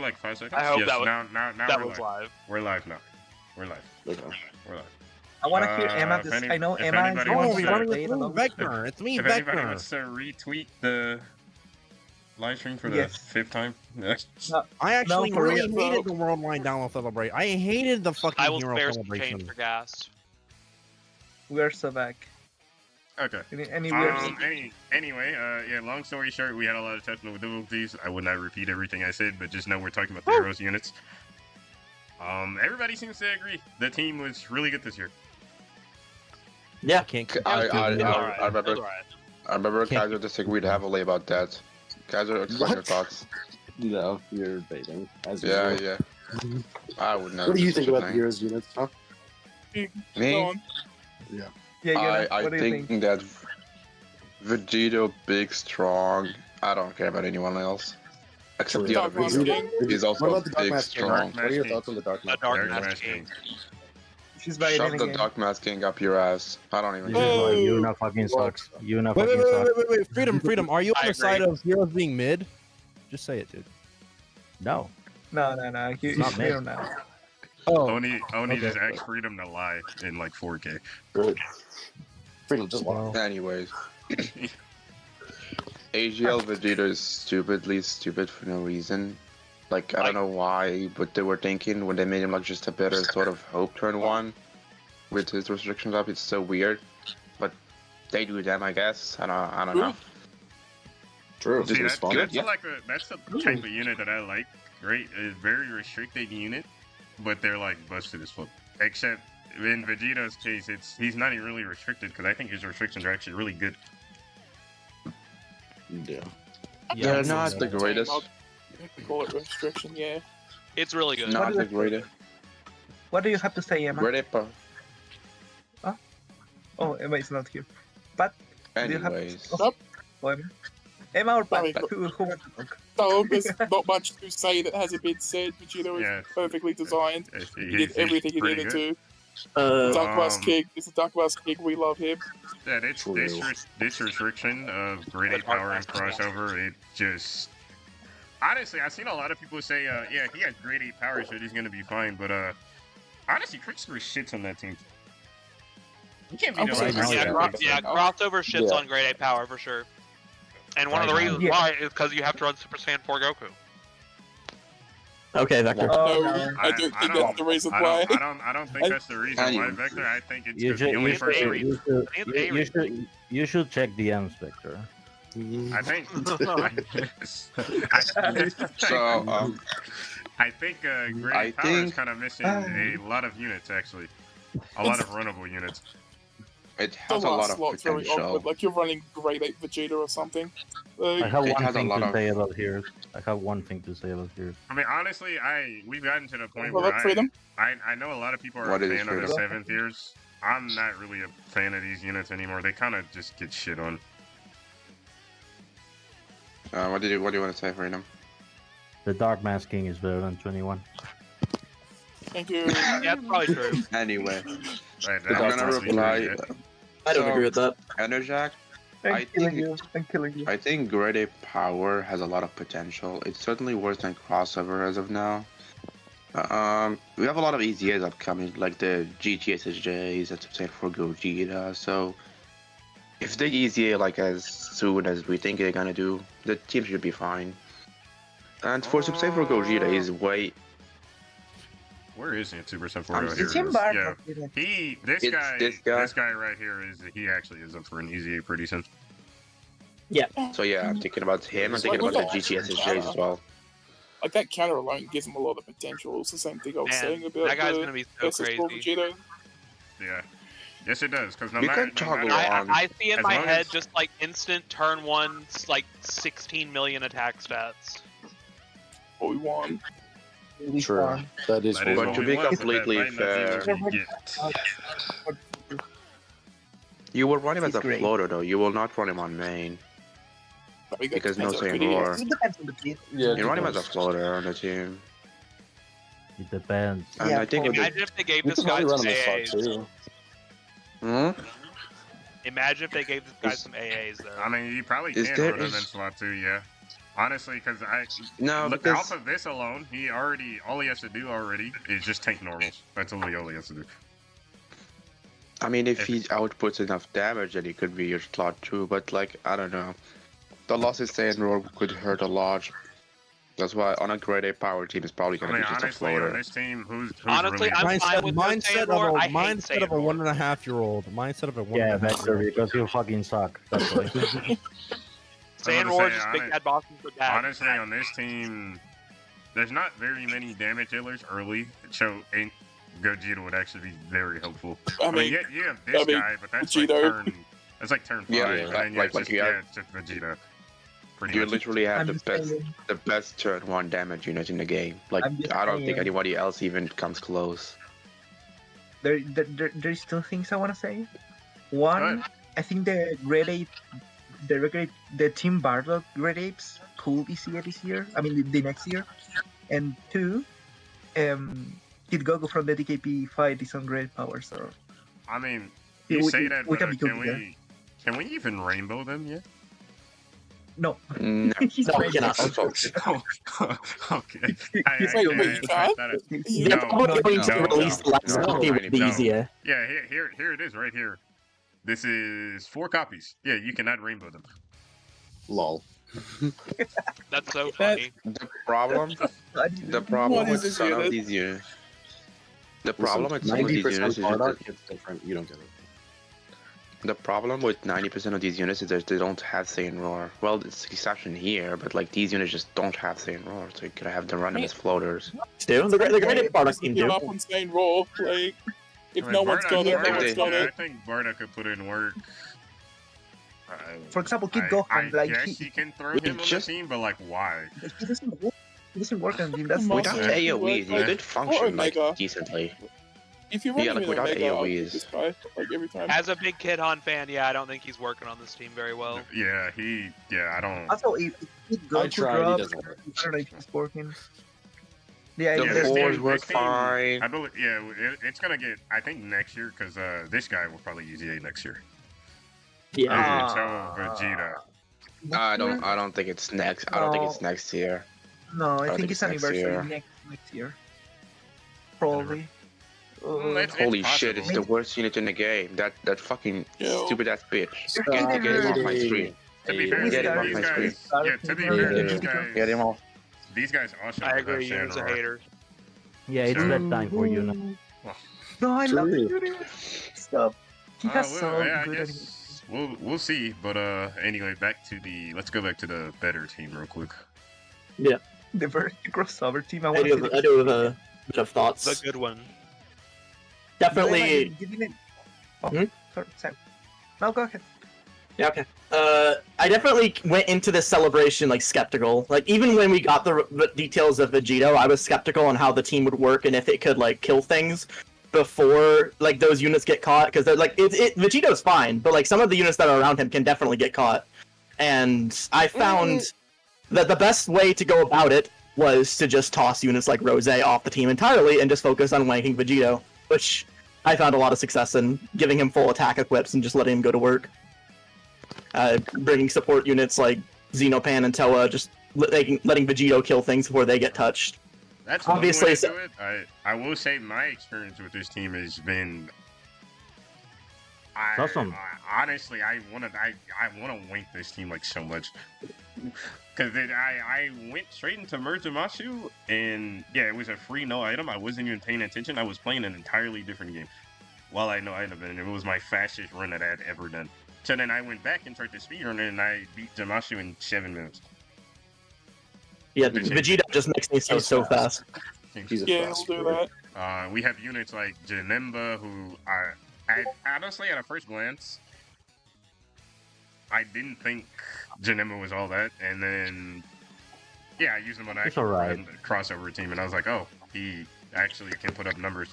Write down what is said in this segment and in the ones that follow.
like 5 seconds? I hope yes, that was, now that we're was live. live. We're live now. We're live. Okay. We're live. I want to hear Emma. If I know if Emma is anybody the one wants who to- got It's played a lot. Vector. It's me, If anybody Vector. wants to retweet the live stream for the Yes. 5th time, I actually No, for really real. hated the Worldwide Download Celebration. I hated the fucking I will Hero spare some Celebration. change for gas. We are so back. okay. Any weird? Anyway, yeah, long story short, we had a lot of technical difficulties. I would not repeat everything I said, but just know we're talking about the Heroes units. Everybody seems to agree. The team was really good this year. Yeah, can't. I Alright, remember. alright. I remember Can't- Kaiser disagreed heavily about that. Kaiser, explain your What? thoughts. No, you're baiting. As Yeah, usual. yeah. I would never. What do you do think such a about the thing. Heroes units, huh? Me? Yeah, you know, I what do you think that Vegito, big, strong. I don't care about anyone else. Except the True. other Dark Vegito. Mask He's What also about the Dark big, Mask King? strong. What are your thoughts on the Dark A Mask? Dark Dark Mask Mask King. She's by Shove the the game. Dark Mask King up your ass. I don't even Oh. care. Yuna fucking sucks. Yuna Wait, fucking wait, wait, sucks. wait, wait, wait. Freedom. Are you I on the agree. side of Heroes being mid? Just say it, dude. No. No. It's not You me. don't know. Oh, Oni okay. just asked Freedom to lie in like 4K. Good. Freedom, just lie. well, Anyways. AGL Vegeta is stupidly stupid for no reason. Like, I don't know why, but they were thinking when they made him like just a better sort of Hope turn 1 with his restrictions up. It's so weird. But they do them, I guess. I don't know. True. See, Just respond. that's the type of unit that I like. Great, a very restricted unit, but they're like busted as fuck. Except in Vegeta's case, he's not even really restricted because I think his restrictions are actually really good. Yeah. They're it's not so the bad. greatest. Call it restriction, yeah. It's really good. Not do the you- greatest. What do you have to say, Emma? Great, but Oh, Emma is not here. But do you have? anyways. Oh, Emma. Emma or Pat? Sorry, Who wants to talk? No, there's not much to say that hasn't been said. Vegeta is Yeah. perfectly designed. He did He's everything he pretty needed good. to. Dark Mask Um, King is a Dark Mask King. We love him. Yeah, this restriction of grade 8 power and crossover, it just... Honestly, I've seen a lot of people say, yeah, he has grade 8 power, so he's gonna be fine, but, honestly, Christopher shits on that team. You can't beat him I'm like sorry, Yeah, that. yeah, crossover shits Yeah. on grade 8 power for sure. And one of the Right. reasons Yeah. why is because you have to run Super Saiyan 4 Goku. Okay, Vector. Oh, No, no. I don't think that's the reason why. I don't think that's the reason why, Vector. I think it's You because the should, only you, person... should, you, should, It's you, A-rated. you should check DMs, Vector. I think... So, I think grade I 8 power is think- kind of missing a lot of units, actually. A lot of runnable units. it The has a lot last of slot's very potential. awkward. Like you're running grade 8 Vegeta or something. I have It one has a thing lot to of- say about Heroes. I have one thing to say about Heroes. I mean, honestly, we've gotten to the point Well, where look, Freedom. I know a lot of people are What a is fan of the Freedom? 7th tiers. I'm not really a fan of these units anymore. They kind of just get shit on. What do you want to say, Freedom? The Dark Mask King is better than 21. Thank you. Yeah, that's probably true. Anyway, Right, I'm gonna honestly reply. true, yeah. I don't So, agree with that. Enerjack, I I'm killing think- you. I'm killing you. I think grade 8 power has a lot of potential. It's certainly worse than crossover as of now. We have a lot of EZAs upcoming, like the GTSSJs and Substate for Gogeta, so if they EZA like as soon as we think they're gonna do, the team should be fine. And for Substate for Gogeta, he's way... Where is he in Super Saiyan 4? I'm- Oh, here It's it him, is. Bart. Yeah. This It's guy, this guy. this guy right here he actually is up for an EZA pretty soon. So yeah, I'm thinking about him, I'm thinking Like, about the with that GTSSJs as well. Like that counter alone gives him a lot of potential. It's the same thing I was Man, saying about that guy's the gonna be so SS4 crazy. Vegeta. Yeah. Yes, it does. Because no You matter, can toggle no matter on. I see in As my long head as- just like instant turn 1, like 16 million attack stats. What we want. Really True. fun. That is that is But what to we be want with that completely Lightning Zero fair- we get. You will run him as He's a great. floater though, you will not run him on main. I mean, that Because no depends on saying who it more. is. It depends on the team. Yeah. You run him as a floater on the team. It depends. And Yeah, I think with the- Imagine if they gave You this can guy probably some run him as AAs. slot too. Hmm? Imagine if they gave this guy Is- some AAs though. I mean, you probably Is can there- run him in is- slot 2, yeah. Honestly, because No, look, because off of this alone, all he has to do already is just tank normals. That's all he has to do. I mean, if he outputs enough damage, then he could be your slot 2. But like, I don't know. The loss of Saiyan Roar could hurt a lot. That's why on a grade A power team, it's probably I gonna mean, be just a honestly, on floater. this team, who's Honestly, really... I'm fine with no Saiyan Roar. I hate mindset of a Saiyan Roar. 1.5-year-old. Mindset of a one. Yeah, Vector, because you fucking suck. That's why. Saiyan I was Roar gonna just say, big bad bosses are bad. Honestly, on this team, there's not very many damage dealers early, so Gogeta would actually be very helpful. I mean, you have this guy, but that's like Vegito. turn 5, Yeah, and then like it's just Vegeta. Pretty You much. literally have I'm the best turn 1 damage unit in the game. Like, I'm just I don't think saying. anybody else even comes close. There's two things I want to say. One, I think the Red Ape, the Team Bardock Red Apes could be CA this year. I mean, the next year. And two, Kid Goku from the DKP fight is on great power, so I mean, Yeah, you we- say that, we but can be can good there. we even rainbow them yet? no. No. He's No, we ready. cannot. Okay. He's like, wait, you can't? No, Probably going to no, release the last no, copy no, with the no. easier. Yeah, here it is, right here. This is 4 copies. Yeah, you cannot rainbow them. Lol. That's so funny. The problem What is with this some of unit? these units. The problem with some of 90% these units is that Bardock, it's different. You don't get it. the problem with 90% of these units is that they don't have Saiyan Roar. Well, it's an exception here, but like these units just don't have Saiyan Roar, so you could have them run them as floaters. Still, the great product team Give do. up on Saiyan Roar, like, if I mean, no one's got it, Bardock- no one's got I it. think Bardock could put in work. For example, Kid I Gohan, like guess you can throw him on the just- team, but like, why? he doesn't work. He doesn't work on him. That's Come on, Without Master, AoEs, like, you could function like Omega. decently. If you run Yeah, him like, in without Omega, I'll AoEs. pick this guy, like, every time. As a big Kid Han fan, yeah, I don't think he's working on this team very well. Yeah, I don't. Also, if Kid I Goku tried, he drops, doesn't work. I don't know if he's working. Yeah, The Yeah, there's- this fours team- work this team- fine. I believe, yeah, it's gonna get. I think next year, because this guy will probably use EA next year. Yeah. And so Vegeta. I don't think it's next. I don't think it's No. next year. No, I I think think it's it's next anniversary year. next year. Probably. It's Holy shit! It's possible. the worst unit in the game. That fucking Yo. stupid ass bitch. Stop Get him off my hating. screen. To be fair, Get him off these my guys. screen. Yeah, to be Yeah, fair, yeah, these yeah. guys. Get him off. These guys also. I have agree, Saiyan Yuna's a Roar. hater. Yeah, it's Sure. bedtime for you now. No, I love True. the unit. Stop. He has Well, so yeah, I good guess we'll see. But anyway, let's go back to the better team real quick. the very crossover team. I I want do, to have, I do have a bit of thoughts. The good one. Definitely. Oh, sorry, Sam. No, go ahead. Yeah, okay. I definitely went into this celebration like skeptical. Like even when we got the details of Vegito, I was skeptical on how the team would work and if it could like kill things before like those units get caught. Because they're like Vegito's fine, but like some of the units that are around him can definitely get caught. And I found that the best way to go about it was to just toss units like Rose off the team entirely and just focus on wanking Vegito, which I found a lot of success in, giving him full attack equips and just letting him go to work. Bringing support units like Xenopan and Toa, just letting Vegito kill things before they get touched. That's Obviously, one way to do it. I will say my experience with this team has been. Awesome. Honestly, I want to wink this team like so much because I went straight into Murtamashu and yeah, it was a free no item. I wasn't even paying attention. I was playing an entirely different game. While I know item and it was my fastest run that I had ever done. So then I went back and tried to speedrun it and I beat Damashu in 7 minutes. Yeah, Vegito just makes me so fast. He's a Yeah, fast he'll do forward. that. We have units like Janemba, who I honestly, at a first glance, I didn't think Janemba was all that, and then yeah, I used him on It's actual alright. crossover team, and I was like, oh, he actually can put up numbers,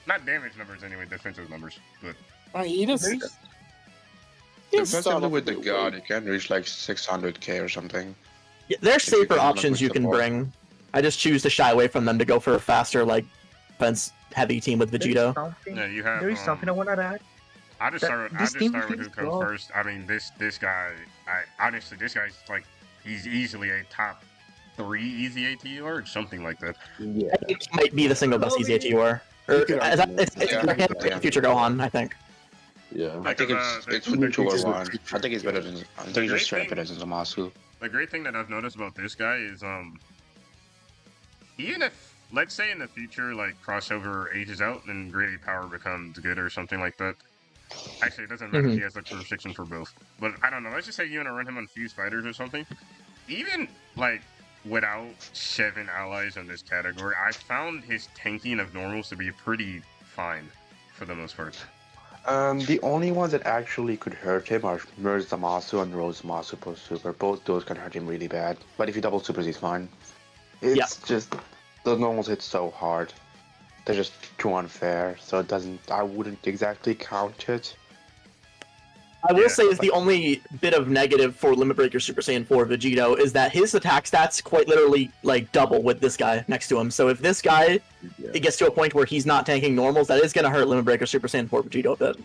not damage numbers anyway, defensive numbers, but I mean, he doesn't. Defensively with the god, you can reach like 600k or something. Yeah, there's If you safer can options with you can support. bring. I just choose to shy away from them to go for a faster, like, defense-heavy team with Vegito. yeah, you have. There is something I want to add. I just that start. I this just team start with who feels comes well. first. I mean, this guy. Honestly, this guy's like he's easily a top 3 easy ATU or something like that. Yeah. It might be the single best easy ATU or it's either him or Future Gohan, I think. Yeah. I think it's Future one. I think he's better than. I think he's just straight up better than Zamasu. The great thing that I've noticed about this guy is, even if, let's say in the future, like, crossover ages out and grade 8 power becomes good or something like that. Actually, it doesn't matter if he has, like, restriction for both. But, I don't know, let's just say you want to run him on Fused Fighters or something. Even, like, without 7 allies in this category, I found his tanking of normals to be pretty fine, for the most part. The only ones that actually could hurt him are Merz Zamasu and Rose Zamasu post super. Both those can hurt him really bad. But if he double supers, he's fine. It's just the normals hit so hard. They're just too unfair. So it doesn't. I wouldn't exactly count it. I will say is the only bit of negative for Limit Breaker Super Saiyan 4 Vegito is that his attack stats quite literally like double with this guy next to him. So if this guy it gets to a point where he's not tanking normals, that is going to hurt Limit Breaker Super Saiyan 4 Vegito a bit.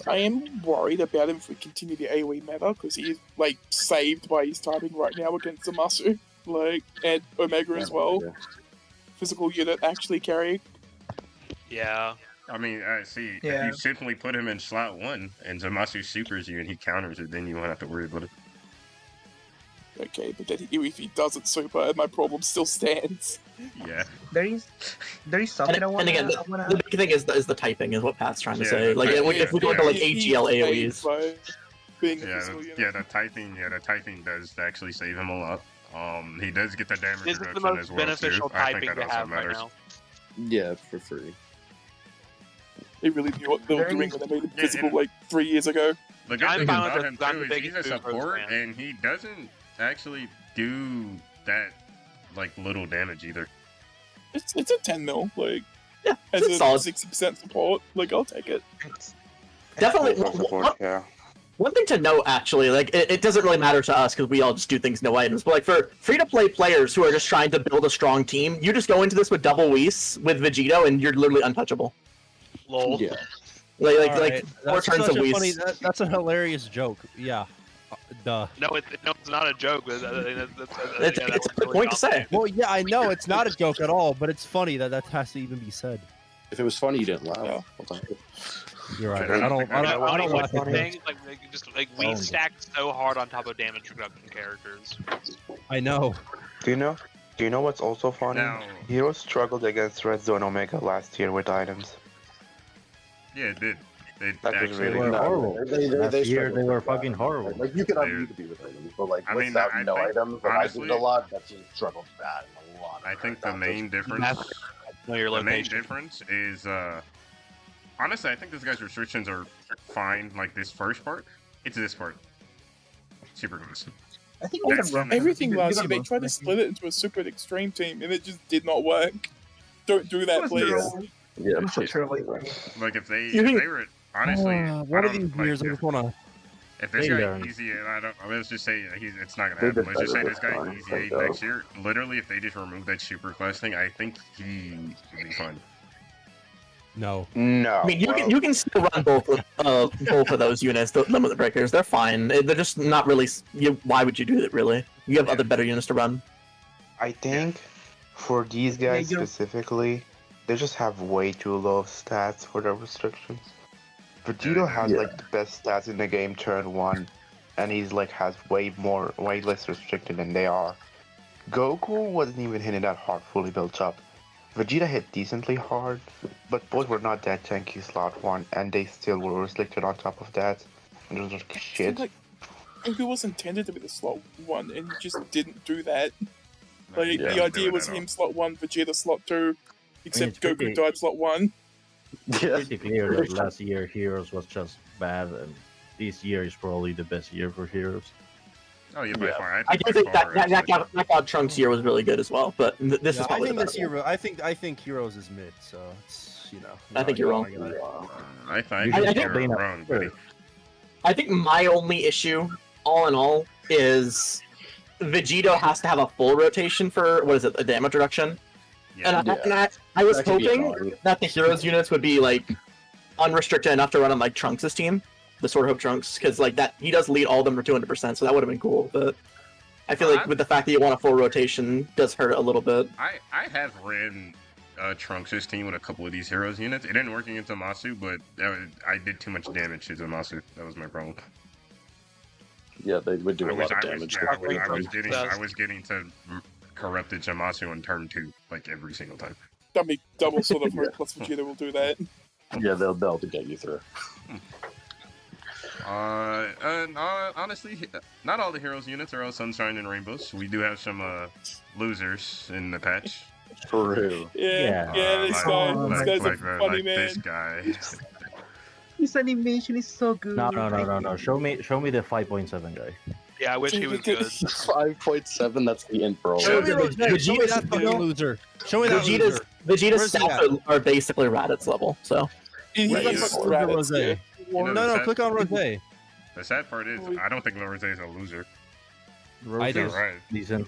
I am worried about him if we continue the AoE meta because he is like saved by his timing right now against Zamasu, like and Omega as well. Yeah. Physical unit actually carrying. Yeah. I mean, see, Yeah. if you simply put him in slot 1 and Zamasu supers you and he counters it, then you won't have to worry about it. Okay, but then if he doesn't super, my problem still stands. Yeah. There is something I And again, wanna. the big thing is the typing is what Pat's trying to Yeah, say. Like if we go into like AGL AoEs. By being a Yeah, physical unit. the typing does actually save him a lot. He does get the damage This is the reduction most as well beneficial too. I think typing that to also have right matters. now. Yeah, for free. They really knew what they were There doing is- when they made him Yeah, physical and- like 3 years ago. The good I'm thing fine with about it, him I'm too the is he's a biggest Boost Bros support fan. and he doesn't actually do that like little damage either. It's a 10 mil, like Yeah, as it's a solid. 60% support. Like I'll take it. Definitely. Full support, yeah. One thing to note, actually, like it doesn't really matter to us because we all just do things no items. But like for free-to-play players who are just trying to build a strong team, you just go into this with double Whis with Vegito, and you're literally untouchable. Lol. Yeah. Like Alright, 4 that's turns such of a funny. Whis. That's a hilarious joke. Yeah. Duh. No, it's not a joke. It's It's a good point to say. Well, yeah, I know it's not a joke at all, but it's funny that has to even be said. If it was funny, you didn't laugh. Yeah. Hold on. You're right. I I don't don't. think I don't laugh at things things. like just like we Oh. stack so hard on top of damage reduction characters. I know. Do you know what's also funny? Now, Hero struggled against Red Zone Omega last year with items. yeah, it did. It That was actually They really were No, horrible. Last year struggled they were with that. fucking horrible. Like you can Dude. unmute to be with items, but like I mean, without I no think, items, that I honestly- did a lot. That just struggled bad in a lot. I think the times. main difference. Know your The main location. difference is, honestly, I think this guy's restrictions are fine. Like this first part, it's this part. Super close. I think we That's can run Everything we last can year, they run tried to something. split it into a super extreme team, and it just did not work. Don't do that, It was please. terrible. Yeah. It was so terrible. Like if they think- were honestly, I One of don't, these like, years, I just wanna. if this They guy learn. easy, and I don't. Let's just say it's not gonna They happen. Let's just say decided this guy this easy time, 8 so- next year. Literally, if they just remove that super class thing, I think he would be fine. No. No. I mean, you can still run both of those units, the limit breakers. They're fine. They're just not really. Why would you do that? Really, you have other better units to run. I think for these guys you're- specifically, they just have way too low stats for their restrictions. Vegito has Yeah. like the best stats in the game turn 1, and he's like has way less restricted than they are. Goku wasn't even hitting that hard fully built up. Vegeta hit decently hard, but both were not that tanky slot 1, and they still were restricted on top of that. And it was just shit. Like, it was intended to be the slot 1, and he just didn't do that. Like, Yeah, the idea was him slot 1, Vegeta slot 2, except it's Goku pretty- died slot 1. Yeah. Pretty clear that last year Heroes was just bad, and this year is probably the best year for Heroes. Oh yeah, by Yeah. far. I do think that God Trunks year was really good as well, but this Yeah, is I probably think the this better one. year. I think Heroes is mid, so it's I think you're wrong. I I think think you're Dana- wrong, buddy. I think my only issue, all in all, is Vegito has to have a full rotation for what is it, a damage reduction? Yeah. I was That could be hoping annoying. that the heroes units would be like unrestricted enough to run on like Trunks' team, the Sword of Hope Trunks, because like that he does lead all of them for 200%, so that would have been cool. But I feel like with the fact that you want a full rotation does hurt a little bit. I have ran Trunks' team with a couple of these heroes units. It didn't work against Zamasu, but I did too much damage to Zamasu. That was my problem. Yeah, they would do a lot of I damage. was getting to corrupted Zamasu on turn 2 like every single time. That'd be double Sword of Hope plus Vegeta will do that. Yeah, they'll get you through. Honestly, not all the heroes units are all sunshine and rainbows. We do have some losers in the patch. True. Yeah, this guy's a funny man. This guy. His animation is so good. No. Show me the 5.7 guy. Yeah, I wish he was good. 5.7 that's the int bro. Show me that fucking loser. Show me that loser. Vegeta's stats are basically Raditz level, so. Rose. No, click on Rose. The sad part is, I don't think Rose is a loser. Rose is right. decent.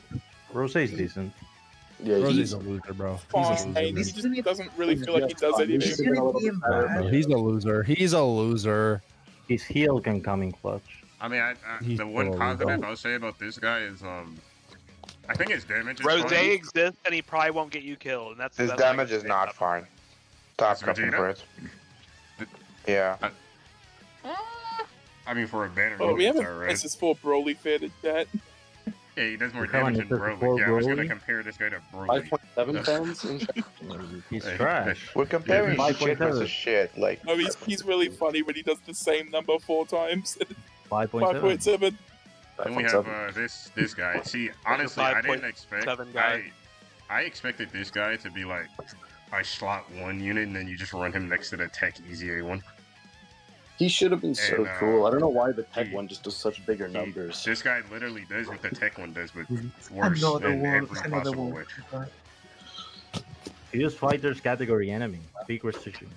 Rose is decent. Yeah, Rose's a loser, bro. Fine. He just doesn't really feel like he does anything. He's a loser. He's a loser. His heal can come in clutch. I mean, the one positive I'll say about this guy is, I think his damage is Rose fine. exists, and he probably won't get you killed, and that's His that's damage like is not fine. Stop cutting for it. Yeah. I mean, for a banner, Oh, we have a right. SS4 Broly fan in chat. Yeah, he does more Come on, damage than SS4 Broly. Yeah, I was gonna Broly? compare this guy to Broly. 5.7 fans in chat. He's Hey, trash. We're comparing Yeah, shit 5.7. versus shit. Like, No, he's really funny when he does the same number 4 times. 5.7. 5.7. Then we have this guy. See, honestly, I didn't expect. 5.7 guy. I expected this guy to be like a slot 1 unit, and then you just run him next to the Tech Easy A1. He should have been so And, cool. I don't know why the tech one just does such bigger numbers. This guy literally does what the Tech one does, but worse in every possible way. Use fighters category enemy. Big restriction.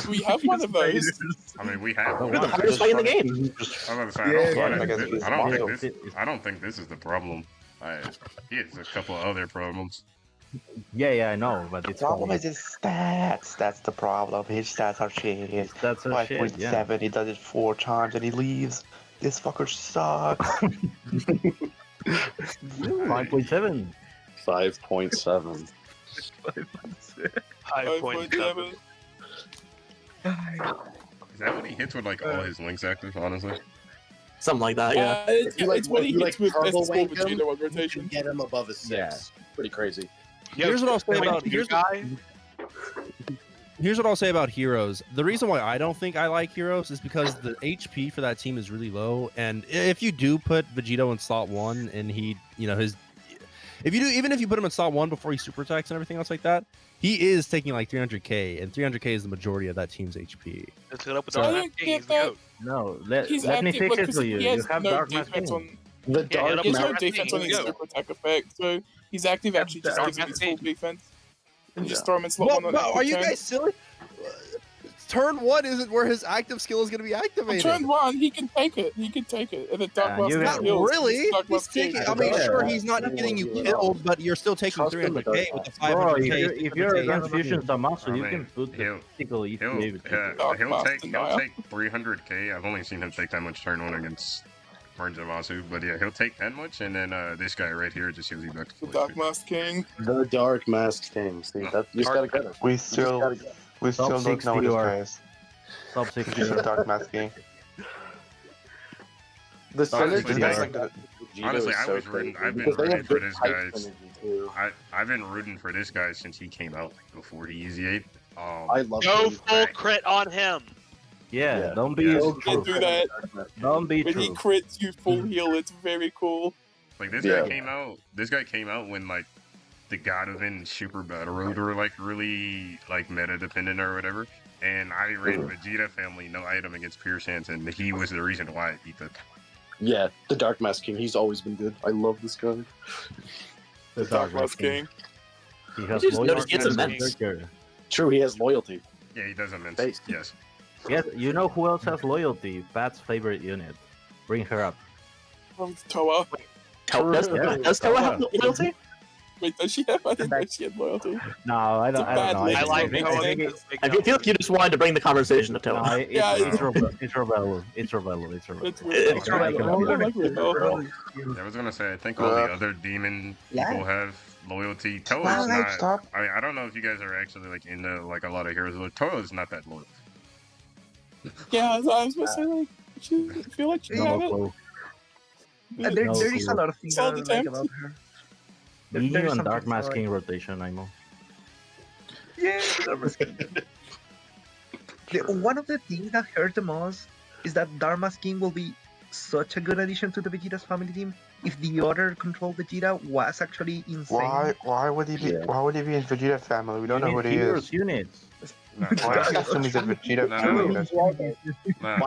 We have one of those. I mean, we have. One. You're the hardest fight in the game. I was about to say, I don't think this is the problem. He has a couple of other problems. Yeah, I know, but the it's problem fine. is his stats. That's the problem. His stats are shit. That's a shit, 5.7. He does it 4 times and he leaves. This fucker sucks. 5.7. 5.7. 5.7. Is that when he hits with like all his links active? Honestly, Something like that, yeah. It's when he hits with turbo SS4 wank him, Vegeta on you rotation. can get him above a 6. Yeah. Pretty crazy. Here's what I'll say about guy. Here's what I'll say about heroes. The reason why I don't think I like heroes is because the HP for that team is really low. And if you do put Vegito in slot 1 and he, even if you put him in slot 1 before he super attacks and everything else like that, he is taking like 300k, and 300k is the majority of that team's HP. Let's get up with I our don't get that. No, let He's me active fix it because for he you. You has have no Dark Mask defense King. on. The Yeah, dark He has no Dark defense on his Mask King, super attack effect, so he's active actually just Dark gives him Mask his full King. defense. And just throw him in slot 1 on are you turn. guys silly? Turn 1 isn't where his active skill is going to be On activated. turn 1, he can take it. And the Dark Mask you King got- heals. Really? Dark He's Mask King. taking, I mean, Yeah. sure, he's not getting you killed, but you're still taking Trust him, 300k with the Bro, 500k. if you're 600K against Fusion I Zamasu, you mean, can put the he'll- tickle if you leave it. he'll take 300k. I've only seen him take that much turn 1 against Burn Zamasu, but yeah, he'll take that much, and then this guy right here just heals you back to The full Dark HP. Mask King. The Dark Mask King. See, that, you just gotta get him. We You just still gotta get him. don't know 60 this or- guys. Top 60. He's a dark masking. The Honestly, synergy guys, like that. honestly, I was rooting. I've been rooting for this guy. guy. I've been rooting for this guy since he came out, like, before he Easy 8. I love Go him. full crit on him. Yeah, don't be Yeah. true. Can't do that. Don't be When he true. crits, you full heal. It's very cool. Like this Yeah. guy came out. This guy came out when like the God of In Super Battle Road were like really like meta dependent or whatever. And I ran Vegeta family no item against Pure Sans, and he was the reason why I beat the. Yeah, the Dark Mask King. He's always been good. I love this guy. The Dark Mask King. He has You just loyalty. noticed it's immense. True, he has loyalty. Yeah, he does immense. Base. Yes. Yes, you know who else has loyalty? Pat's favorite unit. Bring her up. Toa. Does Yeah. Toa have loyalty? Wait, does she have? I didn't know she had loyalty. No, I don't bad know. list. I like think- Toa think it- because they I feel like you just wanted to bring the conversation to no, Toa. Yeah, it's Rebello. It's Rebello. It's Rebello. It's It's weird. right. I like Rebel. I was gonna say, I think all the other demon people have loyalty. Toa is not. Stop. I don't know if you guys are actually like into like a lot of heroes. But Toa is not that loyal. Yeah, I was gonna say like, she I feel like she Yeah. have No it. clue. And there, No there is a clue. lot of things Solid that I like attempt. about her. There You is and something Dark that I like. Masking rotation, I know. Yeah, Dharma Skin. One of the things that hurt the most is that Dharma Skin will be such a good addition to the Vegeta's family team if the other control Vegeta was actually insane. Why would he be? Yeah. Why would he be in Vegeta family? We don't know who he Heroes is. units. No, Why no, do you assume he's a Vegeta No. family? That's- no.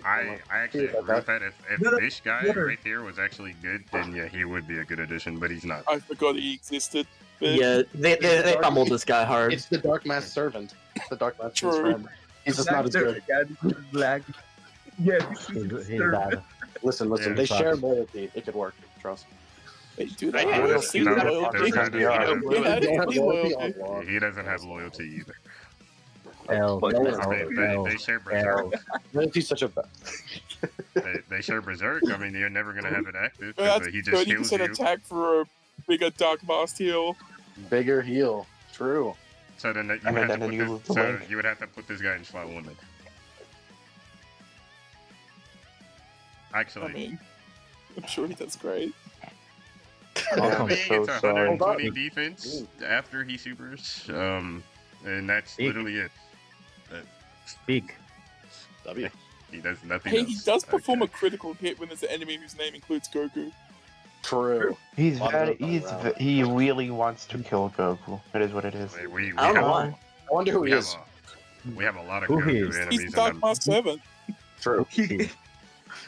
I actually agree with that. If No, no, this guy water. right here was actually good, then yeah, he would be a good addition. But he's not. I forgot he existed. But Yeah, they fumbled this guy hard. It's the Dark Mask servant. It's the Dark Mask True. friend. He's just not as good. Black. Yeah, He's bad. Listen, Yeah, they sucks. share loyalty. It could work. Trust. Wait, dude, I I hate haven't it. seen No, loyalty. there's gotta be a- Yeah, They have loyalty. loyalty on lock. He doesn't have loyalty either. L. They share Berserk. Loyalty's such a bad. They share Berserk. I mean, you're never gonna have it active. Well, But he that's just heals 30% you. attack for a bigger Dark Mask heal. Bigger heal. True. So then you And would have then to you put lose this. the So link. you would have to put this guy in slot limit. I Actually, mean, I'm sure he does great. I'm it's so a sorry. 120 defense after he supers. And that's Eek. literally it. Speak. W. He does nothing Hey, else. he does perform Okay. a critical hit when there's an enemy whose name includes Goku. True. He's Lot of very. those He's. around. He really wants to kill Goku. It is what it is. We I don't know have, why. I wonder who we he have is. we have a lot of Who he Goku is? enemies He's in Dark the, Mask 7. True. we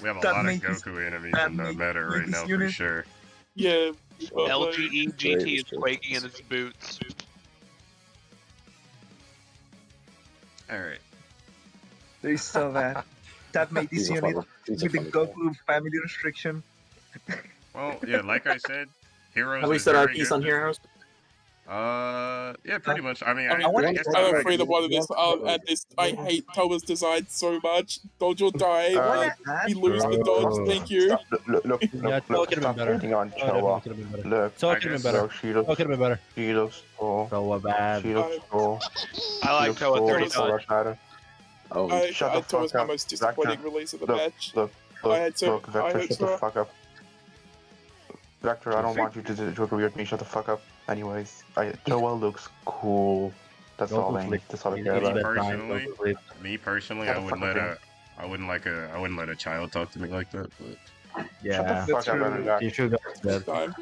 have a that lot of makes- Goku enemies that in the makes meta right this now for unit- sure. Yeah. but, like, LGE GT is quaking in its boots. All right. There is so bad. That made this He's a unit funny- he's a with the funny guy. Goku family restriction. Well, yeah, like I said, heroes. Have we is said our very piece good. on heroes? Yeah, pretty much. I mean, I I mean, guess I'm I- afraid of one of this. At this, I hate Towa's design so much. Dodge or die. We lose the dodge. Thank you. Look. Yeah, Toa could've been better. Hating on Oh, definitely Toa. could have been better. Look. Toa I could have guess been better. Look. She Toa looks. could have been better. She looks cool. So bad. She looks cool. I like She Toa looks 30 cool. So dodge. much better. Oh, Shut the Towa's fuck my up. most disappointing Vector. release of the Look, match. Look. I had so- Look. I Vector, had shut so- the fuck up. Vector, I don't want you to agree with me. Shut the fuck up. Anyways, Toa looks cool. That's Go all to I need. sleep. That's all I You care need about. that time, Personally, go to sleep. Me personally, Shut I the wouldn't fuck let up, I wouldn't like a child talk to me like that. But Yeah. Shut the fuck up, true. Enerjack. You should go to bed. Time.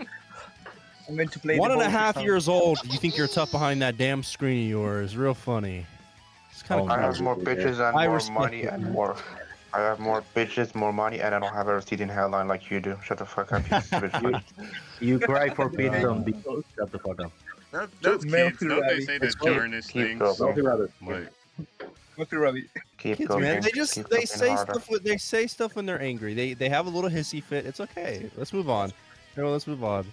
I'm going to play One the and a Voltage half sound. years old. You think you're tough behind that damn screen of yours? Real funny. It's kind Oh, of I no. have more bitches and I more respect money it. and more. I have more bitches, more money, and I don't have a receding hairline like you do. Shut the fuck up, you bitch. You cry for pizza on the Shut the fuck up. those Male kids, don't they Ferrari. say the Keep- jarnest keep things? going. I'll be rather. Like, Okay, Robbie. Keep kids, going. man. They just Keep they cooking say harder. stuff. They say stuff when they're angry. They have a little hissy fit. It's okay. Let's move on. No, let's move on.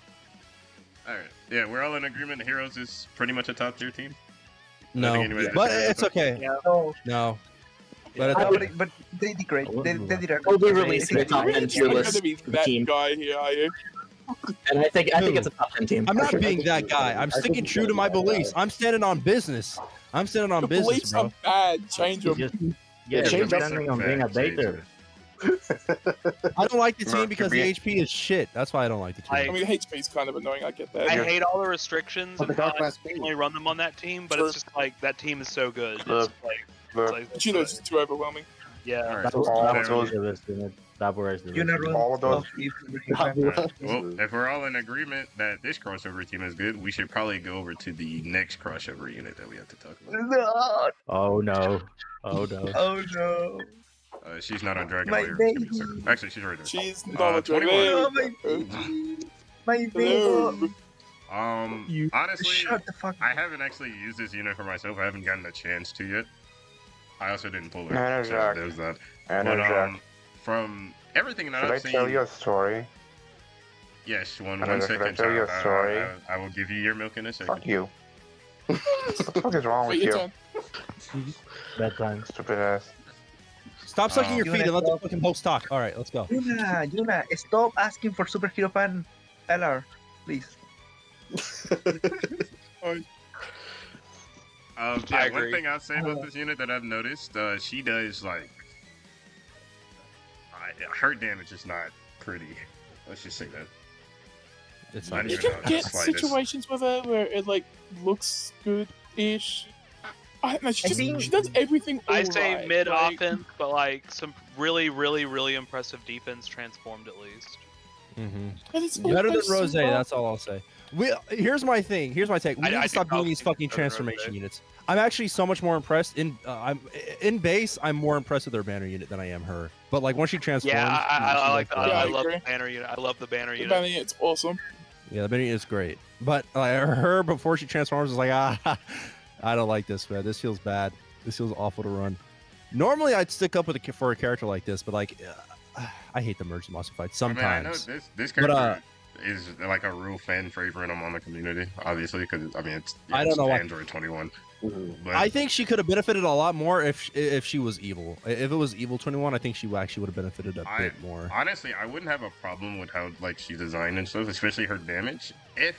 all right, yeah, we're all in agreement. Heroes is pretty much a top tier team. No, think anybody but disagrees it's with okay. No, No, but I it's would- but they did great. They did a We'll be great releasing job. a top 10 tier You're list gonna be for the that team. guy here, are you? And I think Who? it's a top 10 team. I'm for not sure. being that guy. I'm sticking true to my beliefs. I'm standing on business. I'm standing on The business, beliefs bro. are bad. Change them. Just, yeah, change you're up standing on being a baiter. I don't like the Bro, team to because be- the HP is shit. That's why I don't like the team. I mean, HP's kind of annoying. I get that. I hate all the restrictions But the and how Dark I Mask only run them on that team, but Sure. it's just like that team is so good. It's Look. like, Look, Gino's just too overwhelming. yeah. All right, That all was those- the best in it. That was the You best. know, all of those. all right. Well, if we're all in agreement that this crossover team is good, we should probably go over to the next crossover unit that we have to talk about. No, Oh no. Oh no. oh no. She's not on Dragon My Layer. baby. Actually, she's right there. She's not a 21. Oh, dragon. my baby. My Hello. baby. You Honestly, shut the fuck I haven't actually used this unit for myself. I haven't gotten a chance to yet. I also didn't pull her. No, so Jack. there's that. And But Jack. from everything that Should I I've tell seen, you a story? Yes, one Should I second. tell you a story? I will give you your milk in a second. Fuck you. What the fuck is wrong with Wait, your you? turn. Bedtime. Stupid ass. Stop sucking your You feet wanna and let the stop? fucking host talk. All right, let's go. Yuna, stop asking for superhero fan LR, please. I Yeah, one agree. thing I'll say about this unit that I've noticed, she does like her damage is not pretty. Let's just say that. It's Not not. You even can the get slightest. situations with her where it like looks good-ish. I don't know. I think- She does everything. I all say right, mid like- offense, but like some really impressive defense transformed at least. Mhm. but it's Better than always so Rose. well. That's all I'll say. Here's my thing. Here's my take. We I need to think stop doing Rose these is fucking better than transformation Rose. units. I'm actually so much more impressed in base. I'm more impressed with their banner unit than I am her. But like once she transforms, Yeah, I like. Yeah, I I love agree. the banner unit. I love the banner The unit. banner unit's awesome. Yeah, the banner unit is great. But her before she transforms is like I don't like this, man. This feels bad. This feels awful to run. Normally I'd stick up with for a character like this, but like I hate the merge Zamasu fight sometimes. I mean, I know this But, character is like a real fan favorite among the community, obviously, because I mean it's I don't know why. Android 21. Mhm. But I think she could have benefited a lot more if she was evil. If it was evil 21, I think she actually would have benefited a bit more. honestly, I wouldn't have a problem with how like she's designed and stuff, especially her damage, if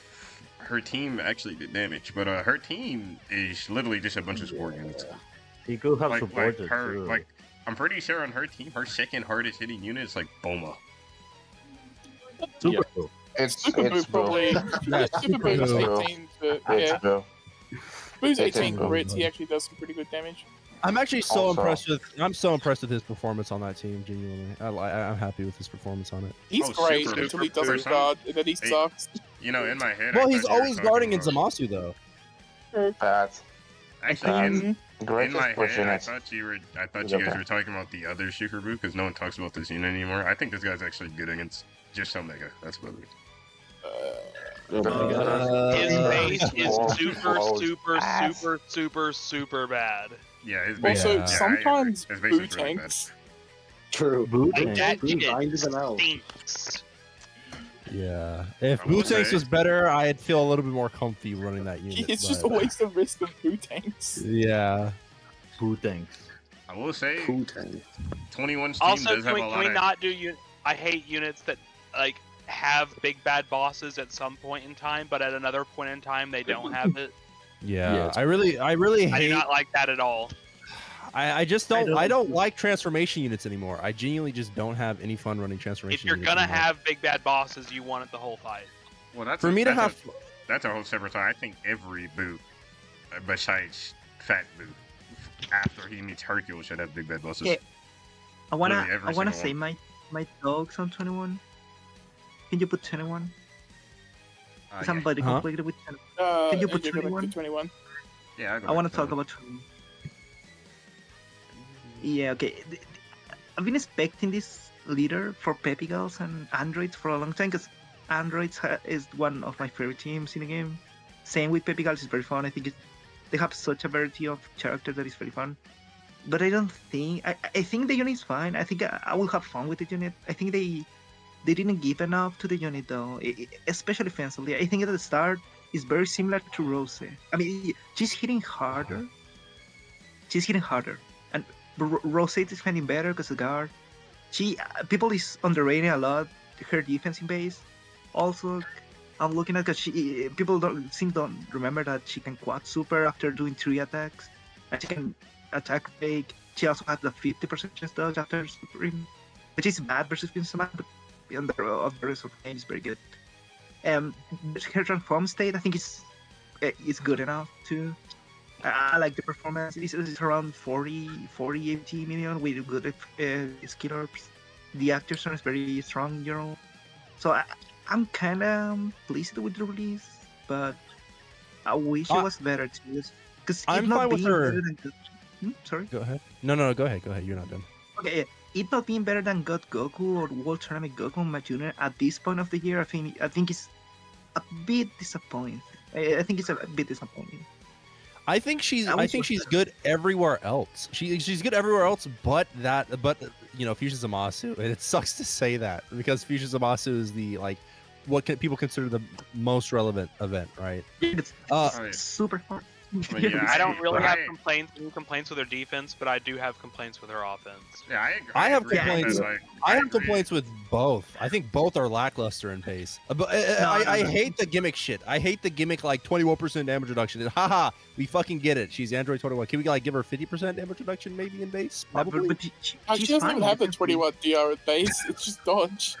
her team actually did damage. But her team is literally just a bunch of support units. He could have Like supported her, too. like I'm pretty sure on her team, her second hardest hitting unit is like Boma. Super cool. It's Super Boo Boo. probably. Yeah, Super Boo's Boo. 18, but It's yeah, Boo. Boo's It's 18 Boo. crits. He actually does some pretty good damage. I'm actually so Also- impressed with. I'm so impressed with his performance on that team. Genuinely, I'm happy with his performance on it. He's Oh, great super, until he super doesn't person. guard, and then he Hey. sucks. You know, in my head. Well, I he's thought you were always talking guarding in about- Zamasu though. Pat. Actually, Mhm. Great in my is pushing head, I it. thought you It's guys okay. were talking about the other Shifubu because no one talks about this unit anymore. I think this guy's actually good against just Omega. That's about it. His base is Oh, super, oh, super, ass. super bad. Yeah, his base. Also, Yeah, sometimes His base Boo is really bad. tanks. True. Boot Like tank. that Boo shit grinds them out. stinks. Yeah, if I will Bootanks say- was better, I'd feel a little bit more comfy running that unit. It's just but- always the risk of Boo tanks. Yeah, Boot tanks. I will say, Poo tank. 21's team Also, does can have we, a can lot we of. not do I hate units that like have big bad bosses at some point in time, but at another point in time they don't have it. yeah. Yeah, it's- I really I hate. do not like that at all. I just don't. I don't like transformation units anymore. I genuinely just don't have any fun running transformation. If you're units gonna anymore. have big bad bosses, you want it the whole fight. Well, that's for a- me to that's have, that's a whole separate time. I think every Boo, besides Fat Boo, after he meets Hercule, should have big bad bosses. Yeah. I wanna Literally every single say my dogs on 21. Can you put 21? Yeah. Somebody Huh? completed with 21. Can you put you're gonna 21? put 21? Yeah, I want to talk about 21. Yeah, okay. I've been expecting this leader for Peppy Girls and Androids for a long time because Androids is one of my favorite teams in the game. Same with Peppy Girls, it's very fun. I think they have such a variety of characters that is very fun. But I don't think I think the unit is fine. I think I will have fun with the unit. I think they didn't give enough to the unit though, especially offensively. I think at the start it's very similar to Rose. I mean, she's hitting harder. And Rose is finding better because of guard. People is underrating a lot her defense in base. Also, I'm looking at because people don't remember that she can quad super after doing 3 attacks, and she can attack fake. She also has the 50% chance dodge after supering, which is bad versus Pinsama, but on the rest of the game is very good. Her transform state I think is good enough too. I like the performance. It's around 40 80 million with good skill orbs. The actors are very strong, you know. So I'm kind of pleased with the release, but I wish it was better too. Because I'm fine with her. Sorry. Go ahead. No. Go ahead. You're not done. Okay, it not being better than God Goku or World Tournament Goku on my junior at this point of the year, I think it's a bit disappointing. I think it's a bit disappointing. I think she's good everywhere else. She's good everywhere else, but you know, Fusion Zamasu. And it sucks to say that because Fusion Zamasu is the people consider the most relevant event, right? It's Right. super hard. But yeah, I don't really have I- complaints with their defense, but I do have complaints with her offense. Yeah, I have agree with complaints. that, like, I have agree. complaints with both. I think both are lackluster in pace. But I hate the gimmick shit. I hate the gimmick like 21% damage reduction. Haha, we fucking get it. She's Android 21. Can we like give her 50% damage reduction maybe in base? Probably. But She she's doesn't fine even have the because 21 DR at base. It's just dodge.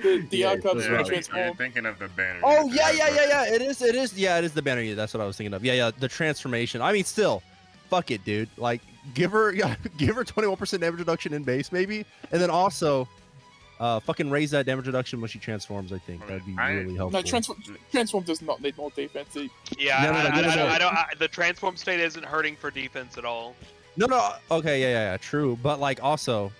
The Yeah, DR comes Yeah, from you're transform. thinking of the banner. Oh unit, yeah, but- It is. Yeah, it is the banner unit. That's what I was thinking of. Yeah. The transformation. I mean, still, fuck it, dude. Like, give her 21% damage reduction in base, maybe, and then also, fucking raise that damage reduction when she transforms. I think that'd be really helpful. No, transform does not need more defense. Yeah, No, I don't. The transform state isn't hurting for defense at all. No. Okay, yeah. True, but like also,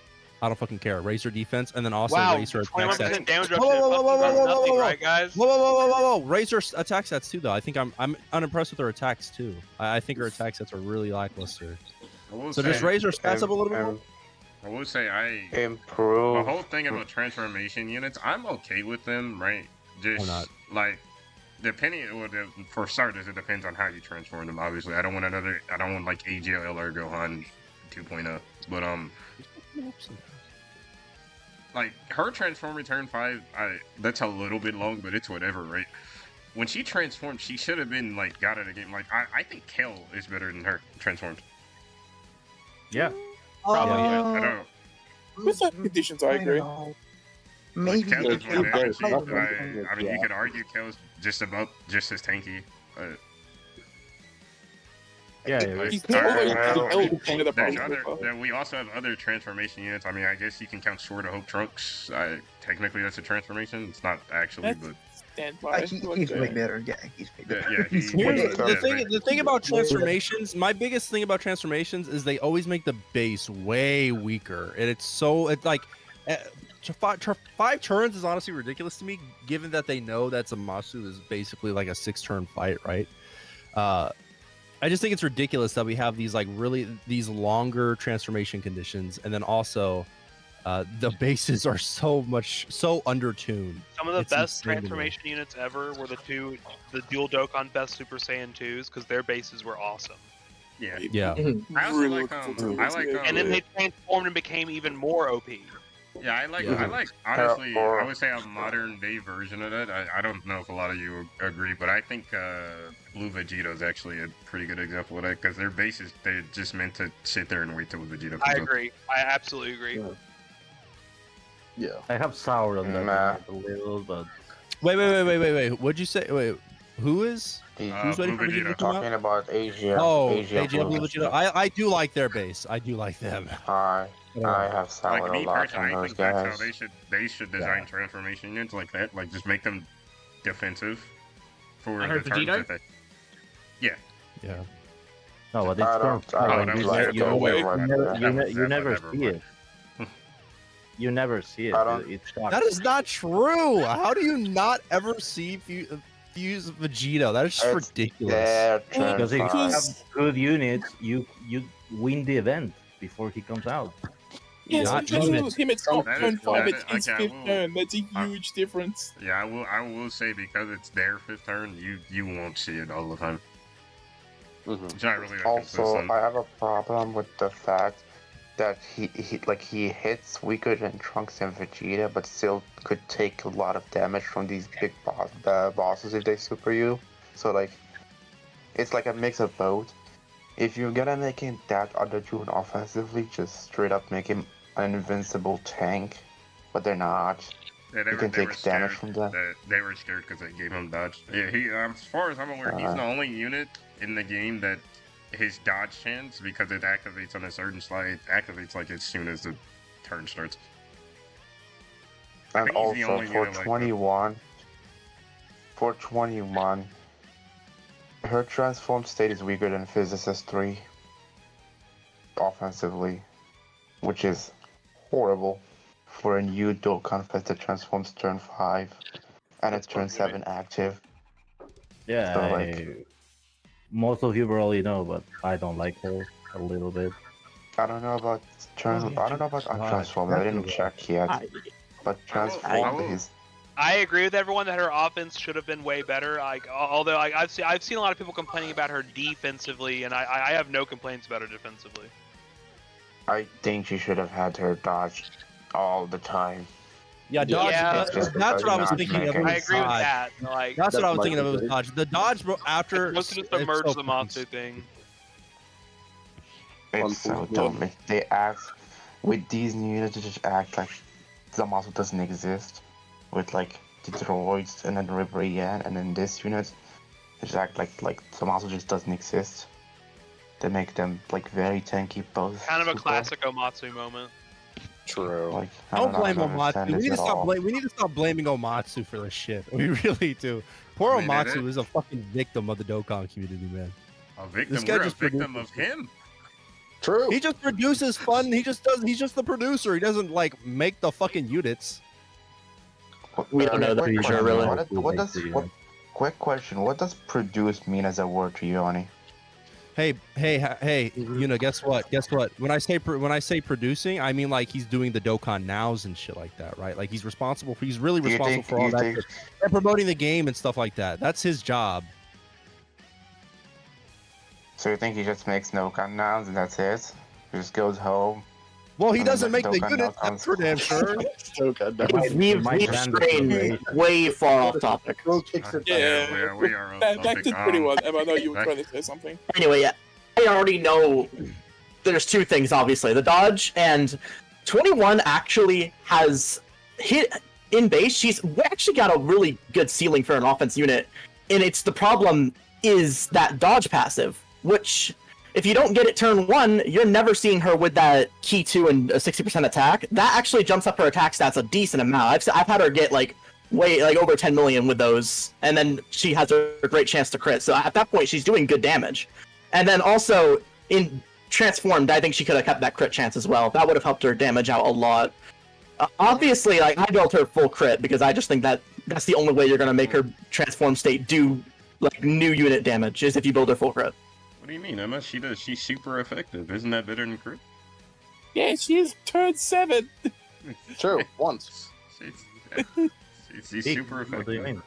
I don't fucking care. Raise her defense, and then also Wow, raise her attack 21% stats. damage reduction. Whoa, Nothing, right, guys? Whoa! Raise her attack stats too, though. I think I'm unimpressed with her attacks too. I think her attack stats are really lackluster. I will So say- just raise her stats up a little bit more. I will say the Improve. whole thing about transformation units, I'm okay with them, right? Just not? like depending, for starters, it depends on how you transform them. Obviously, I don't want like AGL or Gohan 2.0, but like her transforming turn 5, that's a little bit long, but it's whatever, right? When she transformed, she should have been like got it again. Like I think Kel is better than her transformed. Yeah. Probably. I don't. With certain conditions, I don't agree. know. Like, Maybe. Kel is Yeah, more Kel dangerous. is not really I mean, you yeah. could argue Kel's just as tanky. Yeah, He's Alright, always well, the There's we also have other transformation units. I mean, I guess you can count Sword of Hope Trunks. Technically, that's a transformation. It's not actually, but stand by. He's way better. Yeah, he's way better. yeah, He's he- way Here's better. the thing about transformations. My biggest thing about transformations is they always make the base way weaker, and it's like five turns is honestly ridiculous to me, given that they know that Zamasu is basically like a 6-turn fight, right? I just think it's ridiculous that we have these these longer transformation conditions, and then also the bases are so undertuned. Some of the It's best insane to me. transformation units ever were the dual Dokkan Best Super Saiyan 2s because their bases were awesome. yeah. Yeah. I also Really like, looking forward I to like, it. And then they transformed and became even more OP. Yeah, I like, Yeah. honestly, Or- I would say a modern day version of that. I don't know if a lot of you agree, but I think Blue Vegeta is actually a pretty good example of that because their bases, they're just meant to sit there and wait till Vegeta comes I up. agree. I absolutely agree. Yeah. Yeah. I have sour on that Nah. a little, but Wait. What'd you say? Wait, who is? Who's Blue ready for Vegeta to Vegeta. come out? Talking about Asia. Oh, Asia AGL Blue Vegeta. I do like their base. I do like them. I have sour Like a me lot personally, on I those think that's guys. how they should design transformation units like that. Like just make them defensive for I the heard turns Vegito? that they. Yeah. Yeah. no, but I it's don't- I don't you, like you, the way- you, never, you never Never see mind. it. You never see it. I don't- It's shocking. That is not true. How do you not ever see Fuse Vegito? That is just It's ridiculous. their turn Because if you 5. have good units, you win the event before he comes out. Yes, Not especially even- with him, it's not That turn is- 5, that it's is- his okay, 5th I will- turn. That's a huge difference. Yeah, I will say because it's their 5th turn, you won't see it all the time. Mhm. It's not really that Also, consistent. I have a problem with the fact that he hits weaker than Trunks and Vegeta, but still could take a lot of damage from these big bosses if they super you. So like, it's like a mix of both. If you're gonna make him that undertuned offensively, just straight up make him an invincible tank, but they're not. Yeah, You can they take damage from that. They were scared because they gave him dodge. Yeah, he. As far as I'm aware, he's the only unit in the game that his dodge chance, because it activates on a certain slide, activates like as soon as the turn starts. I And think he's the also only for unit like that. 21, her transformed state is weaker than Physicist 3 offensively, which is horrible for a new Dokkan Fest that transforms turn 5 and it's turn 7 active. Yeah, So, like- most of you probably know, but I don't like her a little bit. I don't know about Oh, yeah, untransformed. I didn't God, check yet, but I will- transformed is I agree with everyone that her offense should have been way better. Like, although I've seen a lot of people complaining about her defensively, and I have no complaints about her defensively. I think she should have had her dodge all the time. Yeah, dodge. Yeah. That's what I was thinking of. I agree with that. Like, That's what I was my thinking of. It was concern. dodge. The dodge, bro. After supposed to just the it's merge so the Matsu thing. It's so dumb. Like, they act with these new units, they just act like Zamasu doesn't exist. With like the droids and then River again, and then this unit, they just act like Zamasu just doesn't exist. They make them like very tanky both. Kind of a super. classic Omatsu moment. True. Like, Don't blame understand Omatsu. this at all. We need to stop blaming Omatsu for this shit. We really do. Poor I mean, it Omatsu is. is a fucking victim of the Dokkan community, man. A victim. This guy We're a just victim of him. True. He just produces fun. He just does. He's just the producer. He doesn't like make the fucking units. We don't know the Quick future, question, really. Quick question. What does produce mean as a word to you, Ani? Hey, you know, guess what? When I say producing, I mean like he's doing the Dokkan nows and shit like that, right? Like he's really Do you responsible think- for all you that think- shit. And promoting the game and stuff like that. That's his job. So you think he just makes no countdowns and that's it? He just goes home. Well, he And then doesn't make the Dokkan units, now that's for damn sure. So good. We've strayed way far off topic. Yeah. we are. Back to 21. Emma, I know you were trying to say something. Anyway, yeah, I already know there's two things, obviously. The dodge and 21 actually has hit in base. We actually got a really good ceiling for an offense unit. And it's the problem is that dodge passive, which if you don't get it turn 1, you're never seeing her with that key 2 and a 60% attack. That actually jumps up her attack stats a decent amount. I've had her get like over 10 million with those, and then she has a great chance to crit. So at that point, she's doing good damage. And then also in transformed, I think she could have kept that crit chance as well. That would have helped her damage out a lot. Obviously, like I built her full crit because I just think that that's the only way you're gonna make her transform state do like new unit damage is if you build her full crit. What do you mean, Emma? She's super effective. Isn't that better than crit? Yeah, she is turn 7. True. Once. She's super effective. What do you mean?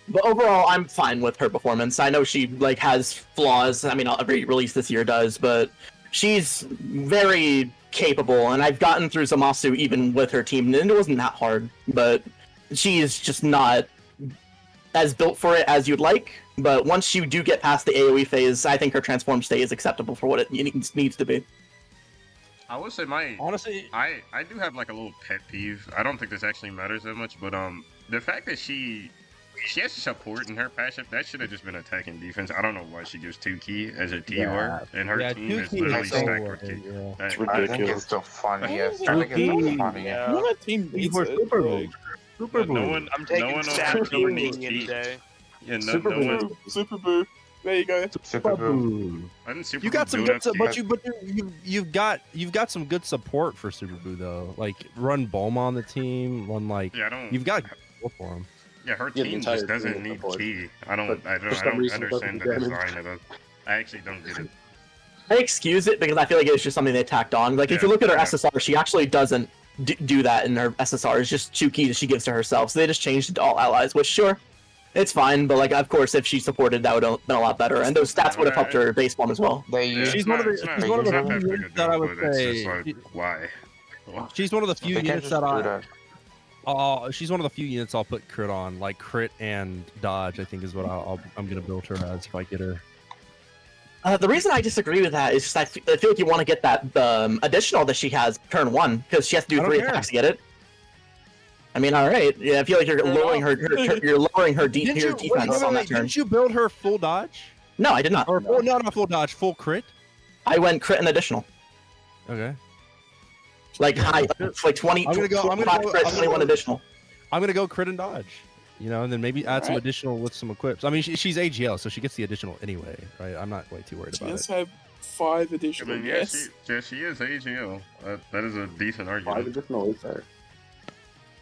But overall, I'm fine with her performance. I know she like has flaws. I mean, every release this year does, but she's very capable. And I've gotten through Zamasu even with her team, and it wasn't that hard. But she is just not as built for it as you'd like. But once you do get past the AoE phase, I think her transform state is acceptable for what it needs to be. I would say Honestly, I do have like a little pet peeve. I don't think this actually matters that much, but the fact that she has support in her passive, that should have just been attack and defense. I don't know why she gives 2 key as a T word, and her team is literally stacked with key. It's I think it's the funniest. I think it's the funniest. Yeah. None of our team These needs were it. super like, moves. Super Yeah, no moves. one, I'm taking no one on stat her team needs any key. day. Yeah, no Super one. Boo. Super Boo. There you go. Super boom. Boo. Doesn't Super you got Boo some build good, up key? you've got some good support for Super Boo though. Like run Bulma on the team, Yeah, I don't. you've got support for him. Yeah, her Yeah, the team entire just doesn't team need support. key. I don't But for some reason it understand the doesn't do design of it. I actually don't get it. I excuse it because I feel like it's just something they tacked on. Like if you Yeah, look at her yeah. SSR, she actually doesn't do that in her SSR. It's just 2 keys she gives to herself. So they just changed it to all allies, which sure, it's fine. But like of course, if she supported, that would have been a lot better, and those stats would have helped her base form as well. They Yeah, use She's it's one of not- the- it's not- she's one of it's the not that few big a units that I deal, would but it's say- just like, why? She's one of the few They can't units just that do that. she's one of the few units I'll put crit on, like crit and dodge. I think is what I'm gonna build her as if I get her. The reason I disagree with that is just I feel like you want to get that additional that she has turn 1 because she has to I do don't 3 care. attacks to get it. I mean, all right. Yeah, I feel like you're lowering her defense on that turn. Didn't you build her full dodge? No, I did not. Or full, no, not full dodge, full crit. I went crit and additional. Okay. Like high, like 20, I'm gonna go- 25 crit, 21 additional. I'm gonna go crit and dodge. You know, and then maybe add some Alright. additional with some equips. I mean, she's AGL, so she gets the additional anyway, right? I'm not way too worried She about does it. have 5 I additional. mean, Yes. she is AGL. That is a decent 5 argument. additional is there.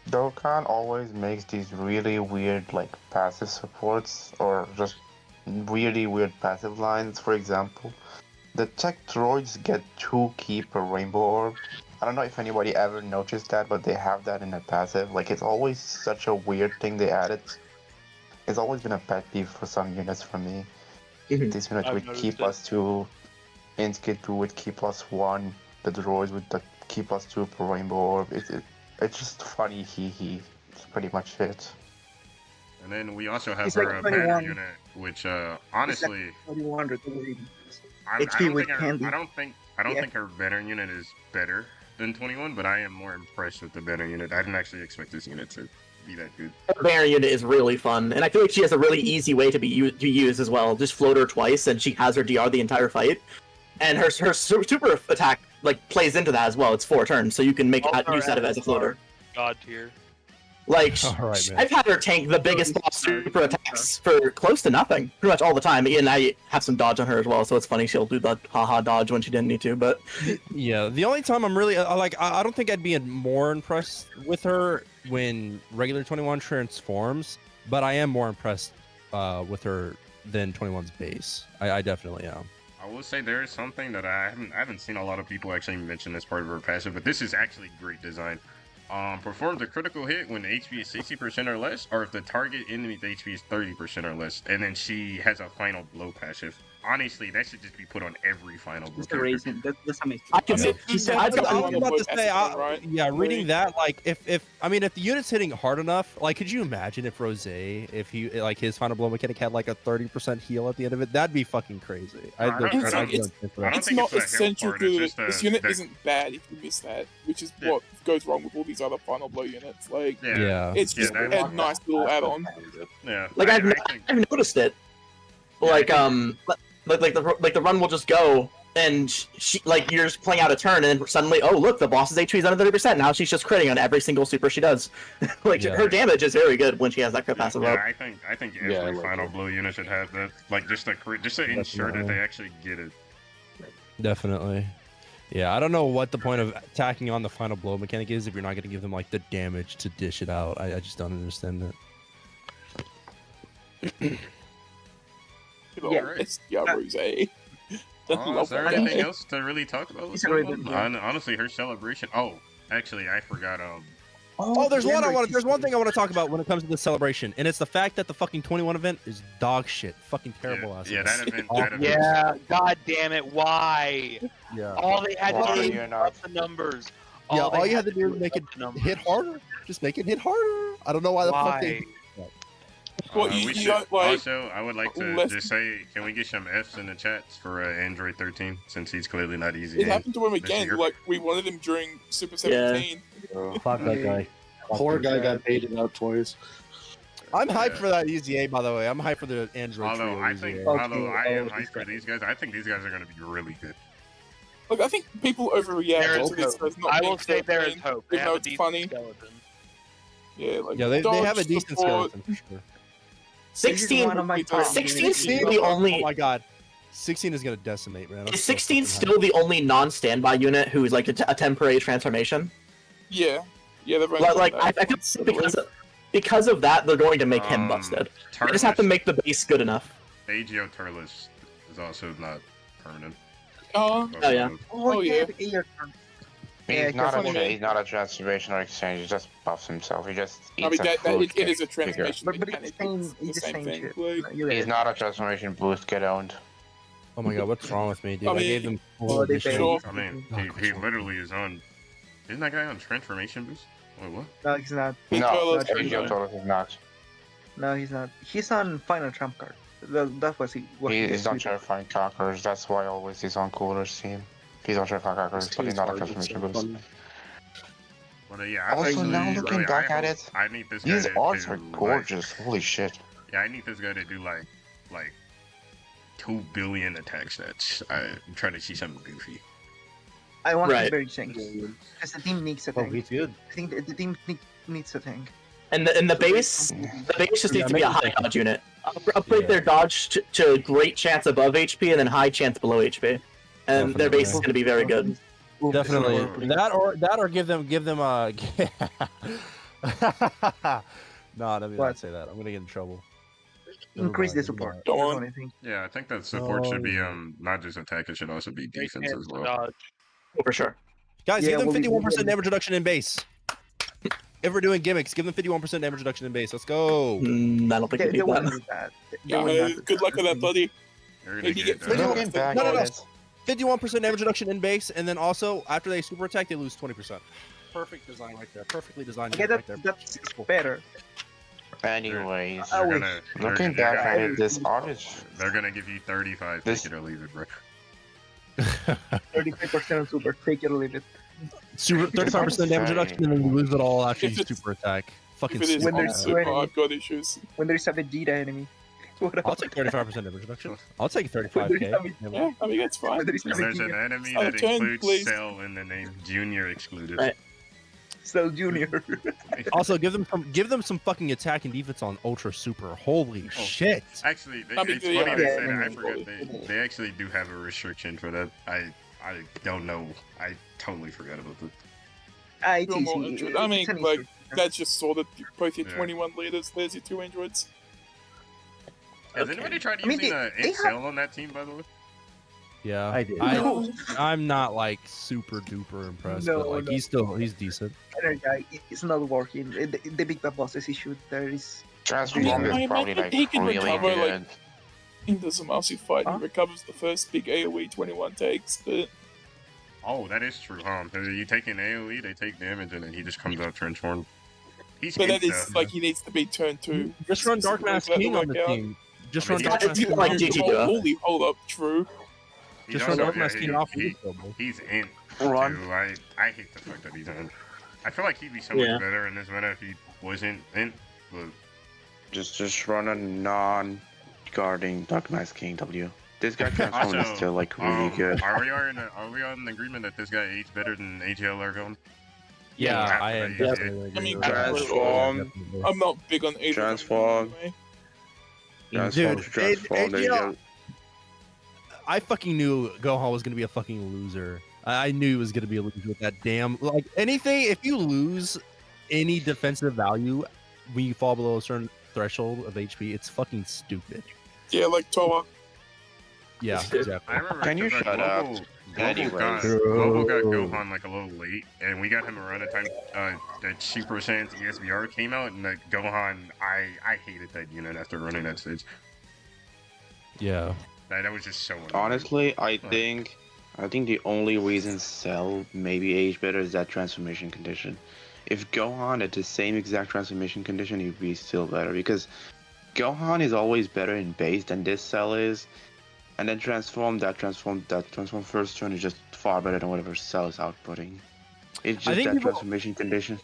Dokkan always makes these really weird like passive supports or just really weird passive lines. For example, the tech droids get 2 key per rainbow orb. I don't know if anybody ever noticed that, but they have that in the passive. Like, it's always such a weird thing they added. It's always been a pet peeve for some units for me. These units I've with noticed key it. +2, Inskid 2 with key +1, the droids with the key +2 per rainbow orb. It's just funny, It's pretty much it. And then we also have It's her like banner 21. unit, which honestly, 2100. I HP don't with think candy. I don't Yeah. think her banner unit is better than 21, but I am more impressed with the banner unit. I didn't actually expect this unit to be that good. Her banner unit is really fun, and I feel like she has a really easy way to use as well. Just float her twice, and she has her DR the entire fight. And her super attack like plays into that as well. It's 4 turns, so you can make Also, use out of it as a floater. God tier. Like, All right, man. I've had her tank the biggest boss super attacks for close to nothing, pretty much all the time. And I have some dodge on her as well, so it's funny she'll do the haha dodge when she didn't need to. But Yeah, the only time I'm really I don't think I'd be more impressed with her when regular 21 transforms, but I am more impressed with her than 21's base. I definitely am. I will say there is something that I haven't seen a lot of people actually mention as part of her passive, but this is actually great design. Performs a critical hit when the HP is 60% or less, or if the target enemy's HP is 30% or less, and then she has a final blow passive. Honestly, that should just be put on every final blow. That's character. amazing. That's amazing. I can see. He said I that's I the was one about to with say, Espen, right? yeah, reading that, like, if the unit's hitting hard enough, like, could you imagine if Rose, if he, like, his final blow mechanic had, like, a 30% heal at the end of it? That'd be fucking crazy. I don't think it's- I don't It's think not it's a hit essential part, to it's just this a- unit that- isn't bad if you miss that, which is Yeah. what goes wrong with all these other final blow units. Like, Yeah. it's Yeah, just that- a nice little add-on. Yeah. Like I I've think- noticed it. Like like the run will just go, and she like you're just playing out a turn, and then suddenly, oh look, the boss's HP is under 30%. Now she's just critting on every single super she does. Like Yeah. her damage is very good when she has that crit passive Yeah, up. I think every Yeah, I like final it. blow unit should have that, like just to ensure that they actually get it. Definitely. Yeah, I don't know what the point of tacking on the final blow mechanic is if you're not going to give them, like, the damage to dish it out. I just don't understand it. Yeah, right. it's Rose. I Oh, love is there that anything guy. else to really talk about? with It's a great that one? one, Honestly, her celebration. Oh, actually, I forgot. Oh, there's yeah, there's one thing I want to talk about when it comes to the celebration, and it's the fact that the fucking 21 event is dog shit. Fucking terrible ass. Yeah, event. that event. Oh, That event. Yeah, god damn it, why? Yeah. All they had Why to are do you was not- up the numbers. Yeah, they all you had to do was is make it up the numbers. hit harder. Just make it hit harder. I don't know why the fuck Why? they. Well, We you should- got, like, also, I would like to less- just say, can we get some Fs in the chats for Android 13 since he's clearly not easy. It happened to him this again. year. Like, we wanted him during Super 17. Fuck that guy. Fuck Poor that guy got baited out twice. I'm hyped Yeah. for that EZA, by the way. I'm hyped for the Android Although trio I think, EZA. although I am Okay. hyped for these guys, I think these guys are going to be really good. Like, I think people overreact There to is this hope. as not I being will say there is 13, hope. They even have though a it's decent funny. skeleton. Yeah, like, Yeah, they have a dodge, decent support. skeleton for sure. 16, one of my top 16 units. still the Oh only. my god, 16 is gonna decimate, man. I'm Is so 16 fucking still the only non-standby unit who's like a temporary transformation? Yeah. Yeah, they've only Like done I that feel once, because of that, they're going to make him busted. They just have to Turles- make the base good enough. AGO Turles is also not permanent. Oh, yeah. Oh, yeah. Yeah, He's not, funny, man. he's not a transformation or exchange. He just buffs himself. He just eats I mean, a food. it is a figure. transformation But mechanic. it's the same, It's it's the same thing. shit. Like, You He's get not a transformation boost. Get owned. Oh my god, what's wrong with me, dude? I I, mean- gave them Oh, full they addition. Sure. I mean, Oh, he literally is on. Isn't that guy on transformation boost? Wait, what? No, he's not. He No, told us AGO to- Turles is not. No, he's not. He's on final trump card. That was what He he is did. not terrifying conquerors. That's why always he's on Cooler's team. He's on terrifying conquerors, but he's not a transformation boost. But yeah, I Also, actually now looking really, back I at hope- it, I need this guy These to arts do, are like- gorgeous. Holy shit. yeah, I need this guy to do like 2 billion attack stats. I'm trying to see something goofy. I want Right. to very change because the team needs a Oh, tank. he's good. I think the team needs a tank. And the base just Yeah, needs to be a make high it- dodge unit. Upgrade Yeah. their dodge to great chance above HP and then high chance below HP. And their base is going to be very good. Definitely that or give them no, let me What? not say that. I'm gonna get in trouble. Increase the Never support. mind. Go That's on. what I think. Yeah, I think that support should be Oh. not just attack, it should also be Great defense chance as to well. dodge. For sure. Guys, Yeah, give them well, we- 51% damage reduction in base. If we're doing gimmicks, give them 51% damage reduction in base. Let's go. I don't think They we need wouldn't that. do that. They Yeah, would not do good luck with that, buddy. They're gonna Maybe get get that. No, Looking back no, at no. it, 51% damage reduction in base, and then also after they super attack, they lose 20%. Perfect design right there. Perfectly designed Okay, right there. that's better. anyways, They're Oh, gonna, looking they're back gonna- at it, this artist, they're gonna give you 35. This- Take it or leave it, bro. 35% super. Take it or leave it. Super 35% damage reduction, and then you lose it all after If you it's- super attack. Fucking If it is stupid. When on there's super, 20. I've got issues. When there's a Vegeta enemy. What I'll about take 35% damage reduction. I'll take when 35k. there's a Yeah, I mean, that's fine. when there's a And there's an Vegeta? enemy Oh, that turn, includes please. Cell in the name, Junior excluded. Right. Cell Junior. Also, give them some fucking attack and defense on Ultra Super. Holy shit! Actually, I mean, it's yeah, funny they yeah, say that. I yeah. forgot they actually do have a restriction for that. I don't know. I totally forgot about that. It's Feel more easy. injured. I mean, It's an like, Easter. that's just sort of both your Yeah. 21 liters, there's your 2 androids. Has anybody tried I mean, using they Cell on that team, by the way? Yeah, I did. I'm not like super duper impressed, No, but like no. he's decent. It's not working. The big bad bosses issue there is. transform I is probably imagine like he can really recover, like, good. In the Zamasu fight, Huh? he recovers the first big AoE 21 takes, but Oh, that is true, huh? You take an AoE, they take damage, and then he just comes out transformed. He's that good, is though. like he needs to be turn 2. Just run Dark Mask specifically King for on that the to work out. team. Just I run mean, Dark Yeah, Mask it's King. like off. GG. Hold up, true. He's Just run also- Dark yeah, Mask King off. he's in. Run. Too. I hate the fact that he's in. I feel like he'd be so Yeah. much better in this meta if he wasn't in. But Just run a non-guarding Dark Mask King W. This guy transform is still like really good. Are we on agreement that this guy aged better than AGL Argon? Yeah, After I am. they- Definitely I mean, agree with that. Transform. Definitely. I'm not big on either. Transform. Transform, Dude, transform. There you go. I fucking knew Gohan was gonna be a fucking loser. I knew he was gonna be a loser with that damn like anything. If you lose any defensive value when you fall below a certain threshold of HP, it's fucking stupid. Yeah, like Toa. Yeah, I exactly. remember Can you because, shut up? Global Global got Gohan like a little late, and we got him around the time that Super Saiyan ESBR came out, and that Gohan, I hated that unit after running that stage. Yeah. That was just so annoying. Honestly, I think the only reason Cell maybe aged better is that transformation condition. If Gohan had the same exact transformation condition, he'd be still better because Gohan is always better in base than this Cell is, and then transform first turn is just far better than whatever Cell is outputting. It's I just think that people- transformation condition.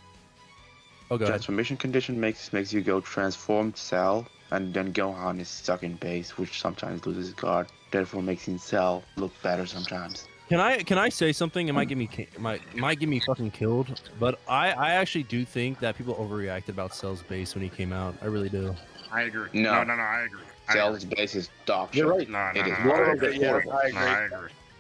Oh, go ahead. Transformation condition makes you go transformed Cell, and then Gohan is stuck in base, which sometimes loses guard. Therefore, making Cell look better sometimes. Can I say something? It might get me might get me fucking killed. But I actually do think that people overreacted about Cell's base when he came out. I really do. I agree. No. I agree. Cell's base is dog shit. You're right. No, It is I agree. horrible.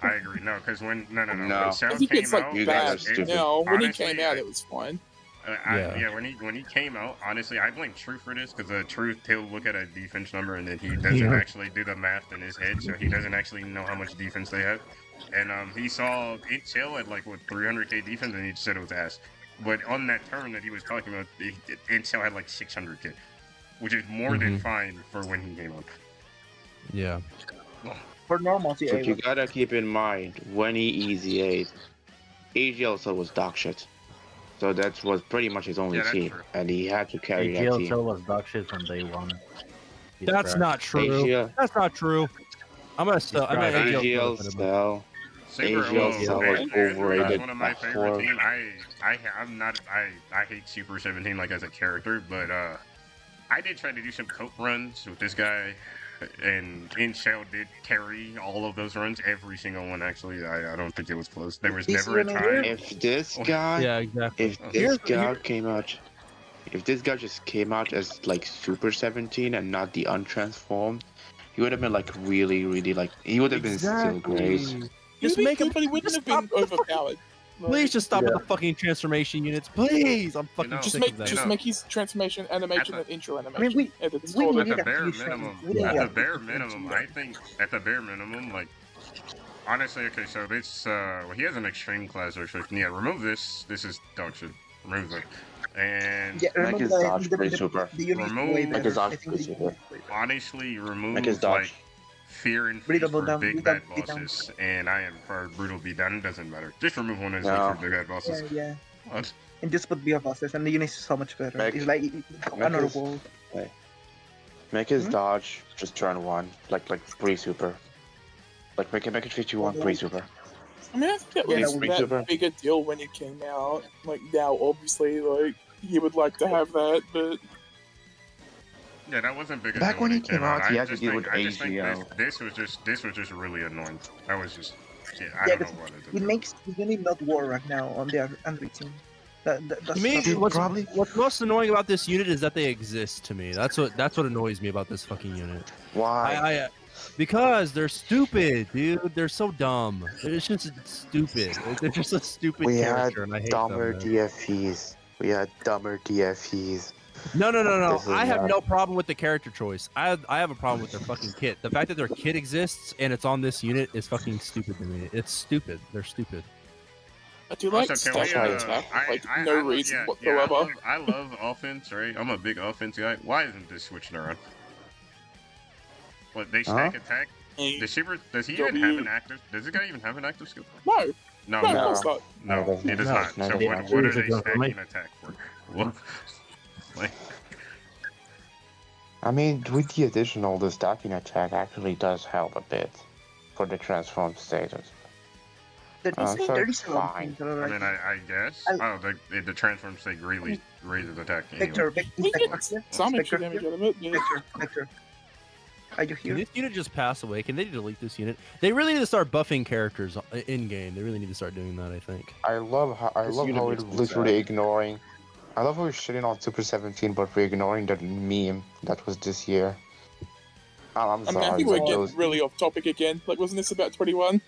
I agree. No, because when No. when Cell I think came it's like out, You guys bad are stupid. now. When he Honestly, came out, it was fine. Yeah. when he came out, honestly, I blame Truth for this because Truth he'll look at a defense number and then he doesn't Yeah. actually do the math in his head, so he doesn't actually know how much defense they have. And he saw Intel at like what 300k defense, and he said it was ass. But on that turn that he was talking about, Intel had like 600k, which is more than fine for when he came out. Yeah. For normal CA. But you gotta keep in mind, when he easy 8, AGL Cell was dog shit. So that was pretty much his only Yeah, that's team, true. and he had to carry that AGL team. Cell was dog shit from day one. He's That's trash. not true. AGL, That's not true. I'm gonna still. I'm gonna AGL Cell. Saber, AGL well, was Azure is overrated one of my by favorite far. teams. I'm not. I hate Super 17 like as a character, but I did try to do some coat runs with this guy, and Inshell did carry all of those runs, every single one actually. I don't think it was close. There was Is never a he an time. If this guy, Yeah, exactly. if this guy came out, if this guy just came out as like Super 17 and not the untransformed, he would have been like really, really like he would have been still great. Just make him. But he wouldn't have been overpowered. Like, Please just stop with the fucking transformation units, please. I'm fucking know, Just sick make of that. just know. make his transformation animation At and intro I mean, animation. we It's we all At need the a bare fusion. minimum, We need at a the bare minimum, I think at the bare minimum, like Honestly, okay, so this, well, he has an extreme class restriction. Yeah, remove this. This is dog shit. Remove it. And Yeah, Make remember his that I dodge think pretty super. the unit is Remove- way Make better. his dodge I think pretty the super. unit is way better. honestly, remove Make his dodge. like fear and Really face double for down, big really bad double down. bosses, and I am for brutal beatdown. Doesn't matter. Just remove one of these No. for big bad bosses. Yeah. What? And just put beer bosses, and the unit is so much better. Make- It's like another his- world. Make his Hmm? dodge just turn 1, like pretty super. Like make it 51 pretty super. I mean, I think that Yeah, was that was that super. big a deal when it came out. Like now, obviously, like he would like to have that, but Yeah, that wasn't big. Back enough when he it came out, I he had to just deal think- with I just think AGL. this was just really annoying. That was just. Yeah, I Yeah, don't know what it It did. makes the unit not war right now on the Android team. That's To me, not- what's most annoying about this unit is that they exist. To me, that's what annoys me about this fucking unit. Why? Because they're stupid, dude. They're so dumb. It's just stupid. They're just a stupid We had character, and I hate dumber them. man. DFEs. We had dumber DFEs. No. This is I have not- no problem with the character choice. I have a problem with their fucking kit. The fact that their kit exists and it's on this unit is fucking stupid to me. It's stupid. They're stupid. I do like Also, can we, stack attack, like I no love- reason yeah, whatsoever. I love offense, right? I'm a big offense guy. Why isn't this switching around? What, they stack attack? Does he even have an active? Does this guy even have an active skill? No, No, no, of no, course not. no, he does not. no, So no, what no. are they It's a stacking government. attack for? What? Like, I mean, with the additional, the stacking attack actually does help a bit for the transform status. There's so 37 fine. things that are I like- mean, I guess. I- Oh, the transform state greatly raises attack. Anyway. Vector, We Vector, get Vector, some extra Vector, damage out of it. Yeah. Vector. Are you Can here? this unit just pass away? Can they delete this unit? They really need to start buffing characters in game. They really need to start doing that. I think. I love how This unit it's makes me literally sad. ignoring. I love how we're shitting on Super 17, but we're ignoring that meme that was this year. I'm I mean, sorry. I think we're but getting those- really off topic again. Like, wasn't this about 21?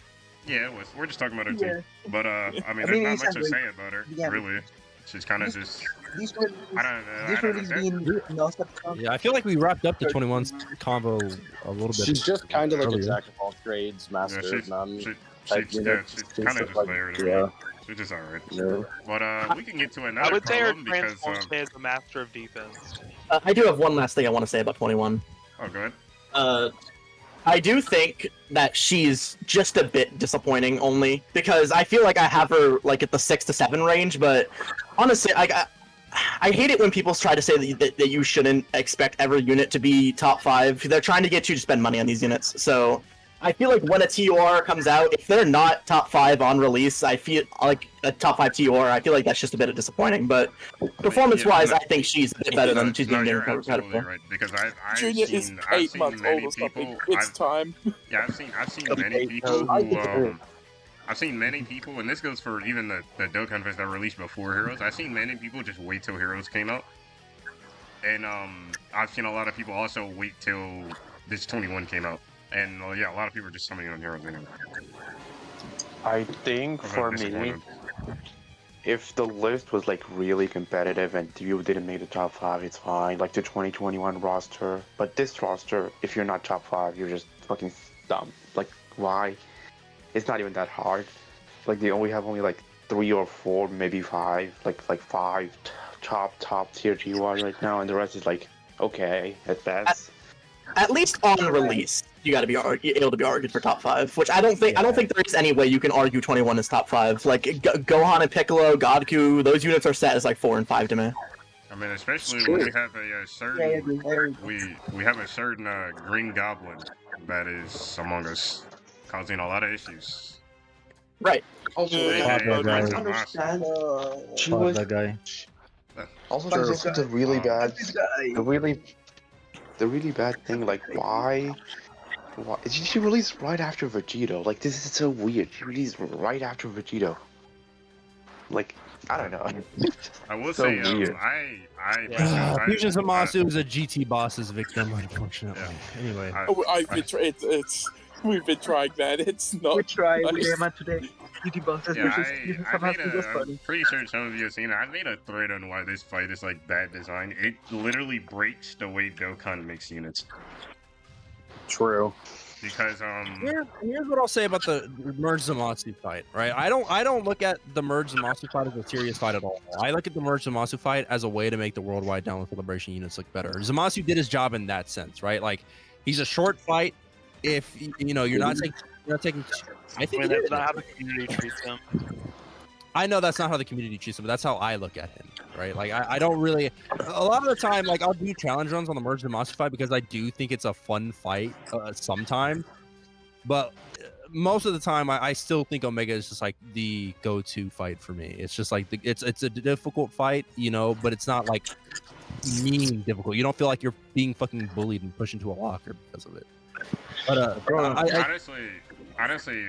Yeah, it was. We're just talking about her Yeah. too. But I mean, I there's mean, not it's much to Android. say about her, Yeah. really. She's kind of just. This release, I don't know. this release being non-stop Yeah, I feel like we wrapped up the 21's combo a little bit. She's just kind of like a earlier. jack of all trades, master she's- of none. She, type she's unit. she's Seems kind of to just like- there. To yeah. me. She's just alright. Yeah. But we can get to another I would say her problem because. transform state is the master of defense. I do have one last thing I want to say about 21. Oh, go ahead. I do think that she's just a bit disappointing, only because I feel like I have her like at the 6 to 7 range. But honestly, I hate it when people try to say that you shouldn't expect every unit to be top 5. They're trying to get you to spend money on these units. So I feel like when a TOR comes out, if they're not top 5 on release, I feel like a top 5 TOR. I feel like that's just a bit disappointing. But performance-wise, no, I think she's a bit better than she's been you're getting absolutely credit for. right because I've Junior is seen 8 months many old or something. people. It's time. Yeah, I've seen many people I who disagree. I've seen many people, and this goes for even the Dokkan Fest that released before Heroes. I've seen many people just wait till Heroes came out, and I've seen a lot of people also wait till this 21 came out, and yeah, a lot of people are just summoning on Heroes anyway. I think I'm for me, disappointed. if the list was like really competitive and you didn't make the top 5, it's fine. Like the 2021 roster, but this roster, if you're not top 5, you're just fucking dumb. Like why? It's not even that hard. Like they only have only like 3 or 4, maybe 5, like 5 top tier G1 right now, and the rest is like okay at best. At least on release, you got to be able to be argued for top 5, which I don't think there is any way you can argue 21 is top 5. Like Gohan and Piccolo, Godku, those units are set as like 4 and 5 to me. I mean, especially It's true. when we have a Yeah, I certain agree. I agree. we have a certain Green Goblin that is among us, causing a lot of issues. Right. Also, Yeah, I yeah, don't yeah. understand. She Fuck was that guy. also Fuck there's this also the guy. really Oh. bad, This guy. the really bad thing. Like why she released right after Vegito? Like this is so weird. She released right after Vegito. Like I don't know. I will So say, weird. Fusion Zamasu is a GT boss's victim, unfortunately. I- Anyway. We've been trying that. It's not. We tried with nice. Emma today. GT bosses Yeah, versus Fusion I made Zamasu was I'm funny. pretty sure some of you have seen it. I made a thread on why this fight is like bad design. It literally breaks the way Dokkan makes units. True. because Here's what I'll say about the Merge Zamasu fight, right? I don't look at the Merge Zamasu fight as a serious fight at all. I look at the Merge Zamasu fight as a way to make the worldwide download celebration units look better. Zamasu did his job in that sense, right? Like he's a short fight. If you know you're not taking. I think that's not how the community treats him. I know that's not how the community treats him, but that's how I look at him, right? Like I don't really. A lot of the time, like I'll do challenge runs on the Merge Zamasu fight because I do think it's a fun fight sometimes. But most of the time, I still think Omega is just like the go-to fight for me. It's just like it's a difficult fight, you know, but it's not like mean difficult. You don't feel like you're being fucking bullied and pushed into a locker because of it. But honestly,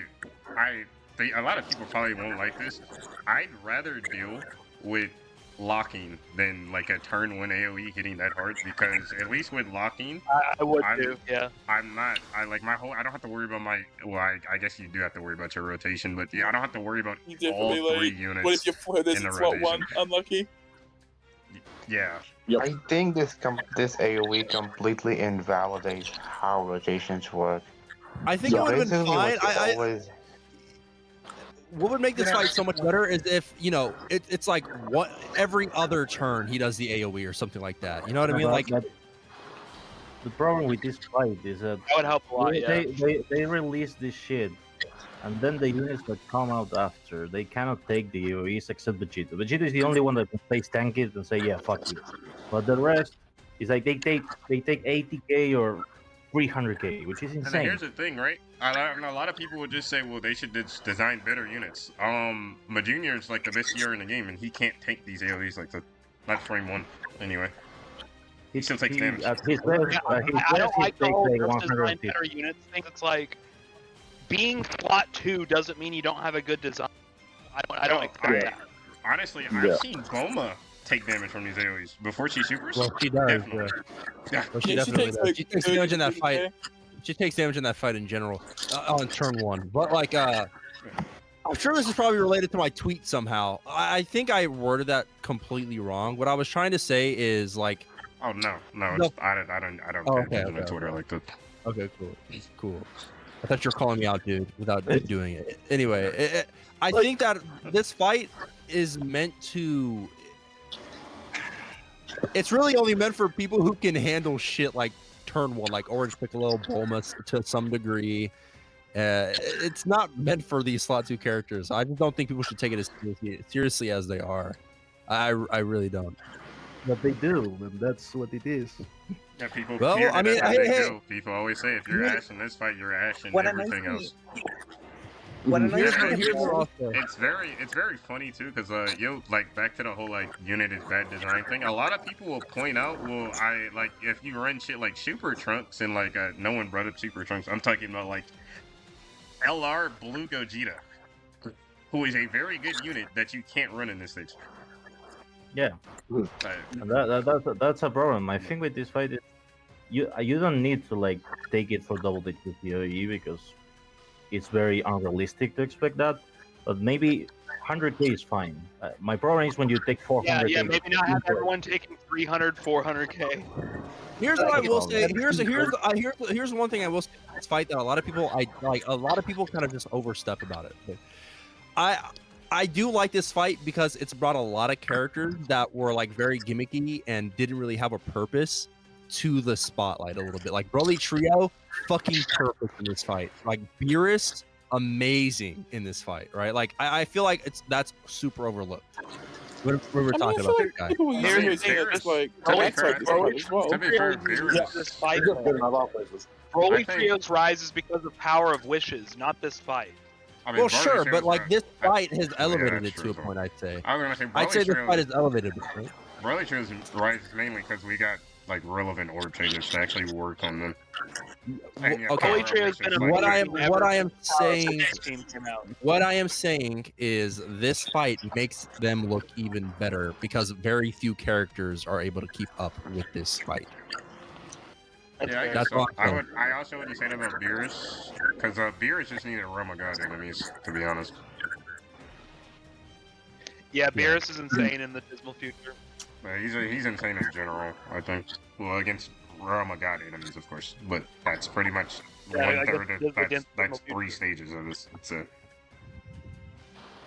a lot of people probably won't like this. I'd rather deal with locking than like a turn 1 AoE hitting that hard, because at least with locking, I would too. Yeah. I don't have to worry about I guess you do have to worry about your rotation, but yeah, I don't have to worry about all 3 units. What if your float is in slot 1 unlucky? Yeah. Yep. I think this AoE completely invalidates how rotations work. I think it would have been fine. What would make this fight so much better is if, you know, it's like every other turn he does the AoE or something like that. You know what I mean? Like the problem with this fight is that would help a lot. They release this shit, and then the units that come out after, they cannot take the AoEs except Vegeta. Vegeta is the only one that can place tank it and say, yeah, fuck you. But the rest is like they take 80k or 300k, which is insane. And here's the thing, right? A lot of people would just say, well, they should design better units. Majunior is like the best CR in the game, and he can't take these AoEs like not frame 1 anyway. He still takes damage. I don't like the whole design better units thing. It's like being slot 2 doesn't mean you don't have a good design. I don't expect that. Honestly, I've seen Goma take damage from these AoEs before she supers. Well, she does. Yeah. Well, she definitely does. She takes damage in that fight. She takes damage in that fight in general on turn 1. But like, I'm sure this is probably related to my tweet somehow. I think I worded that completely wrong. What I was trying to say is like. Oh no! I don't pay attention to Twitter like that. Okay, cool. I thought you were calling me out, dude, without doing it. Anyway, I think that this fight is meant to. It's really only meant for people who can handle shit like turn 1, like Orange Piccolo, Bulma to some degree. It's not meant for these slot 2 characters. I just don't think people should take it as seriously as they are. I really don't. But they do, and that's what it is. Yeah, people. Well, I mean, hey. People always say if you're Ash in this fight, you're Ash in everything else. It's very funny too, because like back to the whole like unit is bad design thing. A lot of people will point out, well, if you run shit like Super Trunks and like no one brought up Super Trunks. I'm talking about like LR Blue Gogeta, who is a very good unit that you can't run in this stage. Yeah, that's a problem. I think with this fight, you don't need to like take it for double digit AoE because it's very unrealistic to expect that. But maybe 100k is fine. My problem is when you take 400k. Yeah, maybe not have everyone taking 300, 400k. Here's what I will say. Here's one thing I will say in this fight that a lot of people kind of just overstep about it. I do like this fight because it's brought a lot of characters that were like very gimmicky and didn't really have a purpose to the spotlight a little bit. Like Broly Trio, fucking perfect in this fight. Like Beerus, amazing in this fight, right? Like I feel like that's super overlooked. When we're talking about this guy. Broly Trio's rise is because of power of wishes, not this fight. I mean, well, sure, but like this fight has elevated it to a point. I'd say. I'd say this fight has elevated it. Right? Broly Trio's rise mainly because we got like relevant orb changes to actually work on them. Okay. What I am saying is this fight makes them look even better because very few characters are able to keep up with this fight. Yeah, I also would say that about Beerus, because Beerus just needed Realm of God enemies, to be honest. Yeah, Beerus is insane in the Dismal Future. He's insane in general, I think. Well, against Realm of God enemies, of course, but that's pretty much Yeah, I one guess third of there's against that's thermal 3 stages of this. That's it.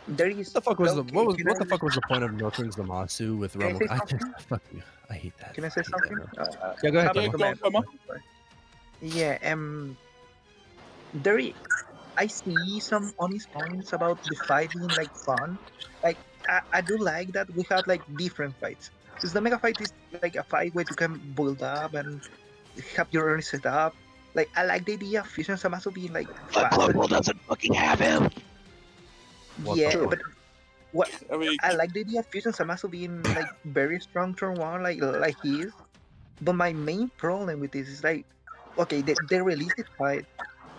There is. What the fuck was the okay, what can the I- fuck was the point of milking Zamasu with Can I Romo? say I something? fuck you. I hate that. Can I say hate that, something? bro. Yeah, go ahead, comment, Tomo. comment. Tomo? Yeah, there is, I see some honest points about the fight being like fun. Like I do like that we have like different fights. Because the mega fight is like a fight where you can build up and have your own setup. Like I like the idea of Fusion Zamasu being like But fast. Blood Bowl doesn't fucking have him. What Yeah, the- but what I mean, I like the idea of Fusion Zamasu being like very strong turn one, like he is. But my main problem with this is like, okay, they released the fight,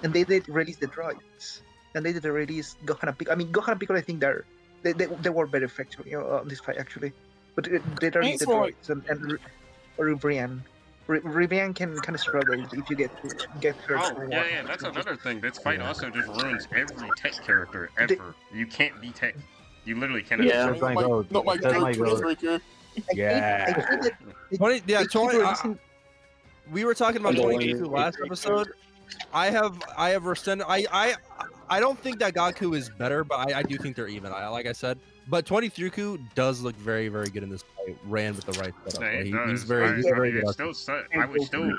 and they did release the droids, and they did release Gohan and Piccolo. I mean, Gohan and Piccolo, I think they were very effective on this fight actually. But they released the right. droids and Ribrian. Ribrian can kind of struggle if you get hurt. Oh, for yeah, one. yeah, that's another thing. This fight Yeah. also just ruins every tech character The- ever. You can't be tech. You literally cannot. Yeah. I That's mean, my not goat. not my That's my goat, goat. Riku. I Yeah. hate that they- 20, yeah, they keep 20. releasing- We were talking about Underlying 22 last episode. I have rescinded. I don't think that Gaku is better, but I do think they're even. Like I said, but 23ku does look very very good in this fight. Ran with the right setup. Yeah, it He's does. very he's I a very mean, good. it's still I would still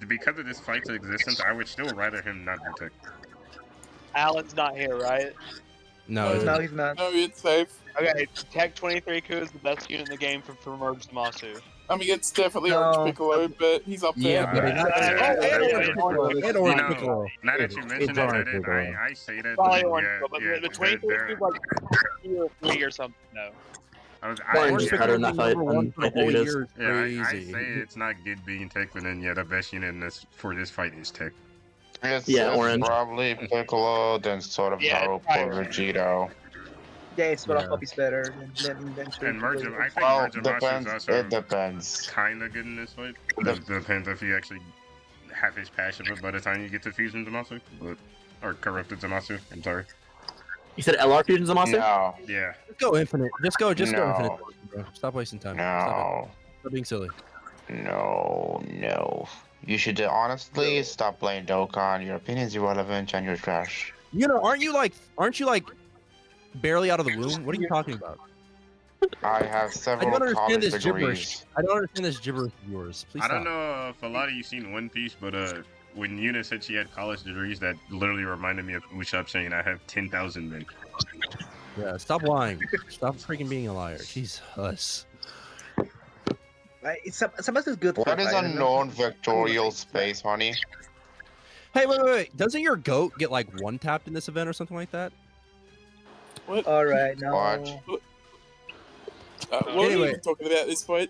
because of this fight's existence, I would still rather him not be tech. Alan's not here, right? No, No, he's not. No, it's safe. Okay, Tech 23ku is the best unit in the game for Merge Zamasu. I mean, it's definitely No. Orange Piccolo, but he's up there. yeah, but it's Yeah. and Orange You know, Piccolo. Now that you It's mentioned it, alright, Piccolo. I say that. Probably but Orange, yeah, but yeah, the they're- 23ku is like 2 or 3 or something. No. Orange Orange is Piccolo better in that being fight number one than for the whole it is. year is Yeah, I crazy. say it's not good being tech, but then yeah, the best unit in this for this fight is tech. It's, Yeah, it's orange. probably Piccolo, then sort of Yeah, Naruto, right. Vegito. Yeah, it's Yeah. Pop is better than And Merge, I think Well, Merge Zamasu is depends. also It depends. kind of good in this fight. It depends if you actually have his passive by the time you get to Fusion Zamasu, or Corrupted Zamasu. I'm sorry. You said LR Fusion Zamasu? No, Yeah. Just go infinite. Just go No. infinite, bro. Stop wasting time. Stop, no, Stop being silly. no. You should honestly stop playing Dokkan. Your opinion's irrelevant and you're trash. You know, aren't you like barely out of the womb? What are you talking about? I have I several don't understand college this gibberish. degrees. I don't understand this gibberish of yours. Please I stop. don't know if a lot of you seen One Piece, but when Yuna said she had college degrees, that literally reminded me of Usopp saying I have 10,000 men. Yeah, stop lying. Stop freaking being a liar. Jesus. Zamasu is good. for What is fight, a I don't know. non-vectorial space, honey? Hey, wait. Doesn't your goat get like one tapped in this event or something like that? What? All right, now. Watch. What are we Anyway. even talking about this fight?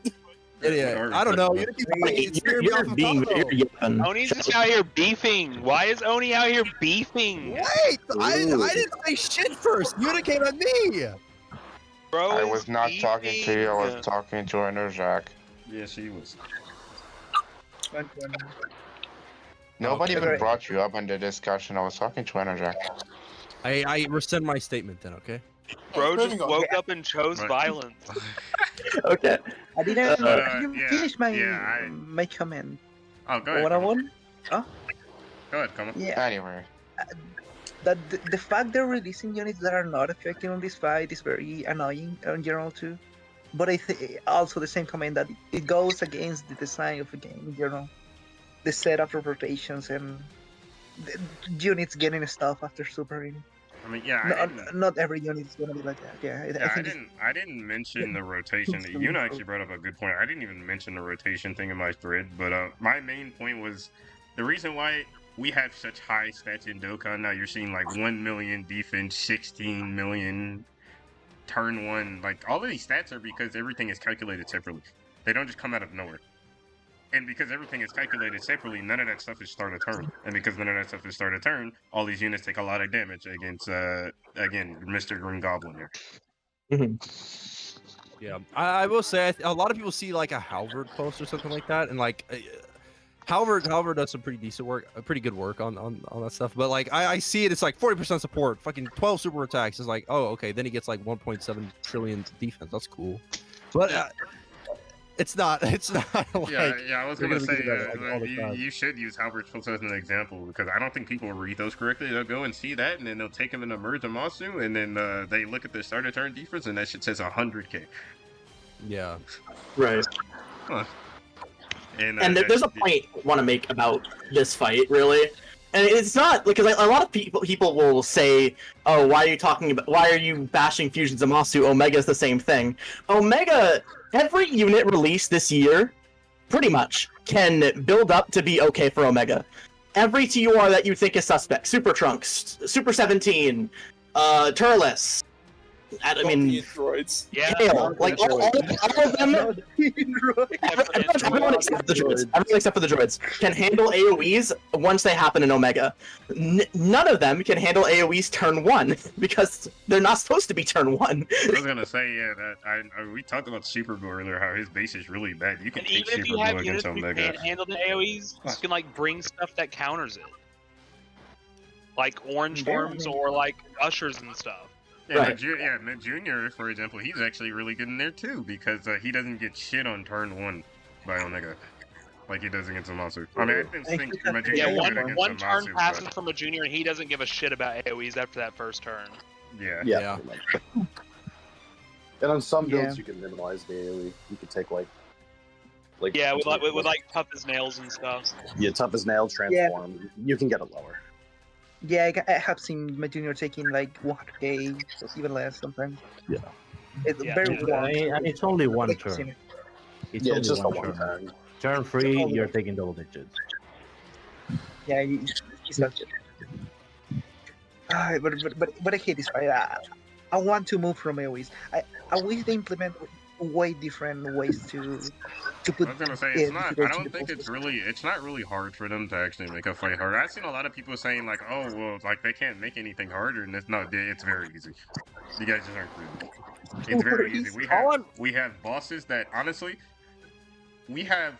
Idiot. I don't know. You're being very open. Oni's just out here beefing. Why is Oni out here beefing? Wait, I didn't say shit first. Yuna came at me. Bro, I is was not talking to you, I beefing. was talking to Enerjack. Yeah, she was. Nobody Okay. even brought you up in the discussion. I was talking to Enerjack. I rescind my statement then, okay? Bro just Moving on. woke up and chose Right. violence. Okay. I didn't, yeah, finish my yeah, my comment. Oh, go ahead. What I Kama. want? Go ahead, come on. Yeah, Anyway, that the fact they're releasing units that are not effective on this fight is very annoying in general too. But I think also the same comment that it goes against the design of the game in general, the setup of rotations and the units getting stuff after supering. I mean, yeah, Not every unit is gonna be like that. Yeah, Yeah, I think I didn't mention the rotation. It's Yuna actually brought up a good point. I didn't even mention the rotation thing in my thread, but my main point was the reason why we have such high stats in Dokkan. Now you're seeing like 1 million defense, 16 million turn one. Like all of these stats are because everything is calculated separately. They don't just come out of nowhere. And because everything is calculated separately, none of that stuff is start a turn. And because none of that stuff is start a turn, all these units take a lot of damage against, again, Mr. Green Goblin here. Yeah, I will say a lot of people see like a Halvard post or something like that, and like Halvard does some pretty decent work, pretty good work on that stuff. But like I see it, it's like 40% support, fucking 12 super attacks. It's like, oh okay, then he gets like 1.7 trillion defense. That's cool, but It's not like yeah. I was you're gonna be say doing that all the time. you should use Halberd Schultz as an example because I don't think people read those correctly. They'll go and see that, and then they'll take him in a merge Amasu, and then they look at the starter turn defense, and that shit says 100k. Yeah. Right. Huh. And there's a point I want to make about this fight, really. And it's not because a lot of people will say, "Oh, why are you bashing Fusion Zamasu? Omega's the same thing." Omega, every unit released this year, pretty much can build up to be okay for Omega. Every TUR that you think is suspect, Super Trunks, Super 17, Turles. I mean, droids. Yeah. Hail, like all of them. Everyone except the droids. Everyone except for the droids can handle AoEs once they happen in Omega. None of them can handle AoEs turn 1 because they're not supposed to be turn 1. I was gonna say that we talked about Super Blue earlier. How his base is really bad. You can And take even if Super you have Blue units against who Omega. can't handle the AoEs, you can like bring stuff that counters it, like orange worms or like ushers and stuff. Yeah, Right. Mid Junior, for example, he's actually really good in there too because he doesn't get shit on turn 1 by Omega, like he does against Zamasu. I mean, I didn't think Mid Junior Yeah, was good against one turn Zamasu, passes but from a junior, and he doesn't give a shit about AoEs after that first turn. yeah. Yeah. And on some builds, Yeah. you can minimize the AoE. You can take like Yeah, with like tough as nails and stuff. yeah, tough as nail transform. You can get it lower. Yeah, I have seen my junior taking like 100k, even less sometimes. Yeah. It's Yeah. very warm. And it's only one Like, seen turn. it. It's Yeah, only it's just a one one turn. turn. Turn 3, you're taking double digits. Yeah, he's not shit. But I hate this fight. I want to move from AoEs. I wish they implement way different ways to put. I was gonna say yeah, it's not. I difficulty don't to think the it's not really hard for them to actually make a fight harder. I've seen a lot of people saying like, oh well, like they can't make anything harder, and it's very easy. You guys just aren't good. It's very easy. We have bosses that honestly, we have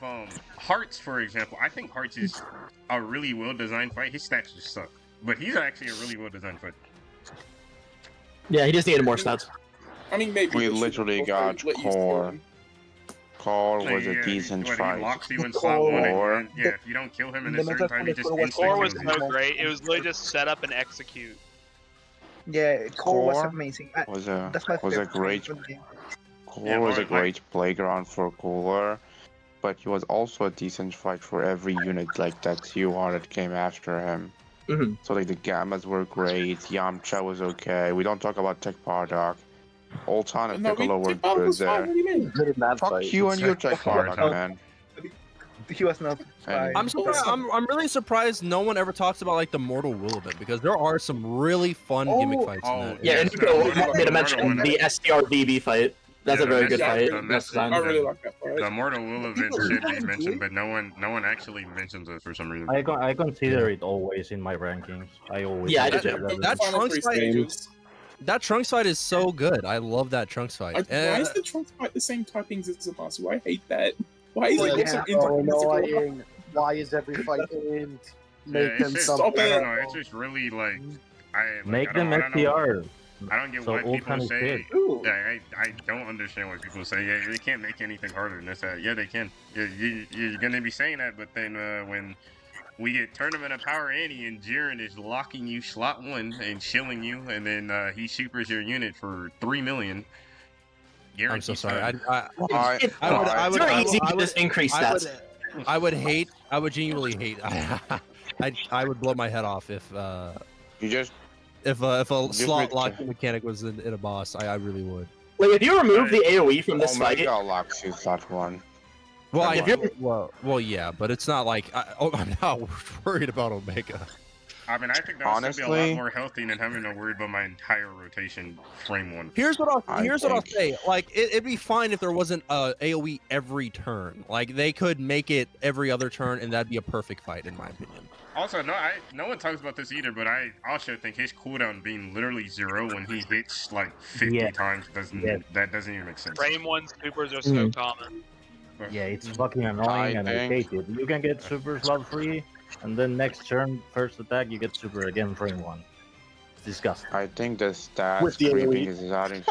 Hearts for example. I think Hearts is a really well designed fight. His stats just suck, but he's actually a really well designed fight. Yeah, he just needed more stats. I mean, maybe We they should literally also got let you steal Core. them. Core was Yeah, a decent he fight. locks you in slot 1, Core. and yeah, if you don't kill him in The a certain meta time, he just for was instantly Core was kills you. so great. It was literally just set up and execute. Yeah, Core was Core amazing. Was That's my a favorite great from the game. Core Yeah, was a like- great playground for Cooler, but he was also a decent fight for every unit like that TUR that came after him. Mhm. So like the Gammas were great, Yamcha was okay. We don't talk about Tech Bardock. Ultan and No, Piccolo were Tech Bardock good was fine. What there. do you mean? Good in that Fuck fight. you and your Tech hard. Bardock, man. He was not. And- I'm surprised. I'm really surprised no one ever talks about like the Mortal Will event because there are some really fun gimmick fights in that. Yeah, Yes, and the Nico Mortal- wanted me to the mention Mortal one. the STRBB fight. That's Yeah, a very the good message- fight. the That's message- done. I really like that The fight. Mortal Will event should be mentioned, but no one actually mentions it for some reason. I consider it always in my rankings. I always. Yeah, I consider did too. it. That Final Trunks three fight- stages. That Trunks fight is so good. I love that Trunks fight. Why is the Trunks fight the same typings as Zamasu? I hate that. Why is Well, it yeah. so So incomprehensible? annoying. Why is every fight in? Make Yeah, them it's just, something. I don't know. It's just really like Make I them don't know. STR. I don't get So why all people kind of say. shit. Ooh. Yeah, I don't understand why people say yeah they can't make anything harder than this. Yeah, they can. You're gonna be saying that, but then when we get Tournament of Power Annie and Jiren is locking you slot 1 and shilling you, and then he supers your unit for 3 million. I'm so guaranteed sorry. time. Why- It's I would- very I easy would- to just increase I would, stats. I would genuinely hate. I would blow my head off if You just a Just slot with- locking mechanic was in a boss. I really would. Like, if you remove the AoE from this fight, Omega locks you slot 1. Well, If well, yeah, but it's not like I'm not worried about Omega. I mean, I think that would still be a Honestly- lot more healthy than having to worry about my entire rotation frame 1. Here's what I'll I here's what I'll think- say. Like it'd be fine if there wasn't a AOE every turn. Like they could make it every other turn, and that'd be a perfect fight in my opinion. Also, no one talks about this either, but I also think his cooldown being literally 0 when he hits like 50 Yeah. times that doesn't even make sense. Frame 1 supers are so Mhm. common. Yeah, it's fucking annoying, and I think- hate it. You can get super slot free, and then next turn, first attack, you get super again frame 1. It's disgusting. I think the stats With the creeping AoE. is starting.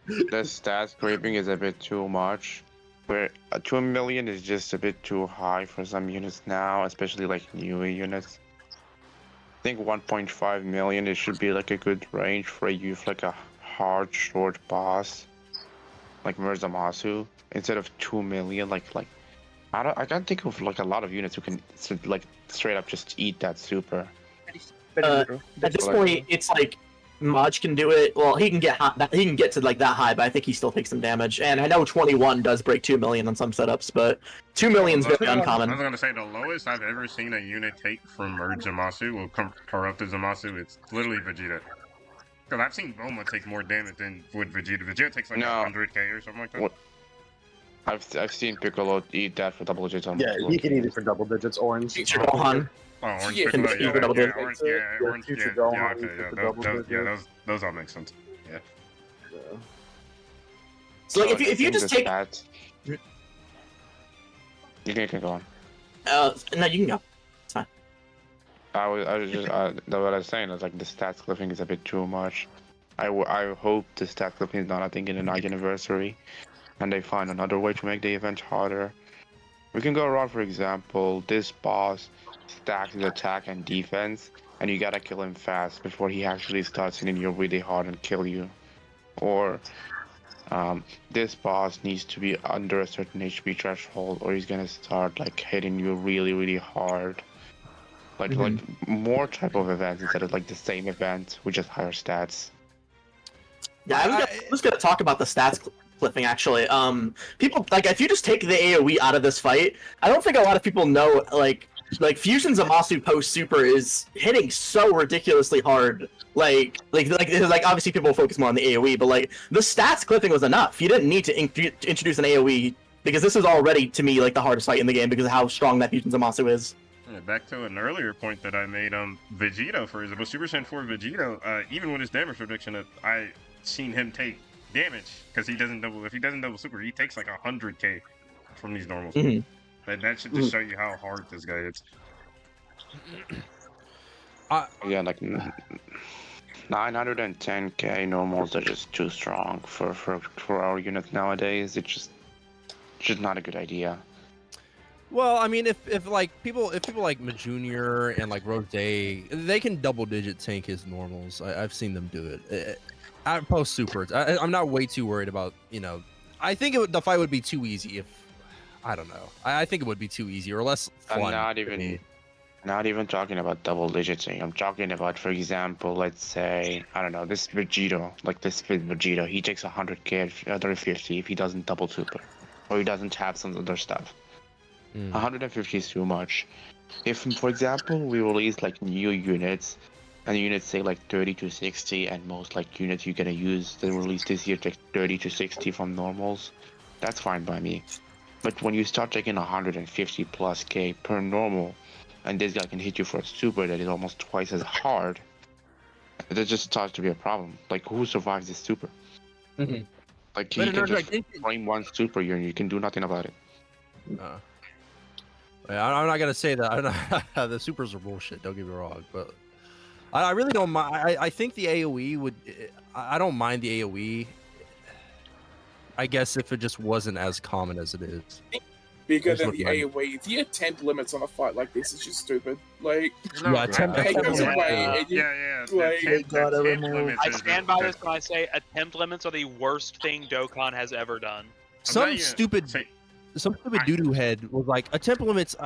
The stats creeping is a bit too much. Where 2 million is just a bit too high for some units now, especially like newer units. I think 1.5 million it should be like a good range for like a hard short boss like Mirza Masu instead of 2 million. Like I can't think of like a lot of units who can like straight up just eat that super. At this point, it's like Maj can do it. Well, he can get high, he can get to like that high, but I think he still takes some damage. And I know 21 does break 2 million on some setups, but 2 million is very uncommon. I was gonna say the lowest I've ever seen a unit take from Merge Zamasu or Corrupted Zamasu, it's literally Vegeta. Because I've seen Bulma take more damage than would Vegeta. Vegeta takes like 100k or something like that. What? I've seen Piccolo eat that for double digits. Yeah, he can eat it for double digits. Orange. Future Gohan. Oh, Orange Yeah, Piccolo, can yeah, eat for double digits. Orange, yeah, Orange, Future yeah, Gohan okay, eats it for yeah, double those all make sense. Yeah. So like, if you just take, you can go on. no, you can go. It's fine. I was just what I was saying is like the stats clipping is a bit too much. I hope the stat clipping is not a thing in the 9th anniversary, and they find another way to make the event harder. We can go around, for example, this boss stacks his attack and defense, and you gotta kill him fast before he actually starts hitting you really hard and kill you. Or this boss needs to be under a certain HP threshold, or he's gonna start like hitting you really hard. Like more type of events instead of like the same event with just higher stats. Yeah, I was gonna talk about the stats clipping actually. People like if you just take the AoE out of this fight, I don't think a lot of people know like Fusion Zamasu post super is hitting so ridiculously hard. Like obviously people focus more on the AoE, but like the stats clipping was enough. You didn't need to introduce an AoE because this is already to me like the hardest fight in the game because of how strong that Fusion Zamasu is. Yeah, back to an earlier point that I made, Vegito, for example, Super Saiyan 4 Vegito, even with his damage reduction, I seen him take damage because he doesn't double. If he doesn't double super, he takes like 100k from these normals. That should just show you how hard this guy is. Yeah, like 910k normals are just too strong for our unit nowadays. It's just not a good idea. Well, I mean, if people like Majunior and like Rose, they can double digit tank his normals. I've seen them do it. At post supers, I'm not way too worried about, I think the fight would be too easy if, I don't know. I think it would be too easy or less fun. I'm not even talking about double digiting. I'm talking about, for example, let's say, I don't know, this Vegito, he takes 100k at 50 if he doesn't double super, or he doesn't have some other stuff. 150 is too much. If, for example, we release like new units, and units say like 30 to 60, and most like units you're gonna use they release this year take 30 to 60 from normals, that's fine by me. But when you start taking 150 plus k per normal, and this guy can hit you for a super that is almost twice as hard, that just starts to be a problem. Like, who survives this super? Like, he can just frame one super and you can do nothing about it. I'm not gonna say that. I don't know. The supers are bullshit. Don't get me wrong, but I really don't mind. I think the AOE would. I don't mind the AOE. I guess if it just wasn't as common as it is. Bigger than the AOE. The attempt limits on a fight like this is just stupid. Like, attempt limits. I stand by this when I say attempt limits are the worst thing Dokkan has ever done. Some stupid doo-doo head was like, attempt limits.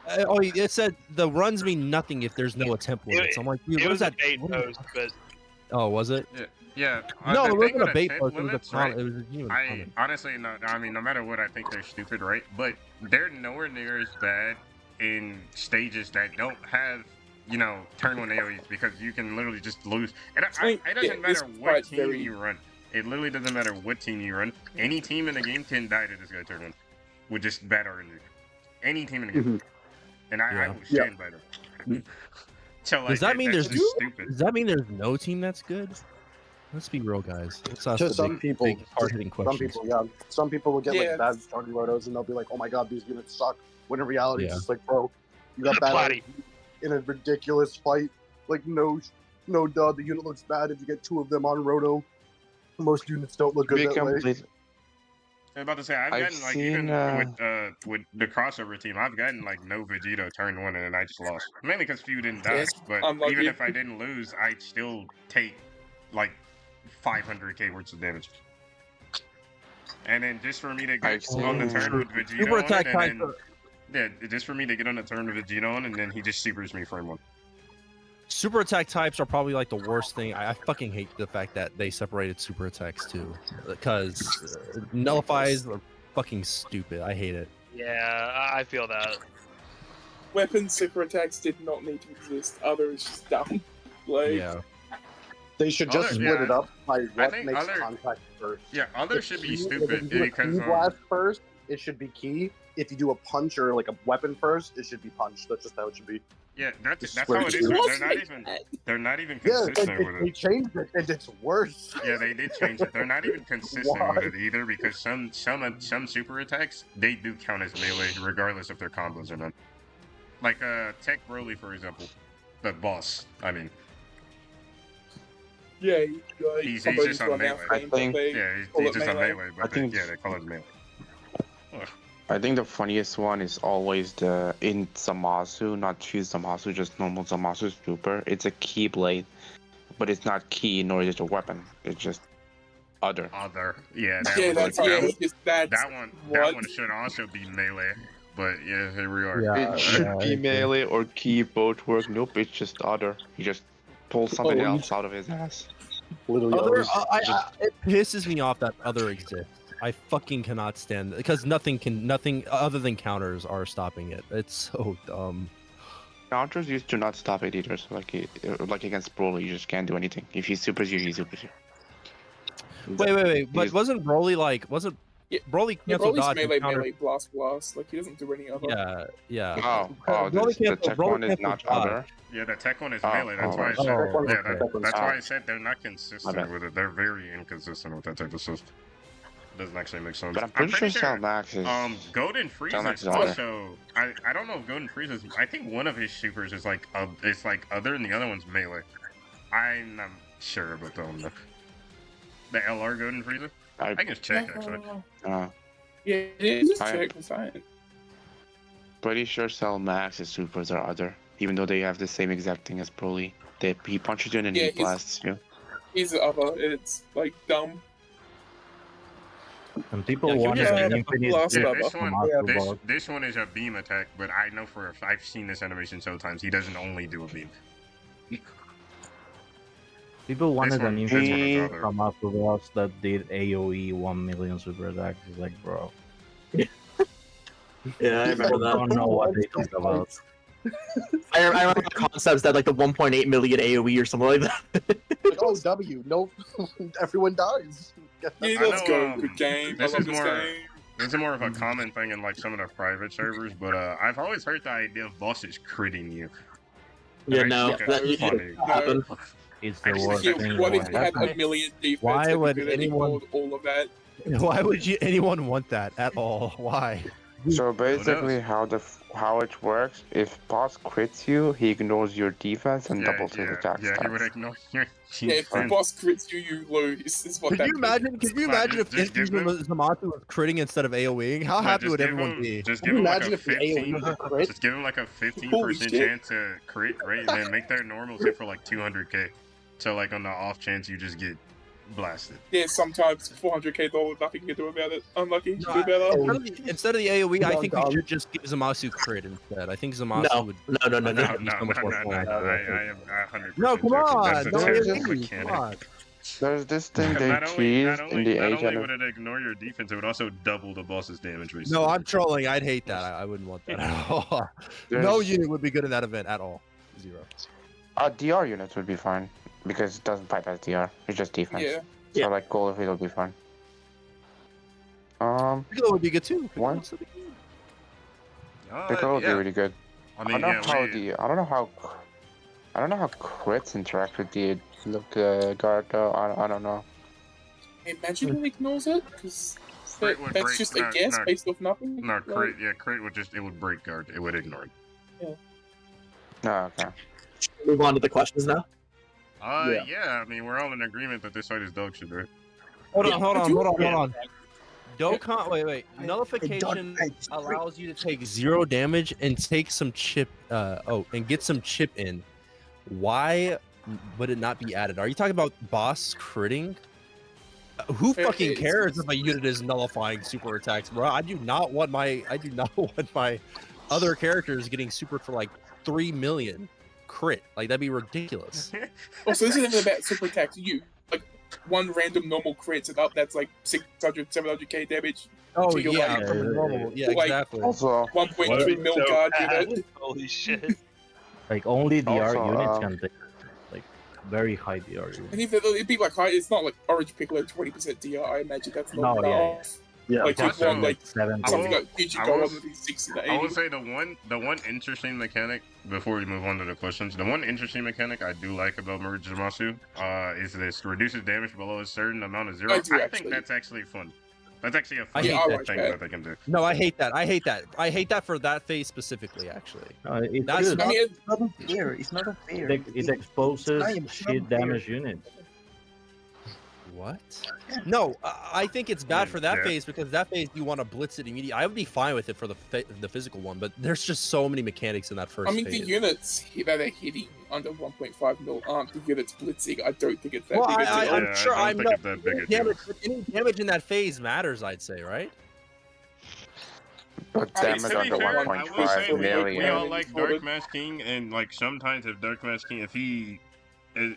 It said the runs mean nothing if there's no attempt limits. I'm like, dude, what is that? Post, but... Oh, was it? Yeah. No, it wasn't a bait post. It was a comment. It was a genuine comment. Honestly, no. I mean, no matter what, I think they're stupid, right? But they're nowhere near as bad in stages that don't have, turn one AoEs, because you can literally just lose. And it doesn't matter what team you run. It literally doesn't matter what team you run. Any team in the game can die to this guy turn one with just bad RNG. Any team in the game. And I will stand by them. So, like, does that mean there's stupid? Does that mean there's no team that's good? Let's be real, guys. To some people, hard-hitting questions. Some people will get like bad starting rotos and they'll be like, "Oh my god, these units suck." When in reality, it's just like, bro, you got bad in a ridiculous fight. Like, no, duh, the unit looks bad if you get 2 of them on roto. Most units don't look good that way. I'm about to say I've gotten like even with the crossover team, I've gotten like no Vegito turn 1 and then I just lost. Mainly because few didn't die. Yes, But unlucky. even if I didn't lose, I'd still take like 500k worth of damage. And then just for me to get on the turn with Vegito Super on attack it, and then, yeah, just for me to get on the turn with Vegito on, and then he just supers me frame 1. Super attack types are probably like the worst thing. I fucking hate the fact that they separated super attacks too, because nullifies are fucking stupid. I hate it. Yeah, I feel that. Weapon super attacks did not need to exist. Other is just dumb. Like, Yeah. They should just split it up by what makes other- contact first. Yeah, other If should be you- stupid if you do a because key blast first, it should be key. If you do a punch or like a weapon first, it should be punch. That's just how it should be. yeah, that's Just how it swear is. to But you. they're not even Yeah, consistent with they it. changed it, and it's worse. Yeah, they did change it. They're not even consistent Why? with it either because some super attacks they do count as melee regardless if they're combos or not. Like Tech Broly for example, the boss. I mean, yeah, he's combos just into on a melee. mouth thing, but they Yeah, call he's it just on melee. melee, I but think- yeah, they call it melee. Ugh. I think the funniest one is always the in Zamasu, not true Zamasu, just normal Zamasu super. It's a keyblade, but it's not key nor is it a weapon. It's just other. Other, yeah, that Yeah, was that's like, yeah. that, It's that. that one should also be melee. But yeah, here we are. Yeah. It should be melee or key, both work. Nope, it's just other. He just pulls something Oh, else out of his ass. Literally, Other, others. it pisses me off that other exists. I fucking cannot stand it because nothing other than counters are stopping it. It's so dumb. Counters used to not stop it either. So like against Broly, you just can't do anything. If he supers you, he supers you. Wait. But He's- wasn't Broly like wasn't Yeah, Broly Yeah, cancel Broly's dodge? and melee, counter- melee, blast. Like, he doesn't do any other. Yeah. Oh, Broly the cancel- tech Broly one is cancel not dodge. other. Yeah, the tech one is Oh, melee. That's why I said. oh, Yeah, okay. that's Oh. why I said they're not My consistent bad. with it. They're very inconsistent with that type of stuff. Doesn't actually make sense. But I'm pretty sure Cell Max is. Golden Frieza Max is is other. also. I don't know if Golden Frieza is. I think one of his supers is like it's like other, and the other one's melee. I'm not sure about that one. The LR Golden Frieza. I can just check actually. Yeah, it is just I- check the science. Pretty sure Cell Max's supers are other, even though they have the same exact thing as Broly. He punches you and then Yeah, he he's- blasts you. He's the other. It's like dumb. And people Yeah, want yeah, an infinite blast Yeah, Lava. this one, Zamasu boss. this one is a beam attack, but I know I've seen this animation so times. He doesn't only do a beam. People wanted one- an this one is infinite other. Zamasu boss that did AoE 1 million super attacks. It's like, bro. Yeah, I remember I that. don't know what they talk about. I remember the concepts that like the 1.8 million AoE or something like that. Like, oh, W. No, everyone dies. Yeah, I let's know, go. Good game. I this love is this more- game. This is more of a common thing in like some of the private servers, but I've always heard the idea of bosses critting you. Yeah, And I no, think that that's usually funny. doesn't happen. It's I the just worst think Yeah, thing. what that if you had happened. a million defense? Why and would you could anyone- ignored all of that? Why would anyone want that at all? Why? So basically, how it works, if boss crits you, he ignores your defense and doubles his attack yeah, he would stats. ignore your Yeah, if the defense. boss crits you, you lose. Is what Could that you imagine? Could you Like, imagine if just give Infusion them- Zamasu was critting instead of AoEing? How Yeah, happy just would give everyone him- be? Just Can give you him like imagine a if the AoE 15. was a crit? Just give him like a Holy 15% shit. chance to crit, right? And then make their normals hit for like 200k. So like on the off chance you just get blasted. Yeah, sometimes $400k, nothing you can do about it. Unlucky. No, do better. Instead of the AoE, I think we should just give Zamasu crit instead. I think Zamasu No, would. no. No, no, no, that'd be no, so much no, more no, fun. I am 100%. No, come on! That's a No terrible AoE! mechanic. Come on. There's this thing they Not only, teased not in only, the not age only would it ignore your defense, it would also double the boss's damage. Basically. No, I'm trolling. I'd hate that. I wouldn't want that at all. No unit would be good in that event at all. Zero. DR units would be fine because it doesn't bypass DR. It's just defense. Yeah. So Yeah. like goal of it will be fine. Piccolo would be good too. Piccolo One? would still be good. Piccolo would be yeah. really good. I I mean, don't know how yeah, I don't know how crits interact with the guard though. I don't know. Imagine who ignores it, because Crit would that's break- just no, a guess no. based off nothing. no, Like, crit. Yeah, crit would just it would break guard. It would ignore it. No, okay. Move on to the questions now. Yeah. I mean, we're all in agreement that this fight is dog shit, right? Hold on. Dokkan, wait. Nullification allows you to take 0 damage and take some chip. And get some chip in. Why would it not be added? Are you talking about boss critting? Who fucking cares if a unit is nullifying super attacks, bro? I do not want my other characters getting super for like 3 million crit. Like that'd be ridiculous. Also, this isn't about super attacks. Like one random normal crit, so that's like 600, 700k damage. Oh yeah, normal. Yeah, like, exactly. Also, 1.3 mil guard unit. Holy shit. Like only DR Also, units can take like very high DR units. And if it'd be like high, it's not like Orange Piccolo 20% DR. I imagine that's not No, yeah. enough. Yeah, Like you'd want like 7. something like Digicom on the 60 to 80. I would say the one interesting mechanic before we move on to the questions. The one interesting mechanic I do like about Merge Zamasu is this reduces damage below a certain amount of 0. I do, I actually. think that's actually fun. That's actually a fun I hate that thing bad. that they can do. No, I hate that. I hate that for that phase specifically. Actually, It's That's good. I mean, It's not unfair. It's not unfair. It exposes I am shit unfair. damage units. what? No, I think it's bad for that Yeah. phase because that phase you want to blitz it immediately. I would be fine with it for the physical one, but there's just so many mechanics in that first. I mean, the phase. units that are hitting under 1.5 mil aren't the units blitzing. I don't think it's that Well, big a deal. I'm Yeah, sure I don't I'm think not. it's that big a deal. Any damage in that phase matters, I'd say, right? but I mean, damage To be under fair, I will say 1.5 we million. all like Dark Mask King, and like sometimes if Dark Mask King, if he,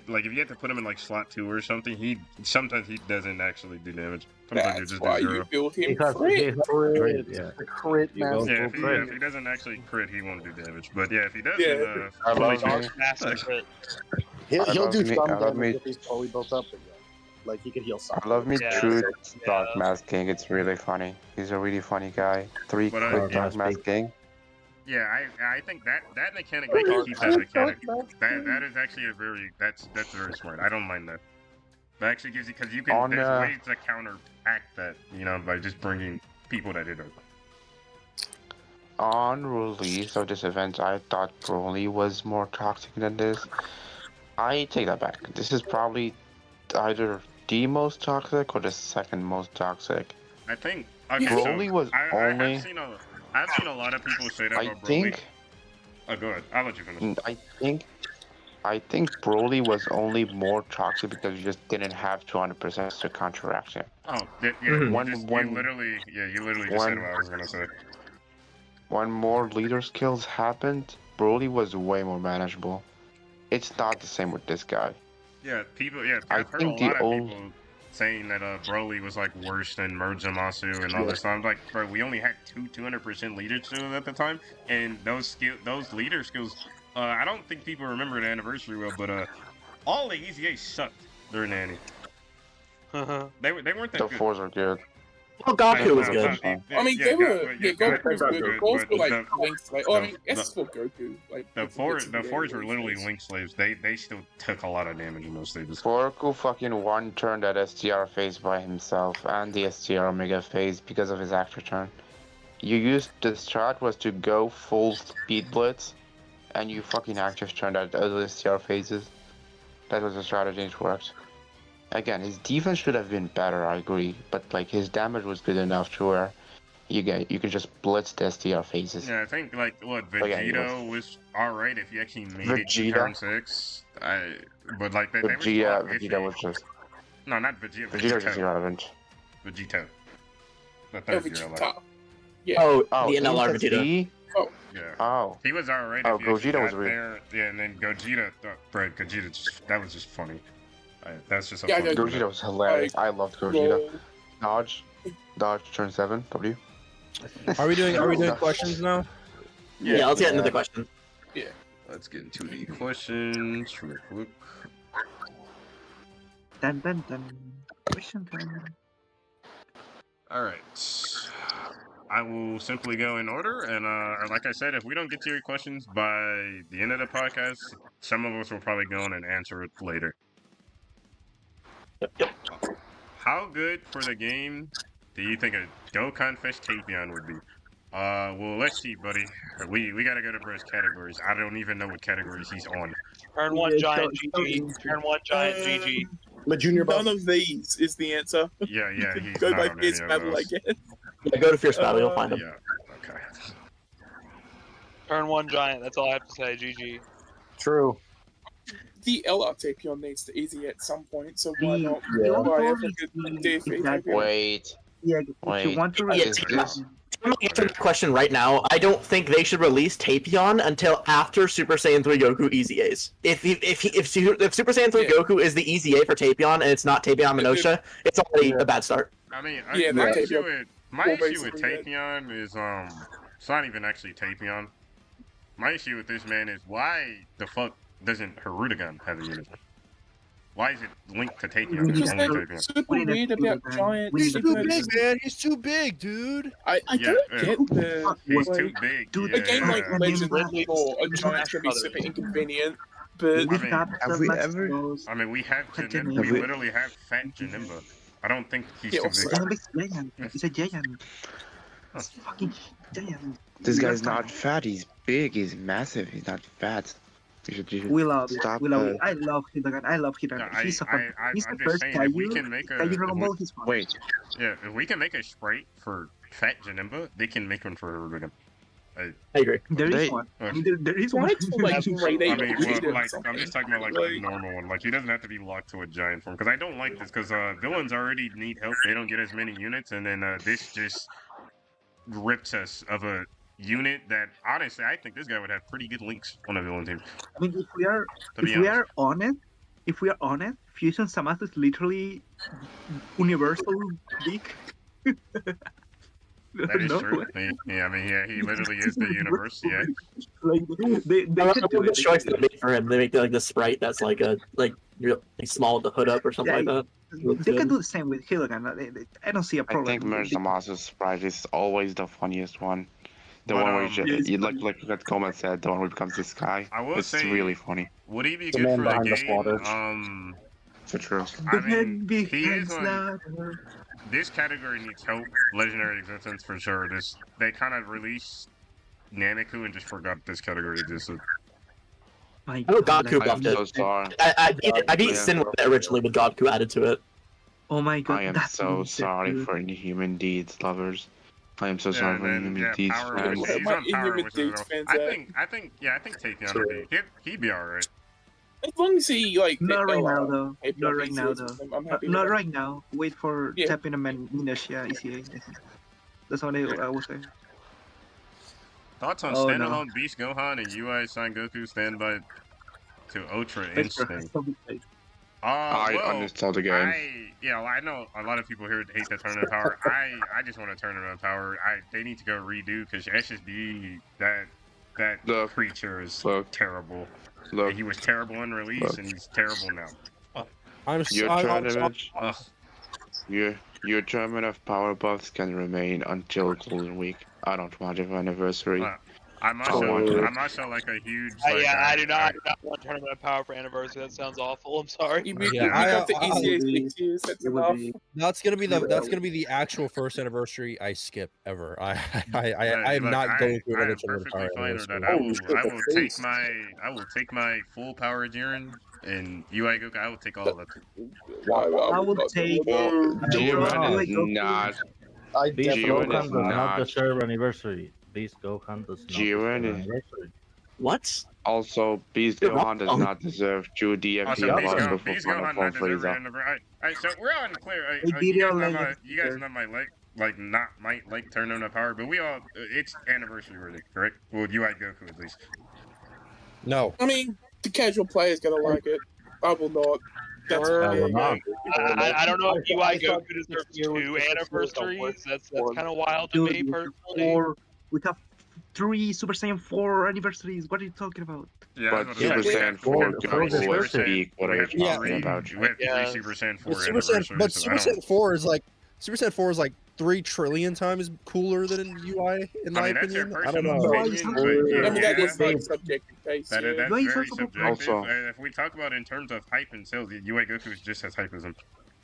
like if you have to put him in like slot 2 or something, sometimes he doesn't actually do damage. Sometimes he That's just why do you 0. build him It has crit. crit, yeah. The crit You go master. Yeah, for if he doesn't actually crit, he won't do damage. But yeah, if he does, Yeah. then, I holy love shit. me. Massive crit. He'll do some I love me. damage if he's totally built up again. Like he can heal some. I love me Yeah. true Dark Yeah. Mask King. It's really funny. He's a really funny guy. 3 But, crit yeah, Dark Mask King. Yeah, I think that mechanic, they can keep that mechanic. That is actually that's very smart. I don't mind that. That actually gives you, because you can, there's ways to counteract that, by just bringing people that hit it. On release of this event, I thought Broly was more toxic than this. I take that back. This is probably either the most toxic or the second most toxic. I think, okay, Broly so was only. I've seen a lot of people say that I about Broly. think. Oh, go ahead. I'll let you finish. I think Broly was only more toxic because you just didn't have 200% to counteract him. Oh, yeah, you literally just said what I was gonna say. When more leader skills happened, Broly was way more manageable. It's not the same with this guy. Yeah, I I've heard think a lot the of old- people saying that Broly was like worse than Merge Zamasu and all this stuff. I'm like, bro, we only had 200% leader skills at the time, and those leader skills, I don't think people remember the anniversary well, but all the EZA sucked during the annie. They weren't that The good. 4s are good. Well, Goku was good. I mean, they were. Yeah, Goku was good. Goals were like the, links. Like, I mean, S for Goku. Like the it's fours very were literally nice. link slaves. They still took a lot of damage in those stages. Forku fucking one-turned that STR phase by himself and the STR Omega phase because of his actor turn. You used the strat was to go full speed blitz, and you fucking active turned out other STR phases. That was the strategy, it worked. Again, his defense should have been better, I agree, but like his damage was good enough to where you could just blitz the STR phases. Yeah, I think like what Again, Vegeta was alright if you actually made it to Vegeta. turn 6. But like they were still Vegeta was just no, not Vegeta. Vegeta was just irrelevant. Vegito. The Oh, third year, like, Vegeta. Yeah. Oh, Oh, the NLR Vegeta. he- yeah. Oh, He was alright. Oh, if you actually Gogeta was got weird. there. Yeah, and then Gogeta, that was just funny. That's just a Yeah, I funny. know. Gogeta was hilarious. I loved Gogeta. Dodge, turn 7, W. Are we doing questions now? Yeah, let's get into the question. Let's get into the questions real quick. Dun dun dun. Question time. All right. I will simply go in order, and like I said, if we don't get to your questions by the end of the podcast, some of us will probably go on and answer it later. Yep. How good for the game do you think a Dokkan Fish Tapion would be? Well, let's see, buddy. We gotta go to Bro's categories. I don't even know what categories he's on. Turn 1 giant GG. Turn 1 giant GG. The junior buff. None of these is the answer. Yeah, he's Go not by on Fierce any of Battle, I those. guess. Yeah, go to Fierce Battle, you'll find him. Yeah, okay. Turn 1 giant. That's all I have to say. GG. True. The LR Tapion needs to easy at some point, so why not Yeah. buy a fucking DFA Exactly. Tapion? Wait. Yeah, if Wait. you want to Yeah, release I'm gonna answer the question right now. I don't think they should release Tapion until after Super Saiyan 3 Goku Easy A's. If Super Saiyan 3 Goku is the Easy A for Tapion and it's not Tapion Minosha, it's already a bad start. I mean, Yeah, my that issue Tapion- with my well, issue with basically, Tapion is it's not even actually Tapion. My issue with this man is why the fuck doesn't Harudagun have a unit? Why is it linked to Tapion? It's Because only they're Tapion. super weird about giant He's too units. big, man. He's too big, dude. I Yeah, don't get the He's like, too big. Dude, yeah. a game like Legend Ridley or a is giant can be others. super inconvenient, but we mean, got have the we last ever- those- I mean, we have Have Janemba. We we- literally have Fat Janemba. I don't think he's Yeah, too also- big. Janemba is giant. It's a giant. It's fucking giant. This We guy's love not fat. He's big. He's massive. He's not fat. You should We love it. stop. We love it. I love Hidagan. I love Hidagan. No, he's a fun. He's I'm the just first saying, if we Kaiju. can make a, Kaiju if Dragon we- Ball. He's fun. Wait. yeah, if we can make a sprite for Fat Janemba, they can make one for Harudagun. I agree. There is They- one. Uh, I mean, there is one. Sprites for like grade I 8 mean, or well, something. like, I'm just talking about like a normal one. Like, he doesn't have to be locked to a giant form. Because I don't like this. Because villains already need help. They don't get as many units, and then this just rips us of a unit that honestly I think this guy would have pretty good links on a villain team. I mean, if we are To be if we honest. are on it, Fusion Samat is literally universal geek. That is No true. way. Yeah, I mean, yeah, he literally is the universe. Yeah. Like they I could love do the it. choice they made for him. They make like the sprite that's like a really small with the hood up or something Yeah, like that. They can do the same with Hidagan. I don't see a I problem. think Mirzamasa's sprite is always the funniest one. The But, one where Yes, you like what Coleman said, the one who becomes this guy. I will It's say- really funny. Would he be The good man for the behind the game? slaughters. For true. I The mean, head big he is head on. slaughter. This category needs help. Legendary existence for sure. They kind of released Nanaku and just forgot this category existed. My I know God, Goku I- buffed I'm it. so sorry. I beat Yeah. Sin with it originally with Godku added to it. Oh my God, I am that's so really sick, sorry dude. for Inhuman Deeds lovers. I am so Yeah, sorry for and then, Inhuman yeah, Deeds Power fans. Wars. Yeah, He's my on Power Inhuman Wars. Deeds fans I are- think Tapion would be. He'd be alright. As long as he like Not right now LR though. Tapion Not right now ECAs though. with them, I'm happy with Not that. right now. Wait for Yeah. tapping him and Minosha ECA. I think. That's what I will say. Thoughts on Oh, no. standalone Beast Gohan and UI Sangoku standby to Ultra Instinct? I Well, uninstalled the game. I know a lot of people here hate the tournament power. I just want a tournament power. They need to go redo because SSD that Look. creature is Look. terrible. Look, He was terrible in release Look. and he's terrible now. your I'm tournament, Ugh. your tournament of power buffs can remain until Golden Week. I don't want it for anniversary. I'm Oh. also like a huge. I do not want tournament of power for anniversary. That sounds awful. I'm sorry. You moved Yeah, up to I- ECA 6 years, that's It would enough. be. That's gonna be the actual first anniversary I skip ever. I am Look, not going through I another am tournament perfectly power fine with that. anniversary. I will take my full power Jiren and UI Goku. I will take all of that. I would take. Jiren is not. I Beast definitely Jiren Gohan is does not not. deserve anniversary. Beast Gohan does not Jiren deserve is- anniversary. What? Also, Beast You're Gohan does wrong. not deserve true DFP Also, Beast awards Gohan, before Beast Final Gohan Form not deserving Frieza. anniversary. Alright, so we're on clear. Hey, video legend. You guys not might like tournament of power, but we all it's anniversary worthy, correct? Well, UI Goku at least. No, I mean, the casual player's gonna like it. I will not. That's Sure. I will not. I don't know if UI I thought Goku deserves this year was 2 just a anniversaries. That's one. kind of wild to me Dude, personally. Or we have 3 Super Saiyan 4 anniversaries. What are you talking about? Yeah, But that's Super what I'm saying. Saiyan 4 Four Goku deserves was it. peak. What are you We have talking three- about? We have Yeah. 3 Super Saiyan 4 But Super anniversaries. Saiyan, but so Super I don't- Saiyan 4 is like 3 trillion times cooler than UI in my I mean, that's your opinion. I don't personal know. Why opinion, is but that- yeah, I mean, that is yeah. like subjective taste. That's Yeah. very Why is that so subjective. Also- And if we talk about in terms of hype and sales, UI Goku is just as hype as him.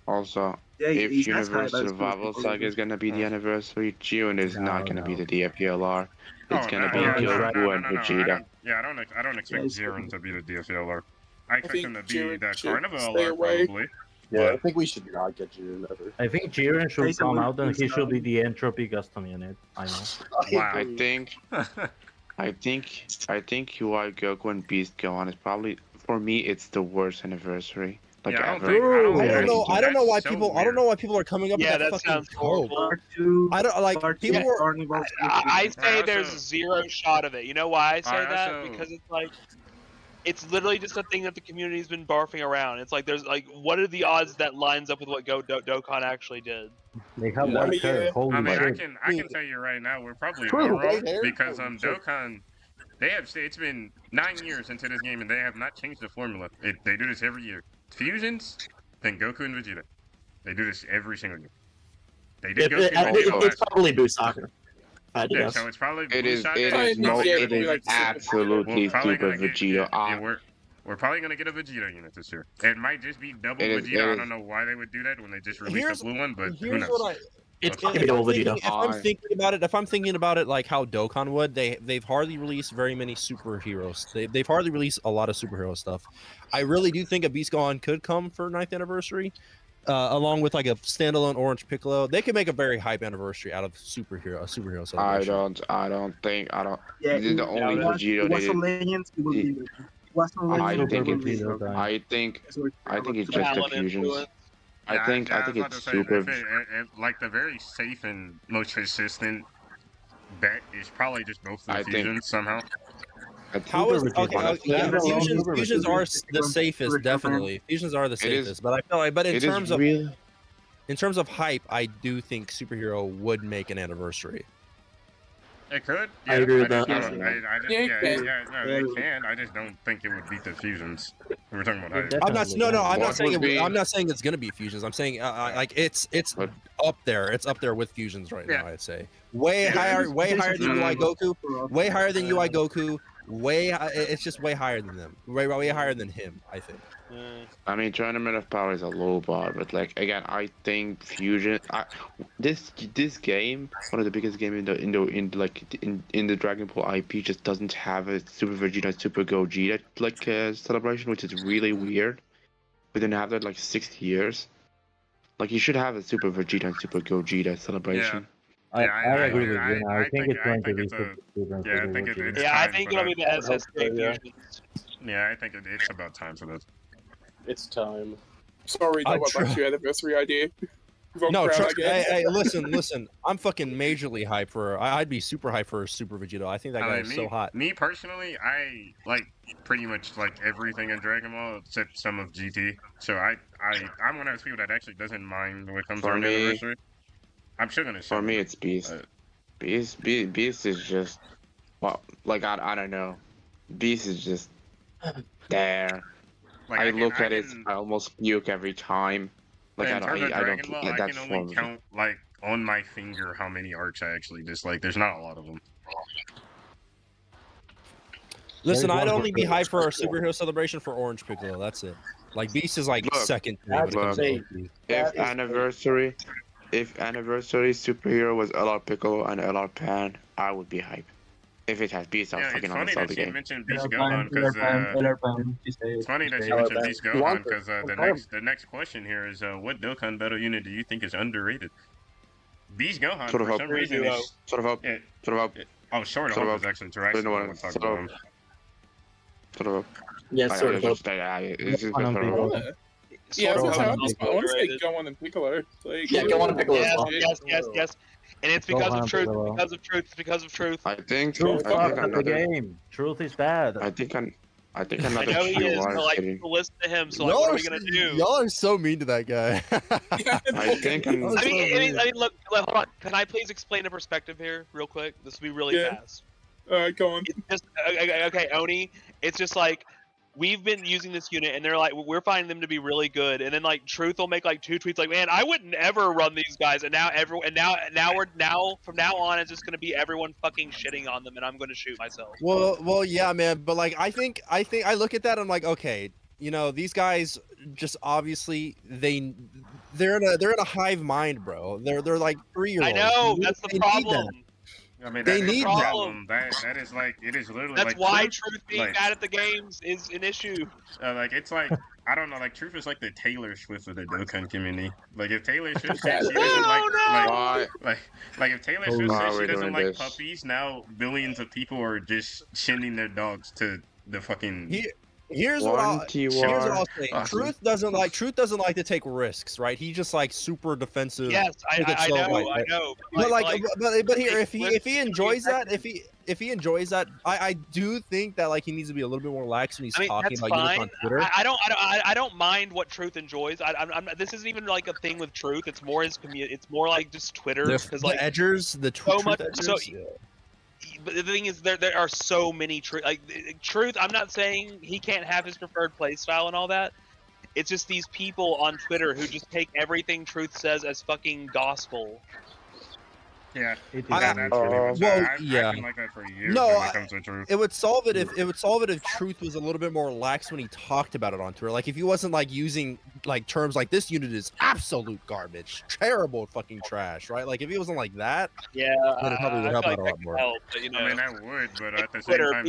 Also, Yeah, if he's as high Universe as Survival Goku. Saga is gonna be the anniversary, June is No, not gonna be no. the DFPLR. It's gonna be no, Goku and Vegeta. I don't expect Yes. Jiren to be the DFLR. I expect think him to be Jiren the should Carnival stay LR away. probably. Yeah, I But think we should not get Jiren ever. I think Jiren should Jason come would out and be he should be some- the entropy custom unit. I know. Wow. I think UI Goku and Beast Gohan is probably, for me, it's the worst anniversary like Yeah, I don't ever. think- I don't I think don't know. That's I don't know why so people. I weird. don't know why people are coming up Yeah, with that that fucking sounds code. horrible. Part 2. I don't like Part people 2 were. Carnival I I say there's also- zero shot of it. You know why I say I that? also- Because it's like, it's literally just a thing that the community's been barfing around. It's like, there's like, what are the odds that lines up with what Dokkan actually did? They have Yeah. white hair. Yeah. Holy I mean, shit. I can tell you right now, we're probably True, all wrong right there. because Holy shit. Dokkan, it's been 9 years into this game and they have not changed the formula. They do this every year. Fusions, then Goku and Vegeta. They do this every single year. They did Goku and Vegeta It's last. probably Boo Soccer. Yeah, Yes. so it's probably It is. Blue It Shotgun, is. Yeah, No. yeah, It is like, absolutely We're probably stupid, gonna get- Vegeta. yeah, we're probably gonna get a Vegeta unit this year. It might just be double It is- Vegeta. I it don't is. know why they would do that when they just released Here's- the blue one, but who Here's knows? what I. It's If gonna If be double I'm thinking, Vegeta. if I'm thinking about it, if I'm thinking about it like how Dokkan would, they've hardly released very many superheroes. They've hardly released a lot of superhero stuff. I really do think a Beast Gohan could come for 9th anniversary, along with like a standalone Orange Piccolo. They could make a very hype anniversary out of a superhero celebration. I don't think. Yeah, This is the only Vegeta it was they a did. Legends. It will be. It was a I Legends. think it will it's- be. I think it's just the Talent fusions. influence. I think was about it's to say, super. if like the very safe and most consistent bet is probably just both the I think- fusions somehow. How is Super okay? Vegeta. Yeah, Super fusions, Vegeta. fusions are the Super safest, Vegeta. definitely. Fusions are the It is- safest, but I feel like, but It is really. in terms of hype, I do think superhero would make an anniversary. It could. I agree with just that. don't- I just, Yeah, it yeah, can. no, they can. I just don't think it would beat the fusions. We were talking about hype. I'm not. No, no. I'm What not saying. would be- I'm not saying it's gonna be fusions. I'm saying like it's What? up there. It's up there with fusions right Yeah. now. I'd say way Yeah, higher. Way higher than UI Goku. Mm. Way higher than UI Goku. It's just way higher than them. Way higher than him. I think. I mean, Tournament of Power is a low bar, but like again, I think fusion. This game, one of the biggest game in the Dragon Ball IP, just doesn't have a Super Vegeta, Super Gogeta celebration, which is really weird. We didn't have that like 6 years. Like you should have a Super Vegeta and Super Gogeta celebration. I agree with you. I I think it's going to think be it's a- super Vegeta. yeah, I think it's Yeah, I time think for it'll be that. the SSK Yeah. fusions. Yeah, I think it's about time for that. It's time. Sorry, I that was try- like your anniversary idea. Wrong No, crowd, I guess. hey, listen. I'm fucking majorly hyped for. I'd be super hyped for Super Vegeta. I think that guy I is mean, so hot. Me personally, I like pretty much like everything in Dragon Ball except some of GT. So I'm one of those people that actually doesn't mind when it comes For to an me- anniversary. I'm sure gonna say For me, it's Beast. Uh, Beast is just, well, like I don't know. Beast is just there. like, I can- look at it, can- I almost puke every time. Like in I terms of don't. Dragon Ball, I That's can only form. count like on my finger how many arcs I actually dislike. There's not a lot of them. Listen, There's I'd one only be for- hyped for our superhero celebration for Orange Piccolo. That's it. Like Beast is like Look, second to me when it comes to look. OP. If anniversary superhero was LR Piccolo and LR Pan, I would be hype. If it has Beast, I'll Yeah, it's fucking funny uninstall that the you game. mentioned Beast Gohan because it's funny that you mentioned Beast Gohan because the next question here is what Dokkan Battle unit do you think is underrated? Beast Gohan Sort of for hope. some reason is Sort of hope. yeah, Sort of hope. oh Sword of Sort of Hope is hope. actually Terrestrial. Sort of I would talk sort about of him. Sort of hope. Yeah, I- sort I of. just- it's just One on sort of Piccolo. hope. Yeah, Sort of that's how how I it's want to say underrated. go on and Piccolo. Like, Yeah, go on and Piccolo as Yes, well. yes. And it's because Gohan of truth. Piccolo. Because of truth. Because of truth. I think. Truth I fucks think at the another. game. Truth is bad. I think I another know he is, QR but like city. people listen to him. So like, what are we gonna do? Y'all are so mean to that guy. I think. I mean, look, hold on. Can I please explain a perspective here, real quick? This will be really Yeah. fast. go on. It's just okay, Oni. It's just like we've been using this unit, and they're like, we're finding them to be really good, and then like Truth will make like 2 tweets like, man, I would never run these guys, and now from now on, it's just gonna be everyone fucking shitting on them, and I'm gonna shoot myself. well, yeah, man. But like, I think I look at that. And I'm like, okay, you know, these guys just obviously they're in a hive mind, bro. They're like 3-year-olds. I know that's the problem. I mean, They that is need the that. problem. That is like it is literally That's like why Truth, Truth being like, bad at the games is an issue. like it's like I don't know, like Truth is like the Taylor Swift of the Dokkan community. Like if Taylor Swift says she doesn't Why? like if Taylor Oh, Swift why says are she we doesn't doing like this? puppies, now billions of people are just sending their dogs to the fucking. Here's what I'll TY. say. Awesome. Truth doesn't like to take risks, right? He just like super defensive. Yes, take it I slow, know, like- I know. But here, if it's he enjoys that, if he enjoys that, I do think that like he needs to be a little bit more lax when he's I mean, talking that's about units fine. on Twitter. I don't mind what Truth enjoys. This isn't even like a thing with Truth. It's more his community. It's more like just Twitter The because like edgers, the so truth much. edgers. So, yeah. but the thing is, there are so many Truth. I'm not saying he can't have his preferred play style and all that. It's just these people on Twitter who just take everything Truth says as fucking gospel. Yeah, It is yeah, that's really what's well, I've yeah. been like that for years No, when it comes to Truth. It would solve it if Truth was a little bit more lax when he talked about it on Twitter. Like if he wasn't like using like terms like this unit is absolute garbage, terrible fucking trash, right? Like if he wasn't like that, Yeah, then it probably would I help feel out a like lot that more. could help, but, you know, I mean, that would, but at the same Twitter, time,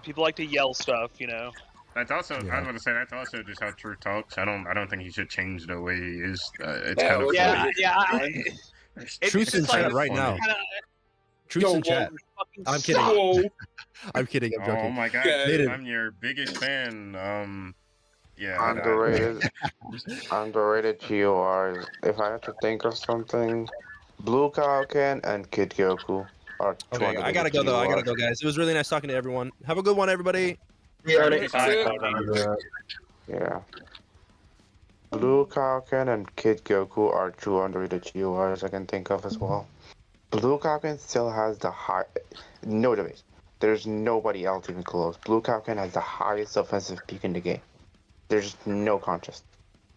people like to yell stuff, you know. that's also Yeah. I was going to say that's also just how Truth talks. I don't think he should change the way he is. It's Yeah, kind of well, funny. Truth's in just like- chat right now. kinda- Truth's Yo, in chat. fucking I'm kidding. Whoa. I'm kidding. I'm Oh joking. my god, Yeah. Native. I'm your biggest fan. Yeah. Underrated. Underrated GORs. If I have to think of something, Blue Kaioken and Kid Goku are two Okay, I gotta go though. I gotta go, guys. It was really nice talking to everyone. Have a good one, everybody. Yeah. Blue Kaioken and Kid Goku are two underrated GORs I can think of as well. Blue Kaioken still has the high. No debate. There's nobody else even close. Blue Kaioken has the highest offensive peak in the game. There's no contest.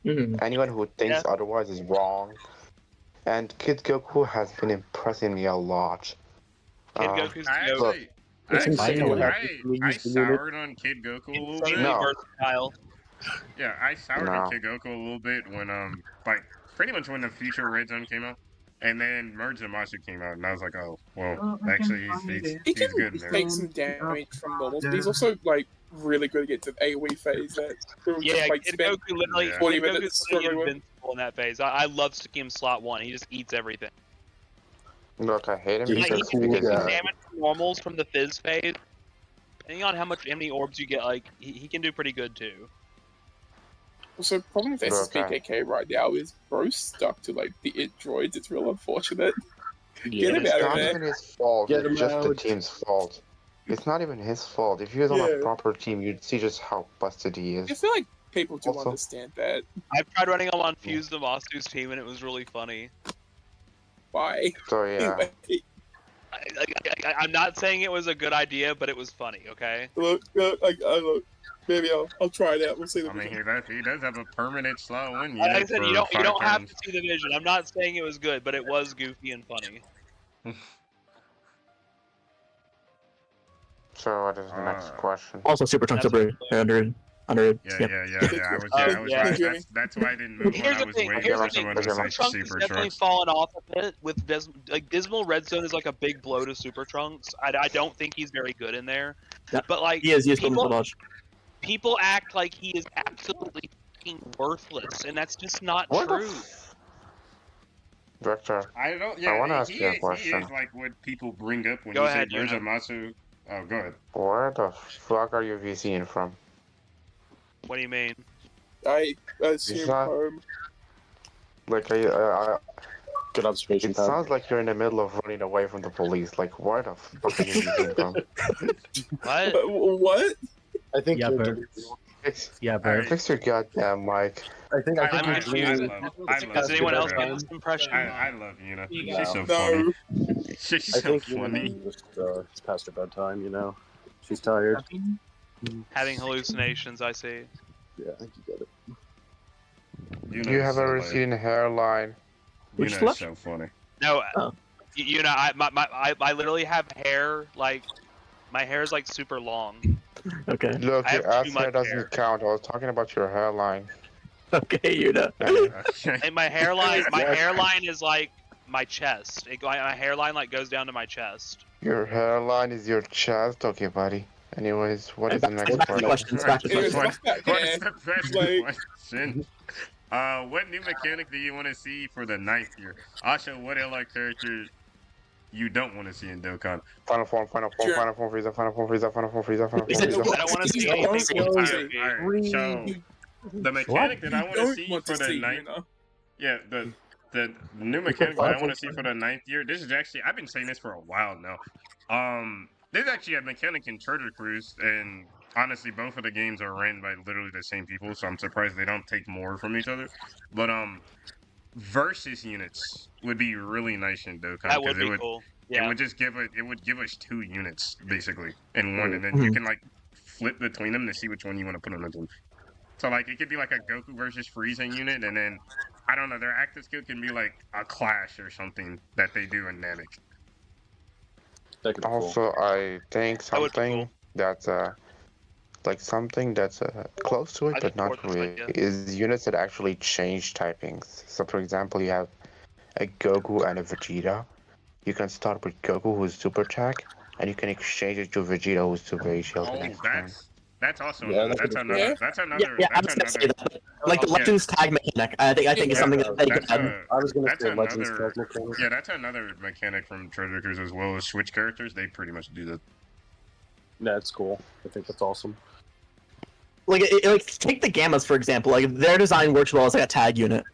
Mhm. Anyone who thinks otherwise is wrong. And Kid Goku has been impressing me a lot. Kid Goku's I the actually, It's I insane. soured on Kid Goku a little bit. insanely No. versatile. Yeah, I soured No. on Kid Goku a little bit when like pretty much when the Future Red Zone came out, and then Merge Zamasu came out, and I was like, oh well, actually He he's can good in there. take some damage from normals, but he's also like really good against an AoE phase that will Yeah, just like Kid spend Goku literally, Yeah. 40 Kid Goku's minutes literally struggling with. invincible in that phase. I love sticking him slot 1. He just eats everything. Look, I hate him Yeah, Like, he because, can because do he's damage from normals from the Fizz phase. Depending on how many orbs you get, like he can do pretty good too. So problem with Okay. SSBKK right now is bro's stuck to like the it droids. It's real unfortunate. Yeah. Get him it's out of not there. even his fault. Get him It's just the out. team's fault. It's not even his fault. If he was on Yeah. a proper team, you'd see just how busted he I is. feel like people do Also- understand that. I've tried running him on Fuse Damasu's team and it was really funny. Why? So yeah, I'm not saying it was a good idea, but it was funny. Okay. Look, maybe I'll try it out. We'll see. I mean, he does have a permanent slow win. Like I unit said, for you don't 5 have turns. to see the vision. I'm not saying it was good, but it was goofy and funny. so what is the next question? Also, Super Trunks That's over 100. 100. Yeah, Yep. yeah. I was yeah. right. That's why I didn't move when Here's I the was thing. waiting Here's for the thing. someone to say Super Trunks has Super definitely Trunks. fallen off a bit with Dismal Red Zone is like a big blow to Super Trunks. I don't think he's very good in there. Yeah. But like He is useful people, to dodge. people act like he is absolutely fucking worthless, and that's just not What the true. Director, I don't. Yeah, wanna ask he you a is- question. He is like what people bring up when Go you ahead, say Merge Juno. Zamasu. Oh, go ahead. where the fuck are you VCing from? What do you mean? I assume Is that- home. Like, Good observation, it Pat. sounds like you're in the middle of running away from the police. Like, where the fuck are you VCing from? What? What? I think Yeah, you're but- deleting- Fix, Yeah, but Alright. fix your goddamn mic. I think I'm you're confused. deleting- I Does love anyone Super else get Trunks. this impression? I love Yuna. No. She's so No. funny. She's I so think you funny. just it's past her bedtime. You know, she's tired. Having hallucinations, I see. Yeah, I think you get it. Yuna's You have a so receding hairline. Which Yuna's flush? so funny. No, Oh. you know, I literally have hair like my hair is like super long. Okay. Look, I have your ass too hair much doesn't hair. count. I was talking about your hairline. Okay, you know. Okay. And my hairline is like my chest. My hairline like goes down to my chest. Your hairline is your chest? Okay, buddy. Anyways, what is the next Back to the question? questions. Back to the It's questions. not that What hair. is the best Like- question? What new mechanic do you want to see for the 9th year? Asha, what LR character you don't want to see in Dokkan? Final form, final form, Sure. final form, Frieza, final form, Frieza, final form, Frieza, final form, Is it- Frieza. I don't want to see Don't anything want from to see. PvP. Alright, so the mechanic that I want to Don't see want for to the see, 9th, you know? yeah, the new mechanic that I want to see for the 9th year. This is actually I've been saying this for a while now. There's actually a mechanic in Treasure Cruise, and honestly, both of the games are ran by literally the same people, so I'm surprised they don't take more from each other. But versus units would be really nice in Dokkan. That would 'cause be cool. It Yeah. would just give us 2 units basically in one, and then you can like flip between them to see which one you want to put on the team. So like it could be like a Goku versus Frieza unit, and then I don't know, their active skill can be like a clash or something that they do in Namek. That could be cool. Also, I think That would be something cool. that's like something that's close to it, I but support not this really, idea. is units that actually change typings. So, for example, you have a Goku and a Vegeta. You can start with Goku, who's Super Attack, and you can exchange it to Vegeta, who's Super HL. Oh, that's also Yeah, another, that's another Yeah. that's Yeah, another yeah, I was that's gonna say another that. Like the Yeah. Legends tag mechanic, I think is Yeah, something that they could that's add. I was gonna that's say Legends another Cosmic. yeah, that's another mechanic from Treasure Cruise as well as switch characters. They pretty much do that. That's cool. I think that's awesome. Like, like take the Gammas for example. Like their design works well as like a tag unit.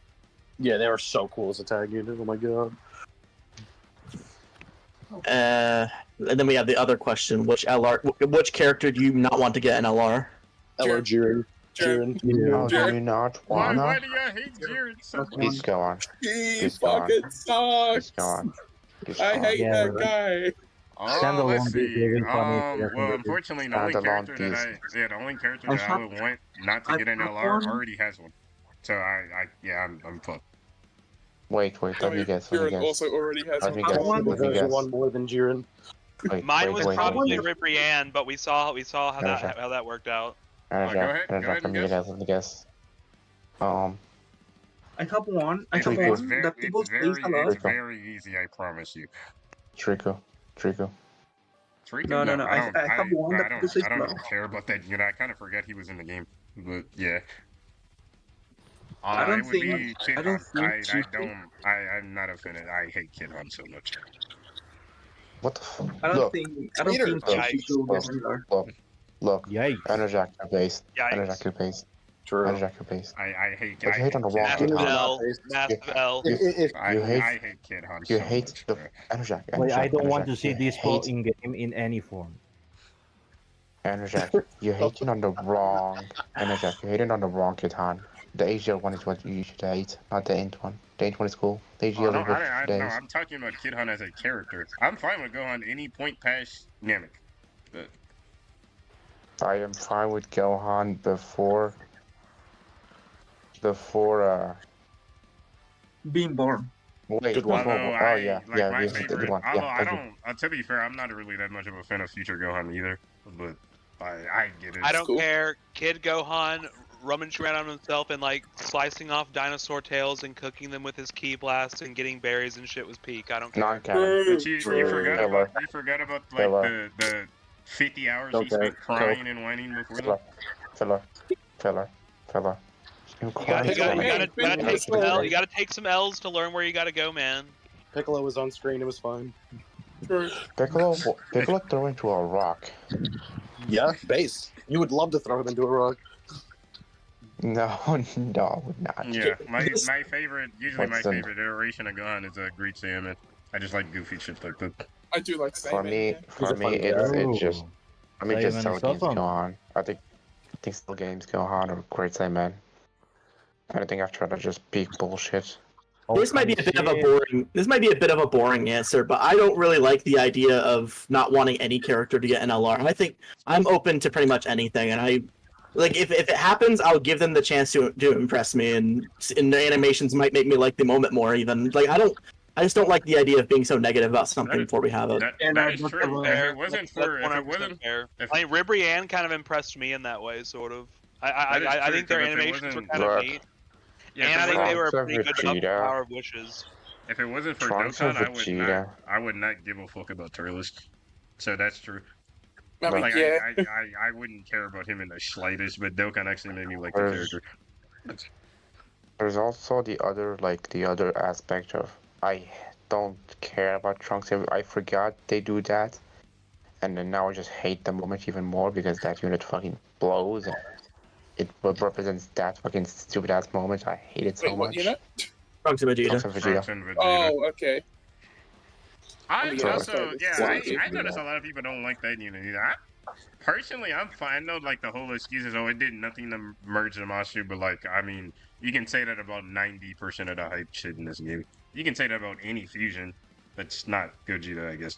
Yeah, they are so cool as a tag unit. Oh my god. And then we have the other question: which character do you not want to get an LR? Hello, Jiren. Jiren. Oh, do Jiren. you not Why wanna? do you hate Jiren so much? Please go on. He He's gone. fucking Please sucks. go on. Please I go on. hate Yeah, that guy. Oh, Standalone let's is see. very funny, Well, unfortunately, the only Standalone character that piece. the only character I that I have- would want not to I get an have LR one. already has one. So I'm fucked. Wait, let me guess. Let me Jiren guess. also already has Let me one. guess. one. Let me There's guess. one more than Jiren. Wait, Mine was wait, probably wait. Ribrianne, but we saw how Energy. that worked out. go ahead, go ahead Let and me guess. guess. Let me guess. I have one. I have Trico. one that people say a lot. It's very easy, I promise you. Trico. Trico? No. I have one that people say I a lot. don't care about that unit. I kind of forget he was in the game, but yeah. I don't it would think- be Kid I don't Hunt. think I'm not offended. I hate Kid Hunt so much. What the fuck? I don't Look, think Peter. Chico gets LR. look. Yikes. Energetic based. Yikes. Energetic based. True. Energetic based. I hate. But you hate on the Kid wrong Hunt. Kid Massive Hunt. L, massive L. I You hate- hate Kid Hunt You so hate much. the bro. Energetic. Wait, I don't want to Energetic. see You this ball hate in game in any form. Energetic. You hating on the wrong Energetic. You hating on the wrong Kid Hunt. The AGL one is what you should hate, not the Int one. The Int one is cool. The AGL Oh, no, is what I, you should no, hate. I'm talking about Kid Hunt as a character. I'm fine with Gohan any point past Namek. But I am fine with Gohan before Being born. wait, Good one. although oh yeah, like yeah, my yes, favorite, good one. although Yeah, I thank you. don't, to be fair, I'm not really that much of a fan of Future Gohan either. But I get it. I don't Cool. care. Kid Gohan rummaging around on himself and like slicing off dinosaur tails and cooking them with his ki blast and getting berries and shit was peak. I don't care. Non-canon. But you forgot about like Filler. the 50 hours he Okay, spent crying and whining before that. Filler. You gotta take some L's to learn where you gotta go, man. Piccolo was on screen. It was fine. True. Piccolo throw into a rock. Yeah, base. You would love to throw him into a rock. No, not. Yeah, my favorite, usually my What's the- favorite iteration of Gohan is a Great Saiyaman. I just like goofy shit like that. I do like For Saiyaman. me, He's a fun it's just. I mean, just Saiyaman Cell is so Games fun. go on. I think Cell Games go on or Great Saiyaman. Anything after that is just peak bullshit. This might be a bit of a boring. This might be a bit of a boring answer, but I don't really like the idea of not wanting any character to get an LR. I think I'm open to pretty much anything, and I like if it happens, I'll give them the chance to impress me, and the animations might make me like the moment more. Even like I just don't like the idea of being so negative about something before we have it. And That I is look true. at- If it wasn't for, if it 100% wasn't, fair. if- I mean, Ribrianne kind of impressed me in that way, sort of. That is I true, think their because if it animations were wasn't- kind of Look, neat, yeah, and I if it think they wasn't- were a Except pretty good job with Vegeta. Power of Wishes. If it wasn't for Trunks Dokkan, or Vegeta? I would not give a fuck about Turles. So that's true. I mean, Like yeah. I wouldn't care about him in the slightest, but Dokkan actually made me like the There's- character. There's also the other aspect of I don't care about Trunks. I forgot they do that, and then now I just hate the moment even more because that unit fucking blows and it represents that fucking stupid ass moment. I hate it so Wait, what much. unit? Trunks and Trunks Vegeta. and Vegeta. Trunks and Vegeta. Oh, okay. I yeah, also, yeah, sorry. I noticed a lot of people don't like that unit either. Personally, I'm fine. I know, like, the whole excuse is, oh, it did nothing to merge Zamasu, but, like, I mean, you can say that about 90% of the hype shit in this game. You can say that about any fusion that's not Gogeta, I guess.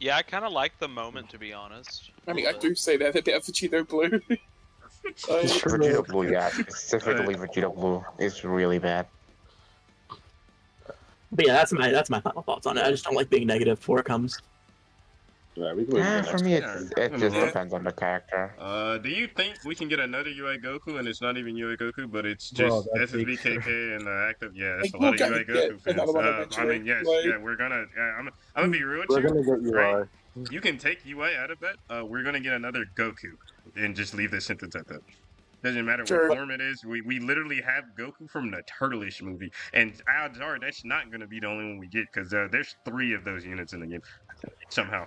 Yeah, I kind of like the moment, to be honest. I mean, I do say that a bit of Vegito Blue. Vegeta Blue, yeah, specifically Vegeta Blue is really bad. But yeah, that's my final thoughts on it. I just don't like being negative before it comes. Yeah, we can move to the For next me, one. it just Yeah. depends on the character. Do you think we can get another UI Goku, and it's not even UI Goku, but it's Bro, just that's big. SSBKK and active? Yeah, it's Like, a lot of we'll UI get Goku fans. another one I eventually, mean, yes, like- yeah, we're gonna. I'm gonna be real with We're you. gonna get UI. Right. You can take UI out of that. We're gonna get another Goku, and just leave the sentence at that. Doesn't matter Sure. what form it is. We literally have Goku from the Turtleish movie, and odds are that's not gonna be the only one we get because there's 3 of those units in the game somehow.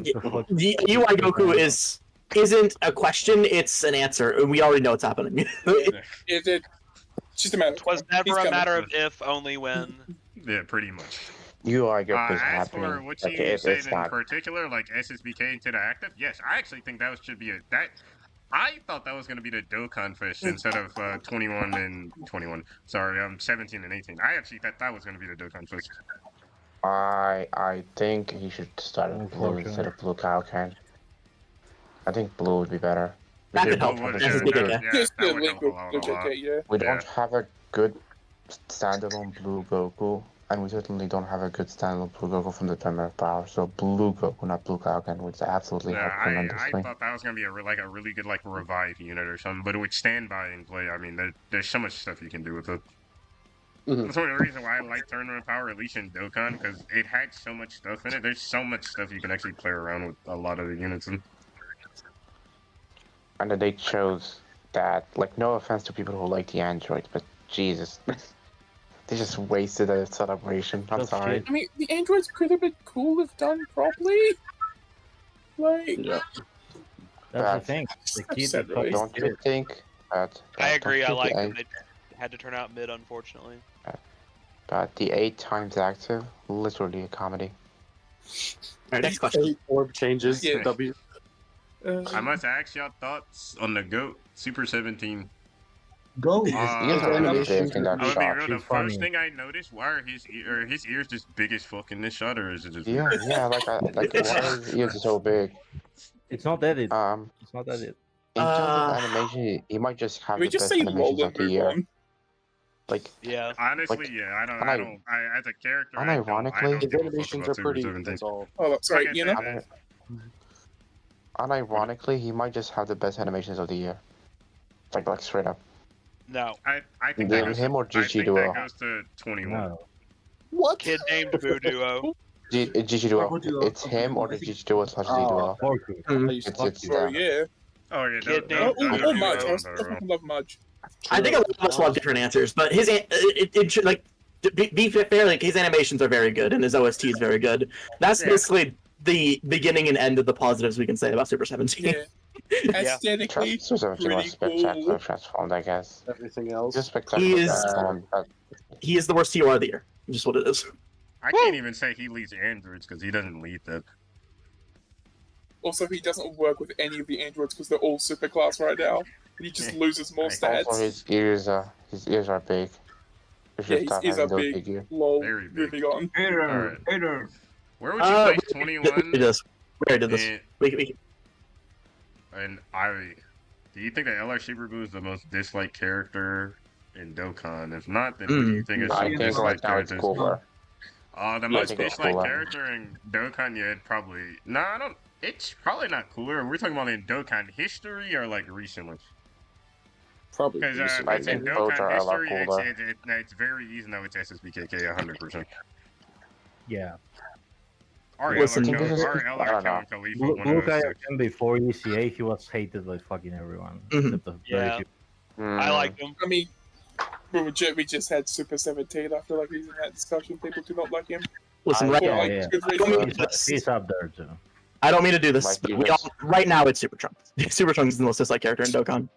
The UI Goku isn't a question; it's an answer, and we already know what's happening. It's just a matter of It was time. never He's a coming. matter of if, only when. Yeah, pretty much. UI Goku is As for happening. what Like, you it's said in not. particular, like SSBK into the active, yes, I actually think that should be that. I thought that was going to be the Dokkan Fish instead of 21 and 21. Sorry, 17 and 18. I actually thought that was going to be the Dokkan Fish. I think he should start with Blue instead of Blue Kaioken. I think Blue would be better. That could We help. don't- That's a big idea. Just that the would link help a with lot, the a lot. JK, yeah. We don't have a good standalone Blue Goku, and we certainly don't have a good standalone Blue Goku from the Tournament of Power. So Blue Goku, not Blue Kaioken, would absolutely Yeah, help I tremendously. thought that was going to be a really good like revive unit or something, but it would stand by and play. I mean, there's so much stuff you can do with it. Mhm. That's one of the reasons why I like Tournament of Power, at least in Dokkan, because it had so much stuff in it. There's so much stuff you can actually play around with a lot of the units. And then they chose that. Like, no offense to people who like the androids, but Jesus, they just wasted a celebration. I'm Oh, sorry. shit. I mean, the androids could have been cool if done properly. Like, Yeah. That's the thing. The kid Upset, that right? Don't you think that? I agree. I don't you like think that they had to turn out mid, unfortunately. that the 8 times active, literally a comedy. Alright, next question. 8 orb changes. Yeah. W. I must ask y'all thoughts on the GOAT Super 17. Go. He is Uh, really big in that I'm gonna be shot. real. The He's funny. first thing I noticed, why are his ears just big as fuck in this shot, or is it just Yeah, yeah, like why is his ears so big? It's not that it. In It's not that it. terms of Uh, animation, he might just have we the just best say lol animations of and the move year. on. Like, Yeah. Honestly, Like, yeah, I don't, and I I- don't, as a character, I unironically- don't His give a fuck animations about are Super pretty. 17. That's all. Oh, that's right, Like I you know? said, unironically, he might just have the best animations of the year. Like straight up. No. I think Yeah, that goes him to, or I GG think Duo? that goes to 21. No. What? Kid named Boo Duo. GG Duo. Goku Duo. It's him or the GG Duo / Z Oh. Duo. Goku. I used to It's Oh, them. yeah. Oh yeah, Kid that- named Oh, that- Boo oh, that- Mudge. that- I that- fucking love Mudge. I think a lot of us will have different answers, but his it should like to be fair, like his animations are very good and his OST is very good. That's Yeah. basically the beginning and end of the positives we can say about Super 17. Yeah. Aesthetically, Super 17 was pretty spectacular cool. transformed, I guess. everything else. Just spectacular He is- transformed. He is the worst TOR of the year. Just what it is. I can't even say he leads androids because he doesn't lead that. Also, he doesn't work with any of the androids because they're all super class right now. And he just loses more Also, stats. Also, his ears are big. You should Yeah, his stop ears having are those big. ears. Lol. Very big. Moving on. Error. Alright. Error. Where would you place We 21? did this. We already did this. And, We and do you think that LR Super Blue is the most disliked character in Dokkan? If not, then who do you think is I some think disliked right now it's characters? cooler. The I most think it's disliked cooler. character in Dokkan, yeah, it probably. No, I don't. It's probably not cooler. We're talking about in Dokkan history or like recently. Probably. Because I it's in think both Dokkan are a lot history, cooler. it's very easy now. It's SSBKK 100%. Yeah. Or Listen, LR this is- or I LR don't know. Kellen Khalifa, Blue one of Guy those two. before ECA, he was hated by fucking everyone. Mhm. Except the very Yeah. few. I like him. I mean, we just had Super 17. I feel like he's in that discussion. People do not like him. Listen, For, right, Yeah, like, yeah. good I don't mean reason. to do this. He's up there too. I don't mean to do this, Like, but you we just- all, right now it's Super Trunks. Super Trunks is the most disliked character in Dokkan.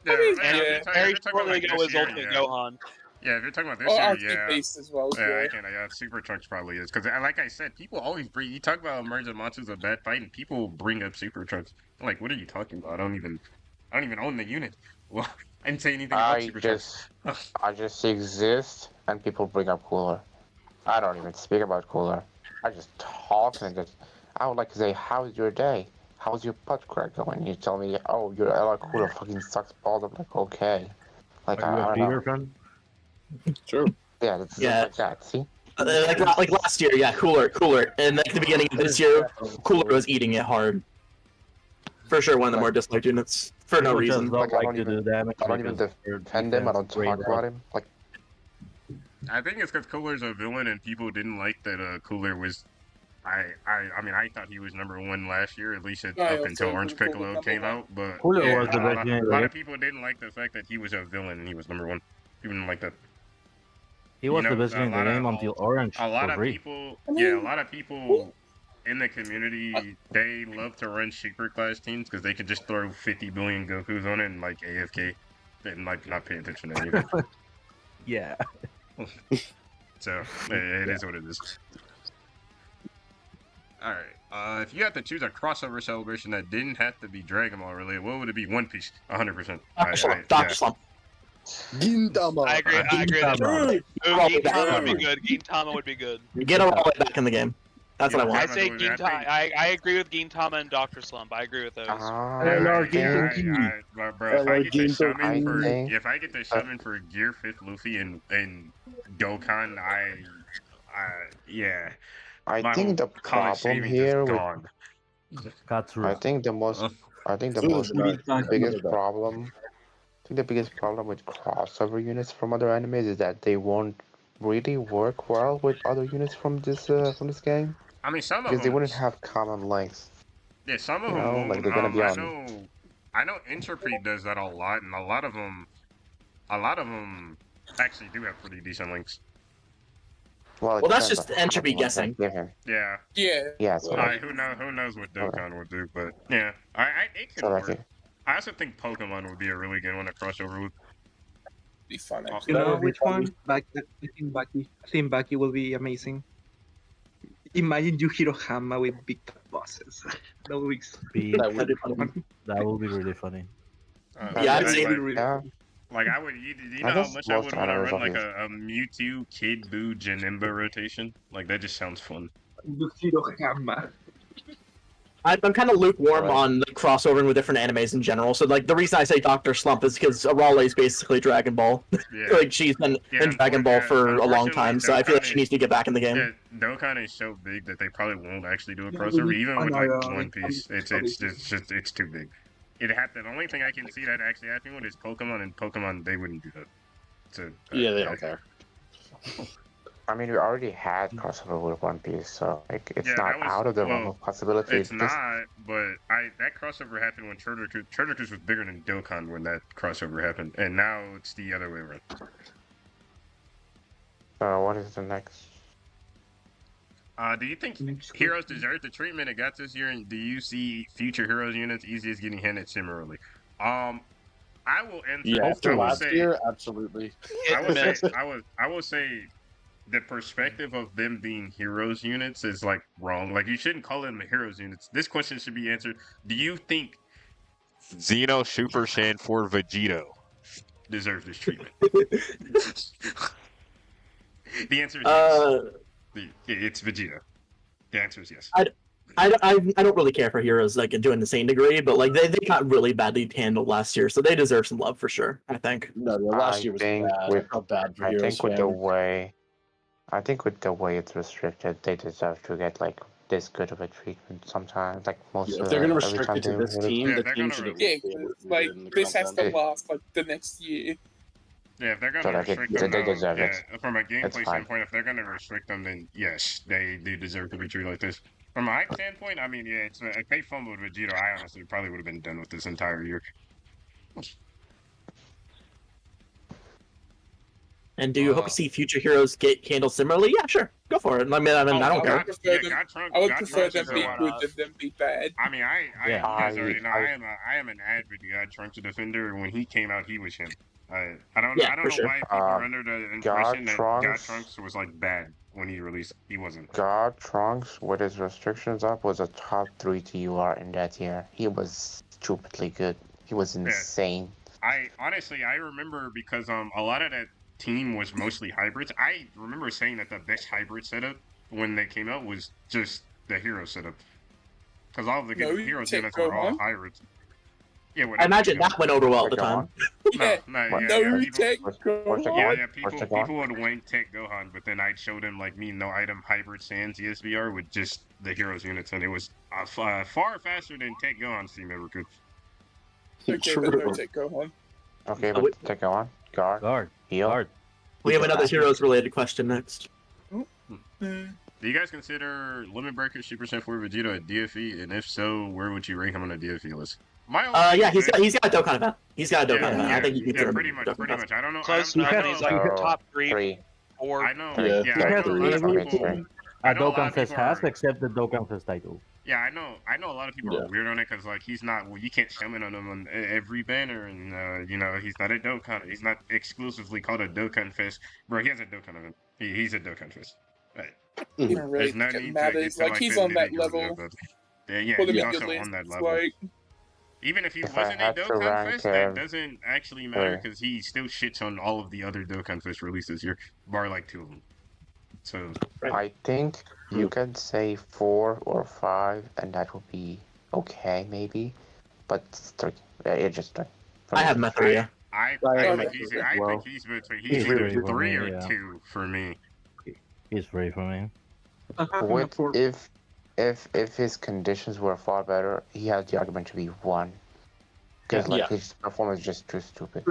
Yeah, mean, man, yeah, if you're talking Very about shortly like ago this was year, Ultimate yeah. Gohan. Yeah, if you're talking about this Or year, Arcade yeah. Beast as well. Yeah, Yeah. I can. Yeah, Super Trunks probably is because, like I said, people always bring. You talk about Emergent Monsters a bad fight, and people bring up Super Trunks. I'm like, what are you talking about? I don't even own the unit. Well, I didn't say anything about Super Trunks. I just exist, and people bring up Cooler. I don't even speak about Cooler. I just talk and just. I would like to say, "How's your day? How's your butt crack going?" You tell me, "Oh, your LR Cooler fucking sucks balls." I'm like, okay. Like Are you I a don't know. bigger fan? True. Yeah, it's Yeah. like that. See. Like last year, yeah, cooler. And like the beginning of this year, Cooler was eating it hard. For sure, one of the more disliked units for no People just reason. don't Like, I like don't to even- do damage. I don't even because their defend him. I don't defense is talk great. about him. Like I think it's because Cooler's a villain, and people didn't like that. Cooler was. I mean, I thought he was #1 last year, at least I up also until Orange agree with Piccolo number came one. out. But Cooler yeah, was the best unit, a lot right? of people didn't like the fact that he was a villain and he was #1. People didn't like that. He was You know, the best a in the lot of- game until Orange A lot for of free. people, I mean, yeah, a lot of people in the community, they love to run super class teams because they could just throw 50 billion Gokus on it and like AFK and like not pay attention to anything. Yeah. So it is what it is. All right. If you had to choose a crossover celebration that didn't have to be Dragon Ball related, what would it be? One Piece, 100%. Dr. Slump. Gintama. I agree. I agree. Gintama. Gintama would be good. Gintama would be good. Get him all the way back in the game. That's what I I want. say I think- Gintama. I agree with Gintama and Dr. Slump. I agree with those. Bro, if I get the summon for Gear 5th Luffy and Dokkan, yeah. I My think the whole college problem savings here is with gone. Katsura. I think the most biggest problem with crossover units from other animes is that they won't really work well with other units from this game I mean, some of because them they wouldn't have common links. Yeah, some of you them. know, won't. like they're gonna be I know Entropy does that a lot, and a lot of them actually do have pretty decent links. Well, that's depends just on entropy how much links guessing. they give him. Yeah. Yeah. Yeah, so like, Who knows what Dokkan would do, but yeah, it could so like work. I also think Pokemon would be a really good one to cross over with. Be fun. You Actually. You That know would be which fun. one? I think Baki will be amazing. Imagine Yujiro Hama with big bosses. That would be That would be fun. That would be really funny. Yeah, I'd like, say- like I would, you know I how guess much I most would want to animes run are like his. a Mewtwo, Kid Buu, Janemba rotation. Like that just sounds fun. Yujiro Hama. I'm kind of lukewarm Right. on like, crossovering with different animes in general. So like the reason I say Dr. Slump is because Arale is basically Dragon Ball. Yeah. Like she's been in Dragon Ball for a long time, so I feel like she needs to get back in the game. Yeah, Dokkan is so big that they probably won't actually do a Yeah, crossover, we- even I with know, like yeah, One we- Piece. It's too big. The only thing I can see that actually happening with is Pokemon, and Pokemon they wouldn't do that. So, Yeah, they don't care. I mean, we already had crossover with One Piece, so like it's Yeah, not that was- out of the realm well, of possibility. It's just- not, but that crossover happened when Turtles was bigger than Dokkan when that crossover happened, and now it's the other way around. What is the next? Do you think Heroes deserve the treatment it got this year, and do you see future Heroes units easy as getting handed similarly? I will answer. Yeah, this. after I will last say, year, absolutely. I will say the perspective of them being heroes units is like wrong. Like you shouldn't call them heroes units. This question should be answered. Do you think Xeno Super Saiyan 4 Vegito deserves this treatment? The answer is yes. It's Vegeta. The answer is yes. I don't really care for heroes like to an insane degree, but like they got really badly handled last year, so they deserve some love for sure. I think. No, the last year was bad. I felt bad for I Heroes think with the fans. way, I think with the way it's restricted, they deserve to get like this good of a treatment sometimes. Like most If they're gonna every restrict time it to they this release team, Yeah, the they're team gonna should have Yeah, included like in the this has to content. last like the next year. Yeah, if they're So gonna like restrict they them, though, deserve yeah, it. from a It's gameplay fine. standpoint, if they're gonna restrict them, then yes, they do deserve to be treated like this. From a hype standpoint, I mean, yeah, it's if they fumbled Vegito, I honestly probably would have been done with this entire year. And do you hope to see future heroes get handled similarly? Yeah, sure. Go for it. I mean, I don't care. I would prefer them be good than them be bad. I mean, you Yeah. guys already know I am an avid God Trunks defender. When he came out, he was him. I don't Yeah, know for sure. why people are under the impression that God Trunks- Trunks was like bad when he released. He wasn't. God Trunks, with his restrictions up, was a top 3 TUR in that year. He was stupidly good. He was insane. I honestly I remember because a lot of that team was mostly hybrids. I remember saying that the best hybrid setup when they came out was just the hero setup. Because all of the good heroes units were all hybrids. Yeah, I imagine that went over well at the time. Yeah, people would wank Tech Gohan, but then I'd show them like me no item hybrid Sans ESVR with just the heroes units, and it was far faster than Tech Gohan's team ever could. Okay, but no Tech Gohan. Okay, but Tech Gohan, guard, heal. Guard. We have another heroes-related question next. Do you guys consider Limit Breaker Super Saiyan 4 Vegeta a DFE? And if so, where would you rank him on a DFE list? Yeah, he's got a Dokkan event. He's got a Dokkan event. I think you can pretty much. I don't know. Close I enough. He's like top 3, 4. I know. Three. Yeah, I know a lot of people. I know a lot Dokkan of Fest people has are- accepted the Dokkan Fest title. Yeah, I know a lot of people are weird on it because like he's not. Well, you can't summon on him on every banner, and you know he's not a Dokkan. He's not exclusively called a Dokkan Fest, bro. He has a Dokkan event. He's a Dokkan Fest. Right. You don't really There's no think it need matters. to Like he's on that level. Yeah, For the he's good also list, on that it's level. like Even if he If I wasn't a had to Dokkan rank Fest, him, that doesn't actually matter Wait. because he still shits on all of the other Dokkan Fest releases here, bar like 2 of them. So I think you can say 4 or 5, and that would be okay, maybe. But it's 3. It's just 3. I have Methria. I think he's between He's either really 3 for me, or yeah. 2 for me. He's free for me. What if his conditions were far better, he has the argument to be 1. Because like his performance is just too stupid.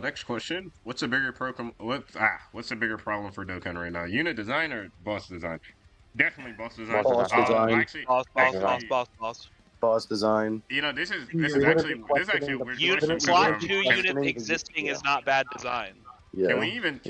Next question: What's the bigger what's the bigger problem for Dokkan right now? Unit design or boss design? Definitely boss design. Boss design. Actually, Boss design. you know, this is actually a weird question. Slot 2 Can- units existing is not bad design. Yeah. Can we even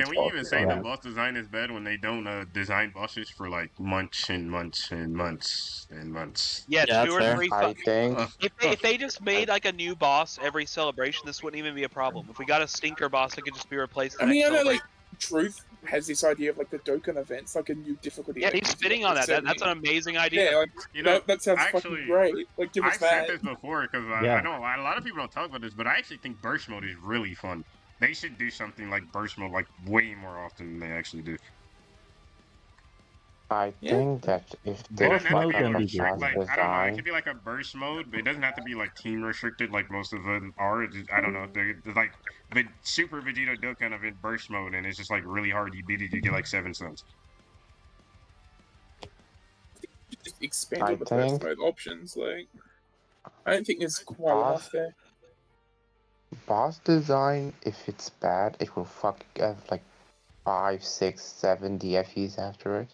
say Yeah. that boss design is bad when they don't design bosses for like months and months and months and months? Yeah, Yeah, 2 or that's 3. I think If they just made like a new boss every celebration, this wouldn't even be a problem. If we got a stinker boss that could just be replaced. I the mean, next I know celebration- like Truth has this idea of like the Dokkan events, like a new difficulty. yeah, he's spitting on that. That's an amazing idea. Yeah, like, You know, that sounds actually, fucking great. Like, give I us said that. this before because Yeah. I know a lot of people don't talk about this, but I actually think burst mode is really fun. They should do something like burst mode like way more often than they actually do. I think that if It they doesn't have to be can like, be strict, good. like I don't know. It design, could be like a burst mode, but it doesn't have to be like team restricted like most of them are. It's just, I don't know. They're like the Super Vegito Dokkan event burst mode, and it's just like really hard. You beat it, you get like 7 suns. Just expand I all the burst think- mode options. Like, I don't think there's quite enough there. boss design, if it's bad, it will have like 5, 6, 7 DFEs after it.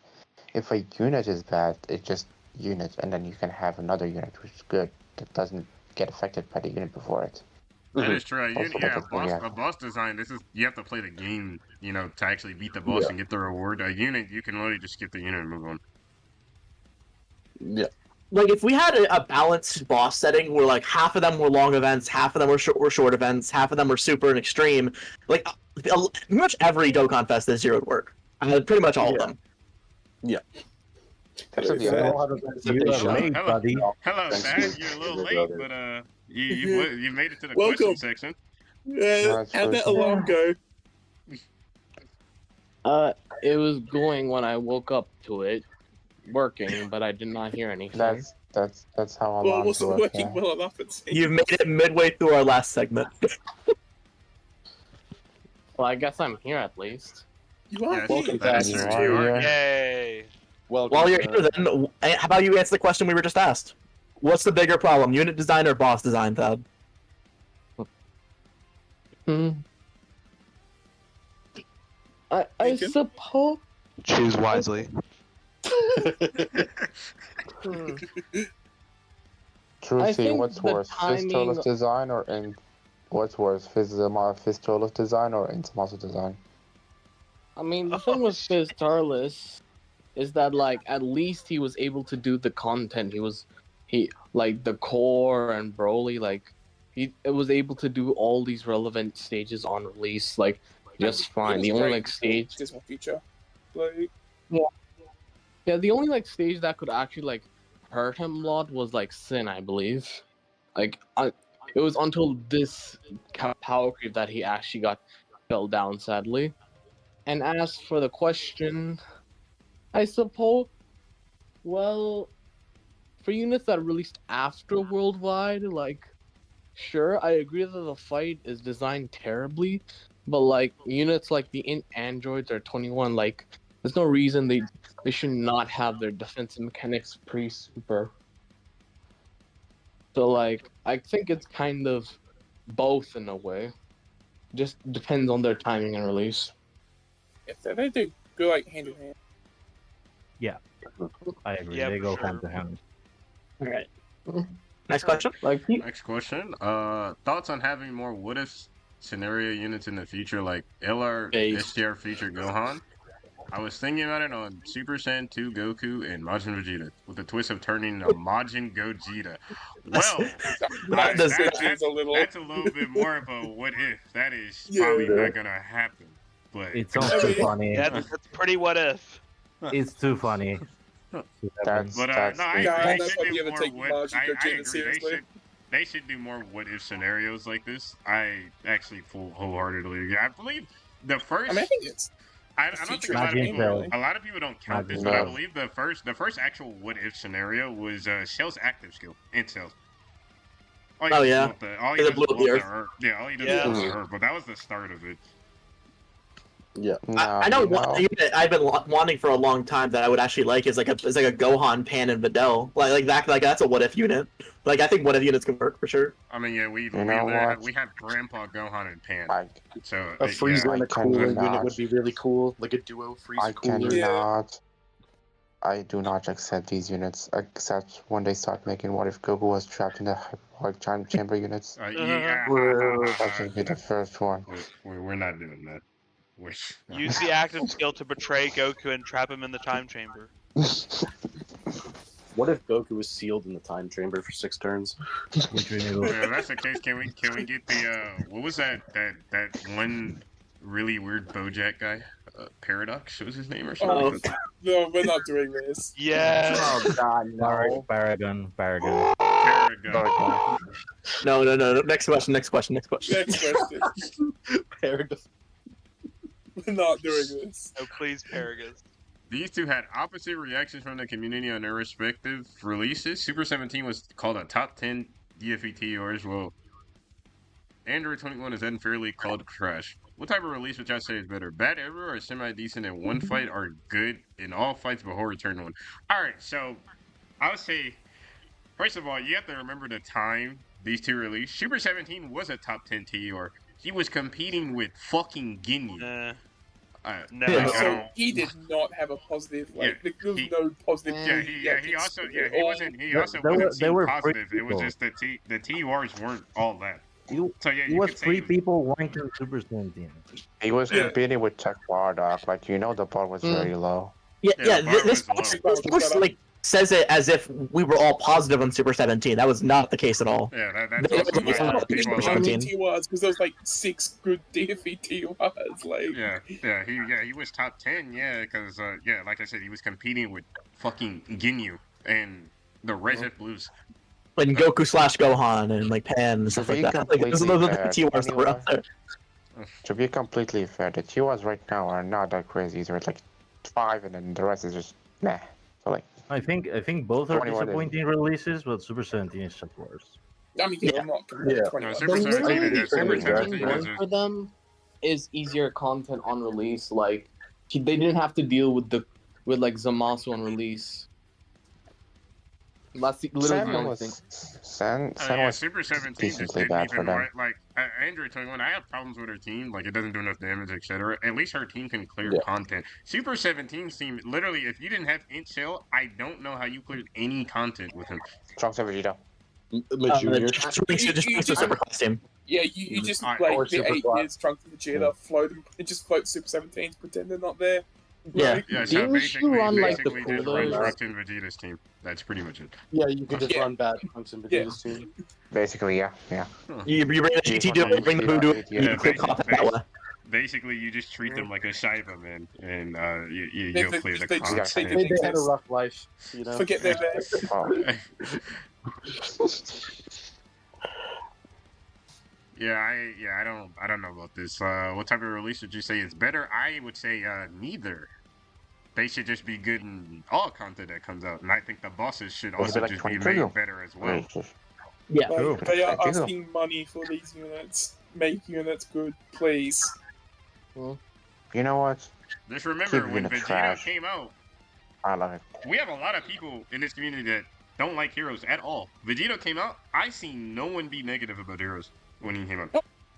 If a unit is bad, it's just unit, and then you can have another unit which is good that doesn't get affected by the unit before it. That is true. Also, that's what we have. A boss design. This is you have to play the game, you know, to actually beat the boss and get the reward. A unit, you can literally just skip the unit and move on. Yeah. Like if we had a balanced boss setting where like half of them were long events, half of them were short events, half of them were super and extreme, like pretty much every Dokkan Fest this year would work. Pretty much all of them. Except the Fair. other All one. have events You that they are show. late, Hello. buddy. Hello, Thanks, Sad. man. You're a little Thank late, you, but you made it to the question Welcome. section. That's How'd that good. alarm go? It was going when I woke up to it, working, but I did not hear anything. That's how Well, it alarms wasn't work. working Yeah. well enough, it seems. You've made it midway through our last segment. Well, I guess I'm here at least. You are Yes, here. that is You true. are You are. here. Yay! Welcome. While you're here, then, how about you answer the question we were just asked? What's the bigger problem, unit design or boss design, Thad? I suppose. Choose wisely. I Trucy, think what's the worse, timing- Fistolus design or in? What's worse, Fistolus design or Intimasu design? I mean, the thing with Fizztarless is that, like, at least he was able to do the content. He like the core and Broly, like, he was able to do all these relevant stages on release, like, just fine. The only, like, stage. Dismal Future. Like, Yeah, the only, like, stage that could actually, like, hurt him a lot was, like, Sin, I believe. Like, it was until this power creep that he actually fell down, sadly. And as for the question, I suppose, well, for units that released after Worldwide, like, sure, I agree that the fight is designed terribly, but, like, units like the androids or 21, like, there's no reason they should not have their defensive mechanics pre-super. So, like, I think it's kind of both in a way. Just depends on their timing and release. if they do go like hand in hand. I agree. Yeah, They for go sure. hand to hand. All right. Next question. Like, Next question. Thoughts on having more what if scenario units in the future, like LR STR feature Gohan? I was thinking about it on Super Saiyan 2 Goku and Majin Vegeta, with the twist of turning into Majin Gogeta. Well, that's a little bit more of a what if. That is probably not gonna happen. But It's all too funny. Yeah, that's pretty what if. It's too funny. That's no, that's I the- agree. They that's should why do we haven't more taken what. Majin I Gogeta agree. seriously. They should do more what if scenarios like this. I actually wholeheartedly agree. I believe the first. I mean, I think it's. I don't think Imagine a lot of people don't count this, Imagine but I Cell. believe the first actual what if scenario was Cell's active skill in Cell. Oh, yeah. All It blew up the Earth. Yeah, all he does Yeah. is blow the Earth, but that was the start of it. Yeah. I know one unit I've been wanting for a long time that I would actually like is like a Gohan, Pan, and Videl. Like that's a what if unit. Like I think what if units can work for sure. I mean, yeah, we have Grandpa Gohan and Pan. So A Frieza yeah, and a Cooler cannot. unit would be really cool, like a duo I Frieza Cooler. cannot. I do not accept these units, except when they start making what if Goku was trapped in the hyperbolic time chamber units. That should be the first one. We're not doing that. Use the active skill to betray Goku and trap him in the time chamber. What if Goku was sealed in the time chamber for 6 turns? Which we knew. Yeah, if that's the case, can we get the what was that one really weird BoJack guy? Paradox was his name or something? Oh, no, we're not doing this. Yes. Oh god, no. Paragon. Paragon. No. Next question. Next question. Paragon. We're not doing this. Oh, please, Paragus. These two had opposite reactions from the community on their respective releases. Super 17 was called a top 10 DFETers. Well, Android 21 is unfairly called trash. What type of release would y'all say is better? Bad ever or semi-decent in one fight, or good in all fights before return one? Alright, so I would say, first of all, you have to remember the time these two released. Super 17 was a top 10 TUR. He was competing with fucking Ginyu. No. So he did not have a positive, like, there was no positive. He also wasn't seen positive. It was just the TURs weren't all that. So yeah, He was 3 people ranking Super 17. He was competing with Tech Bardock. Like, the bar was very low. This box like says it as if we were all positive on Super 17. That was not the case at all. Yeah, that's also Super 17. TURs, because there was like 6 good DFE TURs. Like, he was top 10. Yeah, because like I said, he was competing with fucking Ginyu and the Red F Blues. Like Goku / Gohan and like Pan and stuff like that. Like, those are the TURs that were out there. To be completely fair, the TURs right now are not that crazy. There's like 5, and then the rest is just nah. So like, I think both are 21 disappointing releases, but Super 17 is just worse. I mean, I'm not comparing 21. Super 17 The Super only 17 thing is for them is easier content on release. Like, they didn't have to deal with like Zamasu on release. That's literally the only thing. Sen was Super 17 just decently didn't bad for even them. right. Like Andrew told me, when I have problems with her team, like it doesn't do enough damage, etc. At least her team can clear content. Super 17's team, literally, if you didn't have Int Shell, I don't know how you cleared any content with him. Trunks over Vegito. Yeah, you just like the 8 years Trunks and Vegeta float and just float Super 17s, pretend they're not there. Yeah, so basically like the just run Trunks and Vegeta's team. That's pretty much it. Yeah, you could just run bad Trunks and Vegeta's team. Basically, yeah. You bring the GT duo, you bring the Voodoo, you click content that way. Basically, you just treat them like a Shiva, man, and you'll clear the content. They had a rough life, you know. Forget their best. I don't know about this. What type of release would you say is better? I would say neither. They should just be good in all content that comes out, and I think the bosses should also just be made better as well. Yeah, like, they are asking money for these units. Make units good, please. You know what? Just remember, when Vegeta came out, I love it. We have a lot of people in this community that don't like Heroes at all. Vegeta came out, I seen no one be negative about Heroes when he came out.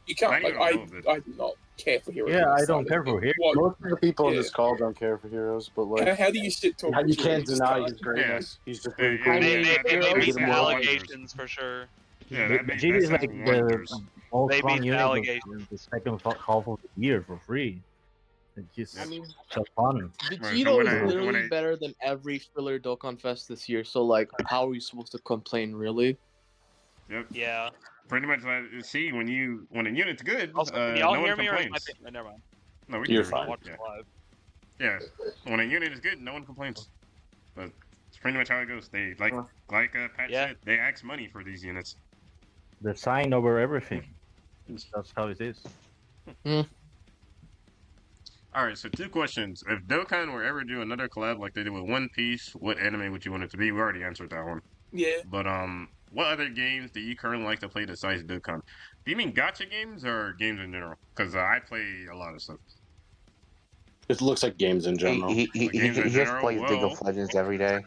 You can't. Like, I do not care for Heroes. Yeah, I don't care for Heroes. Most of the people in this call don't care for Heroes, but like, how do you shit talk? You can't deny his greatness. He's just really cool. They made some allegations for sure. Yeah, that Vegeta is like the most They fun made unit allegations. of the second half of the year for free. It's just so fun. Vegito is literally better than every filler Dokkan Fest this year. So like, how are you supposed to complain, really? Yep. Yeah. Pretty much. See, when a unit's good, Also, can no y'all one hear me or is complains. never mind. No, we You're can fine. watch it live. Yeah, when a unit is good, no one complains. But it's pretty much how it goes. They like Pat said, they ask money for these units. The sign over everything. That's how it is. All right, so 2 questions. If Dokkan were ever do another collab like they did with One Piece, what anime would you want it to be? We already answered that one. Yeah. But what other games do you currently like to play besides Dokkan? Do you mean gacha games or games in general? Because I play a lot of stuff. It looks like games in general. He just plays League of Legends every day.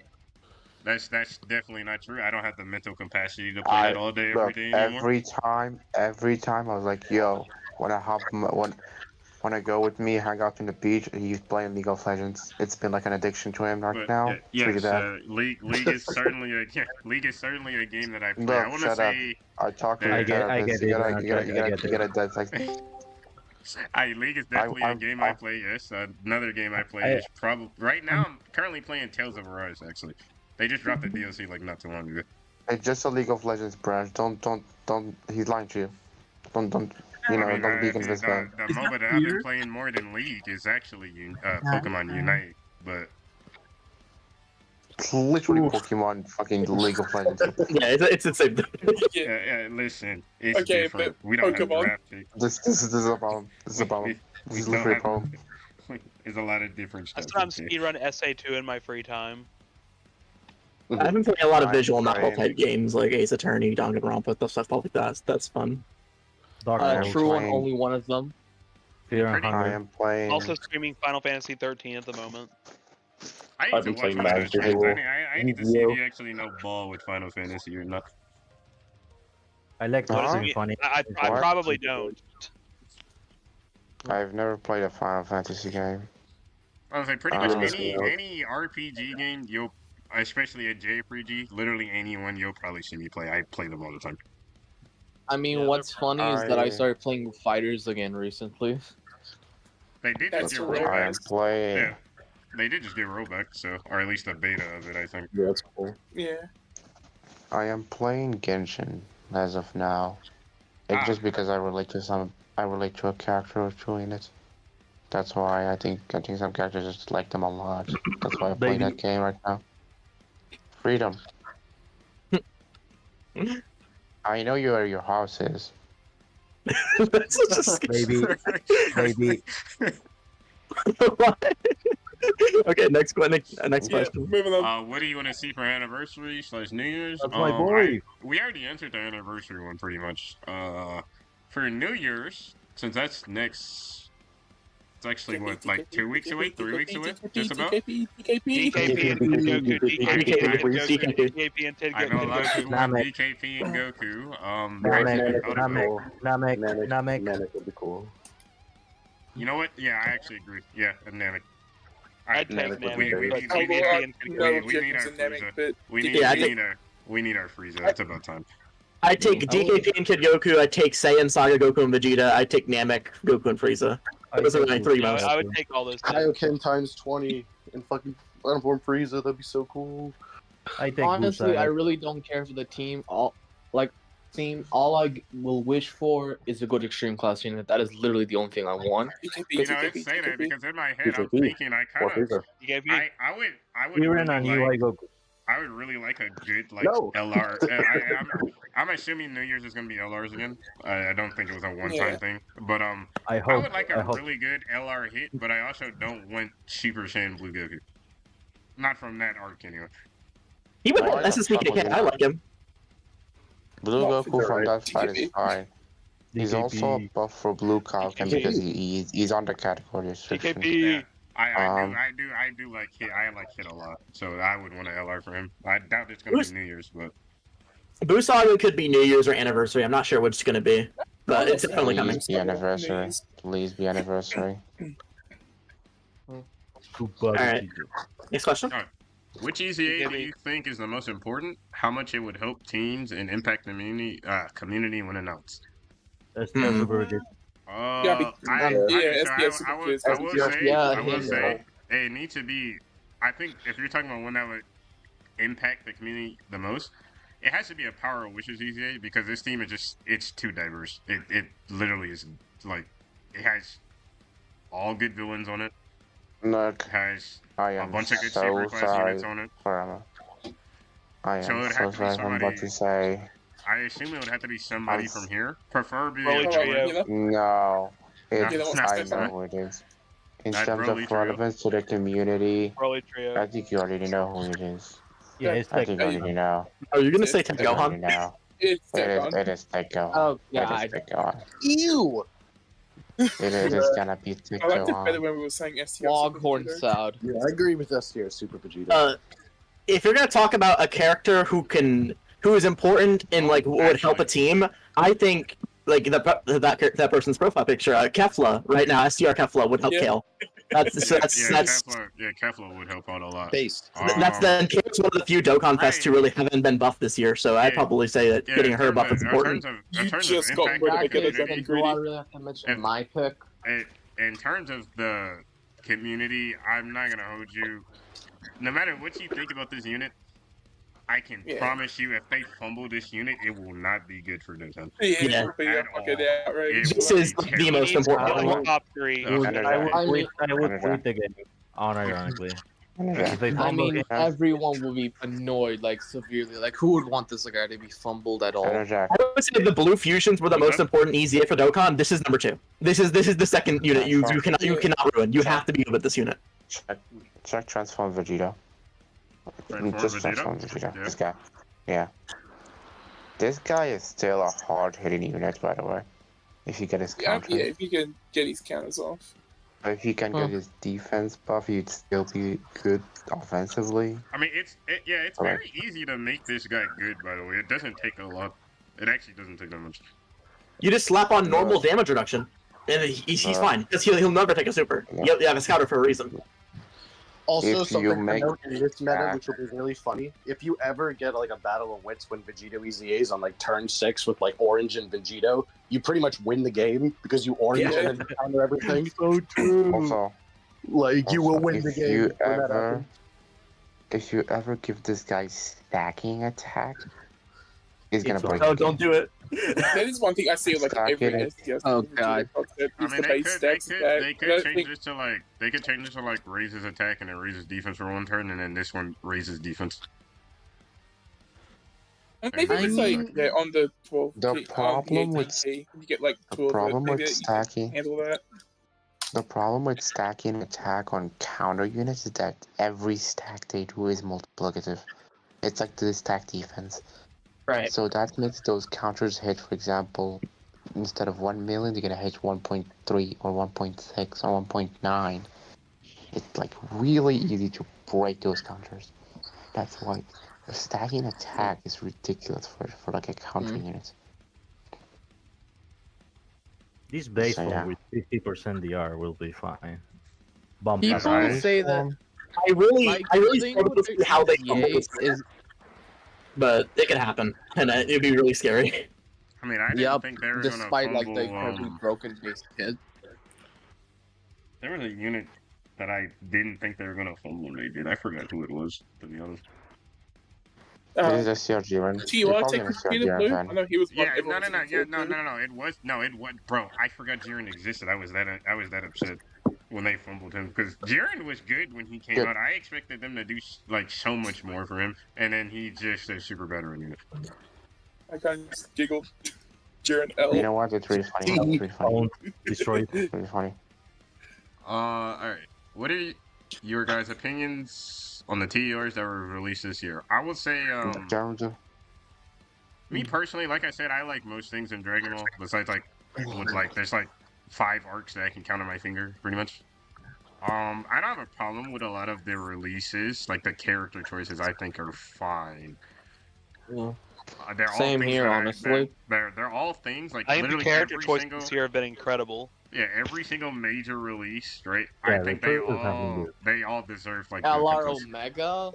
That's definitely not true. I don't have the mental capacity to play it all day, every day anymore. Every time I was like, yo, when I go with me, hang out on the beach, and he's playing League of Legends. It's been like an addiction to him right now. It's pretty bad. League is certainly a game that I play. Look, I want to say. I talk to the therapist. You gotta that's like. League is definitely a game I play. Yes, another game I play is probably right now. I'm currently playing Tales of Arise. Actually, they just dropped the DLC like not too long ago. It's just a League of Legends branch. Don't. He's lying to you. Don't don't be convinced by him. The MOBA that I've been playing more than League is actually Pokemon Unite, but it's literally Pokemon fucking League of Legends. Yeah, it's the same thing. Yeah, listen, it's different. We don't have draft picks. This is a problem. This is a problem. This is literally a problem. There's a lot of different stuff. I sometimes speedrun SA2 in my free time. I've been playing a lot of visual novel type games like Ace Attorney, Danganronpa, stuff like that. That's fun. True one, only one of them. I am playing. Also streaming Final Fantasy 13 at the moment. I need to watch one of those streams. I need to see if you actually know ball with Final Fantasy or not. I like watching funny. I probably don't. I've never played a Final Fantasy game. I was like, pretty much any RPG game, especially a JRPG, literally anyone, you'll probably see me play. I play them all the time. I mean, what's funny is that I started playing fighters again recently. They did just get rollback. I am playing. Yeah, they did just get rollback, or at least a beta of it, I think. Yeah, that's cool. Yeah. I am playing Genshin as of now. It's just because I relate to a character or two in it. That's why I think some characters just like them a lot. That's why I play that game right now. Freedom. I know where your house is. That's such a Maybe. Okay, next question. Moving on. What do you want to see for anniversary/New Year's? That's my boy. We already answered the anniversary one pretty much. For New Year's, since that's next It's actually what, like 2 weeks away, 3 weeks away, just about. DKP, DKP and Goku, DKP and Ted I know a lot of Goku. people want DKP and Goku. Namek. Namek would be cool. You know what? Yeah, I actually agree. Yeah, and Namek. I'd take Namek. We Namek. need but our DKP and Frieza. We need our Frieza. It's about time. I take DKP and Kid Goku. I take Saiyan, Saga, Goku, and Vegeta. I take Namek, Goku, and Frieza. Those are my three most. I would take all those. Kaioken times 20 and fucking Platform Frieza. That'd be so cool. Honestly, I really don't care for the team. All I will wish for is a good extreme class unit. That is literally the only thing I want. You know, it's say that because in my head I'm thinking I kind of, I would. You're in on UI Goku. I would really like a good LR. I'm assuming New Year's is gonna be LRs again. I don't think it was a one-time thing, but I would like a really good LR hit, but I also don't want Super Saiyan Blue Goku. Not from that arc anyway. He would SSP KK. I like him. Blue Goku from that side is fine. He's also a buff for Blue Kaioken because he's on the category restriction. Yeah. I do like Hit. I like Hit a lot, so I would want an LR for him. I doubt it's gonna be New Year's, but Busaga could be New Year's or anniversary. I'm not sure which it's gonna be, but it's definitely coming. Please be anniversary. Please be anniversary. Alright. Next question. All right. Which EZA do you think is the most important? How much it would help teams and impact the community when announced? That's a very good. I will say it needs to be. I think if you're talking about one that would impact the community the most, it has to be a Power of Wishes EZA because this team is it's too diverse. It literally is like it has all good villains on it. Look, it has a bunch of good so super class units on it. I am so sorry. I'm about to say. I assume it would have to be somebody from here, preferably Broly Trio. No, I it's know who it is. In terms of relevance to the community, Broly Trio. I think you already know who it is. Yeah, it's I think you already know. Are you gonna say Tech You already Gohan? know. It's It is Tech Gohan. Oh, It is Tech Gohan. Ew! It is gonna be Tech I liked it better Gohan. when we were saying STR. Foghorn Sound. Yeah, I agree with STR Super Vegeta. If you're gonna talk about a character who is important and like would help a team, I think like that person's profile picture, Kefla right now, STR Kefla would help Kale. Kefla would help out a lot. Kale's one of the few Dokkan Fests who really haven't been buffed this year, so I'd probably say that getting her buff is important. Do I really have to mention my pick? In terms of the community, I'm not gonna hold you. No matter what you think about this unit, I can promise you, if they fumble this unit, it will not be good for Dokkan. This is the most important one. Top three. I would tweet the game, unironically. I mean, everyone will be annoyed, like, severely. Like, who would want this guy to be fumbled at all? I would say the blue fusions were the most important EZA for Dokkan. This is number 2. This is the second unit you cannot ruin. You have to be good with this unit. Check Transform Vegeta. Just Transform Vegeta. Yeah. This guy. Yeah. This guy is still a hard-hitting unit, by the way. If you get his counters. Yeah, if you can get his counters off. If he can get his defense buff, he'd still be good offensively. I mean, it's very easy to make this guy good. By the way, it doesn't take a lot. It actually doesn't take that much. You just slap on normal damage reduction, and he's fine because he'll never take a super. You have a scouter for a reason. Also, something to note in this meta, which will be really funny, if you ever get like a battle of wits when Vegito EZA's on like turn 6 with like Orange and Vegito, you pretty much win the game because you Orange and then counter everything. So true. Also, you will win the game. If you ever give this guy stacking attack, he's gonna break. No, don't do it. That is one thing I see like every STS. Oh god. I mean, they could change this to like raise his attack and it raises defense for one turn, and then this one raises defense. Maybe it's like on the 12. The problem with you get like 12. The problem with stacking. Handle that. The problem with stacking attack on counter units is that every stack they do is multiplicative. It's like the stack defense. Right. So that makes those counters hit, for example, instead of 1 million, they're gonna hit 1.3 or 1.6 or 1.9. It's like really easy to break those counters. That's why the stacking attack is ridiculous for like a counter unit. This base So, one yeah. with 50% DR will be fine. Bump People that. say that. I really Like, the thing struggle to with see how they fumble EA this, is but it could happen, and it'd be really scary. I mean, I didn't yep, think they were despite gonna like fumble. the incredibly broken base kit. There was a unit that I didn't think they were gonna fumble, and they did. I forgot who it was, to be honest. This is a CRG run. Do you want to take Peter Blue? I know he was one Yeah, everyone was looking forward to. no. It was bro. I forgot Jiren existed. I was that upset when they fumbled him because Jiren was good when he came out. I expected them to do like so much more for him, and then he just a super veteran unit. I kind of just giggled. Jiren L. You know what? It's really funny. It's really funny. Destroy. It's really funny. All right. What are your guys' opinions on the TERs that were released this year? I would say, me personally, like I said, I like most things in Dragon Ball. Besides, there's like 5 arcs that I can count on my finger, pretty much. I don't have a problem with a lot of their releases. Like the character choices, I think are fine. Yeah. They're all Same things here, that honestly. They're all things like I think the literally character every choices single here have been incredible. yeah every single major release, right? Yeah, I think the characters have been they all deserve like LR good Omega.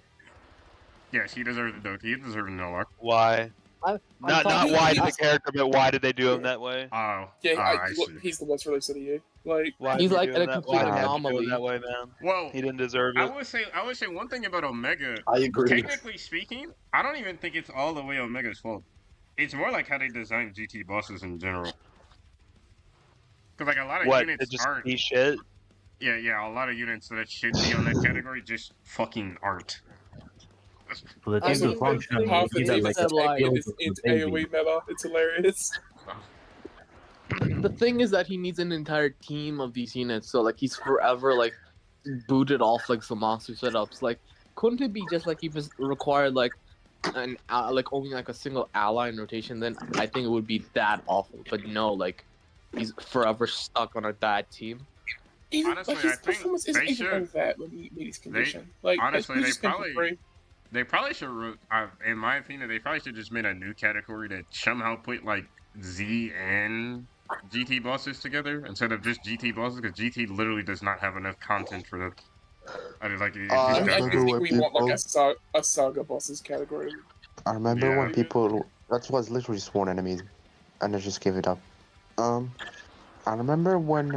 Yes, he deserves an LR. Why? Not why did the character, but why did they do him that way? Oh, Yeah, I see. he's the worst release of the year. Like, Why He's did they like do him a that- complete why did they have to do anomaly. him that way, man. Well, He didn't deserve I it. would say one thing about Omega. I agree. Technically speaking, I don't even think it's all the way Omega's fault. It's more like how they design GT bosses in general. Because like a lot of What? units It just aren't. be shit. Yeah, a lot of units that should be on that category just fucking aren't. For the I team to think function, half you the need that team like is a like- skill into with baby. AoE meta. It's hilarious. The thing is that he needs an entire team of these units, so like he's forever like booted off like some monster setups. Like, couldn't it be just like if it's required like like only like a single ally in rotation? Then I think it would be that awful. But no, like he's forever stuck on a bad team. Even, Honestly, like, his I think performance isn't they even should- all that when he made his condition. Like, honestly, he they just came for probably- free. They probably should, in my opinion, they probably should just made a new category that somehow put like Z and GT bosses together instead of just GT bosses, because GT literally does not have enough content for that. I just like it. I just just doesn't. think we want like a saga bosses category. I remember Yeah. when people that was literally sworn enemies, and I just gave it up. I remember when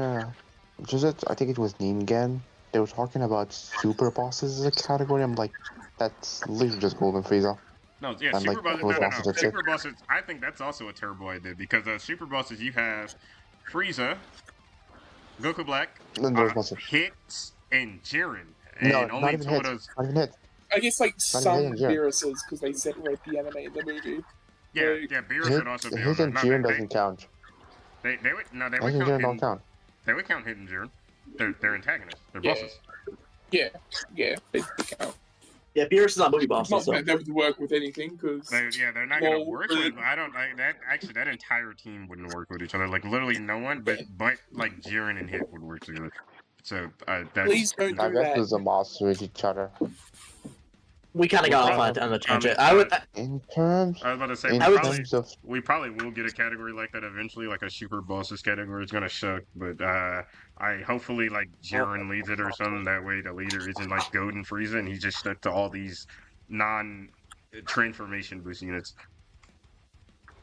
just I think it was Ningen. They were talking about super bosses as a category. I'm like, that's literally just Golden Frieza. No, yeah, And, super like, bosses. those No. bosses, that's it. Super bosses. I think that's also a terrible idea because super bosses you have Frieza, Goku Black, Then there's bosses. Hits, and Jiren. And No, only not even two of hits. those. Not even hits. I guess like some even Jiren. Beerus's because they separate the anime and the movie. Yeah, Like, yeah, Beerus Hit, would also be on hit there. and No, Jiren they, doesn't count. they would no, they Hit would and count Jiren Hidden. don't count. They would count Hidden Jiren. They're antagonists. They're Yeah. bosses. yeah, they count. Yeah, Beerus is not movie boss. Not So. that they would work with anything because They're not gonna Well, work with. I don't. That entire team wouldn't work with each other. Like literally no one, but like Jiren and Hit would work together. So that's. please don't I do guess that. there's a monster with each other. We kind of got off on a tangent. I would. In terms, I was about to say in we probably will get a category like that eventually, like a super bosses category. It's gonna suck, but I hopefully like Jiren leads it or something. That way the leader isn't like Golden Frieza and he's just stuck to all these non-transformation boost units.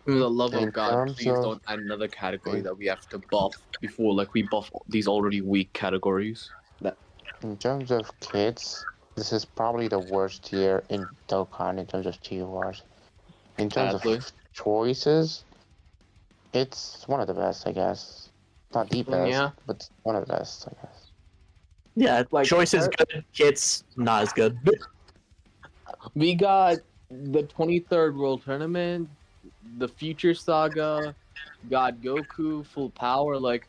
For the love In of God, terms please of- don't add another category that we have to buff before like we buff these already weak categories. in terms of kids, this is probably the worst tier in Dokkan in terms of tier wars. In terms Sadly. of choices, it's one of the best, I guess. Not the best, Yeah. but one of the best, I guess. Yeah, Like, choice is good. It's not as good. We got the 23rd World Tournament, the Future Saga, got Goku full power. Like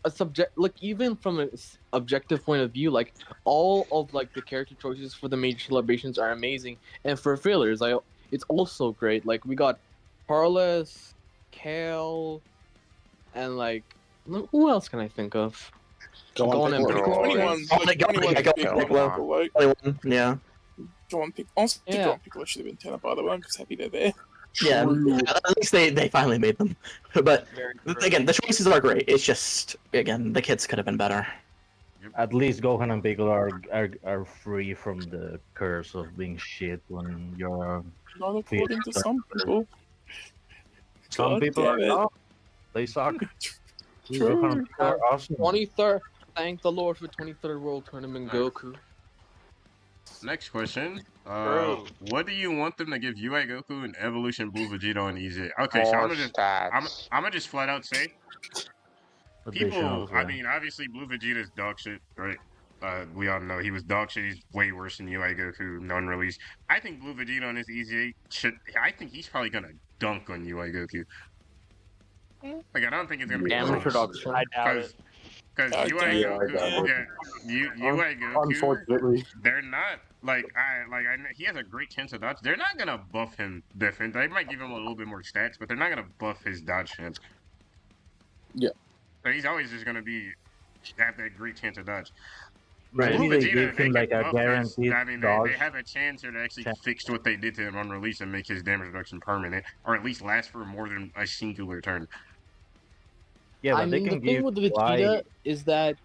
a subject, like even from an objective point of view, like all of like the character choices for the major celebrations are amazing, and for fillers, it's also great. Like we got Parless, Kale, and like who else can I think of? Go on, and Piccolo. Piccolo. 21's Oh, like, go on, 21's yeah, go big on, one, Piccolo. Piccolo. Yeah. Go on, also, Yeah. Go on Piccolo should have been 10 up, by the way. I'm just happy they're there. Yeah, True. at least they finally made them. But Very again, the choices are great. It's just, again, the kids could have been better. At least Gohan and Piccolo are free from the curse of being shit when you're. Not according to some people. Some God people damn are it. not. They suck. True. Gohan and Piccolo are awesome. 23rd. Thank the Lord for 23rd World Tournament, Goku. Next question. Bro. What do you want them to give UI Goku and Evolution Blue Vegeta on EZ? Okay, so More I'm stats. gonna just flat out say people. Additionals, I yeah. mean, obviously Blue Vegeta's dog shit, right? We all know he was dog shit. He's way worse than UI Goku, non-release. I think Blue Vegeta on his EZ I think he's probably gonna dunk on UI Goku. Like I don't think it's gonna be Damage close. reduction. I doubt it. Because I UI doubt it. Goku, UI Goku, Unfortunately, they're not I know he has a great chance of dodge. They're not gonna buff him defense. They might give him a little bit more stats, but they're not gonna buff his dodge chance. Yeah. So he's always just gonna have that great chance of dodge. Right. Blue Maybe they Vegeta, give they him can like a buff guaranteed I mean, dodge. they have a chance here to actually Chance. fix what they did to him on release and make his damage reduction permanent, or at least last for more than a singular turn. Yeah, but I they mean, can the thing give with the why- Vegeta is that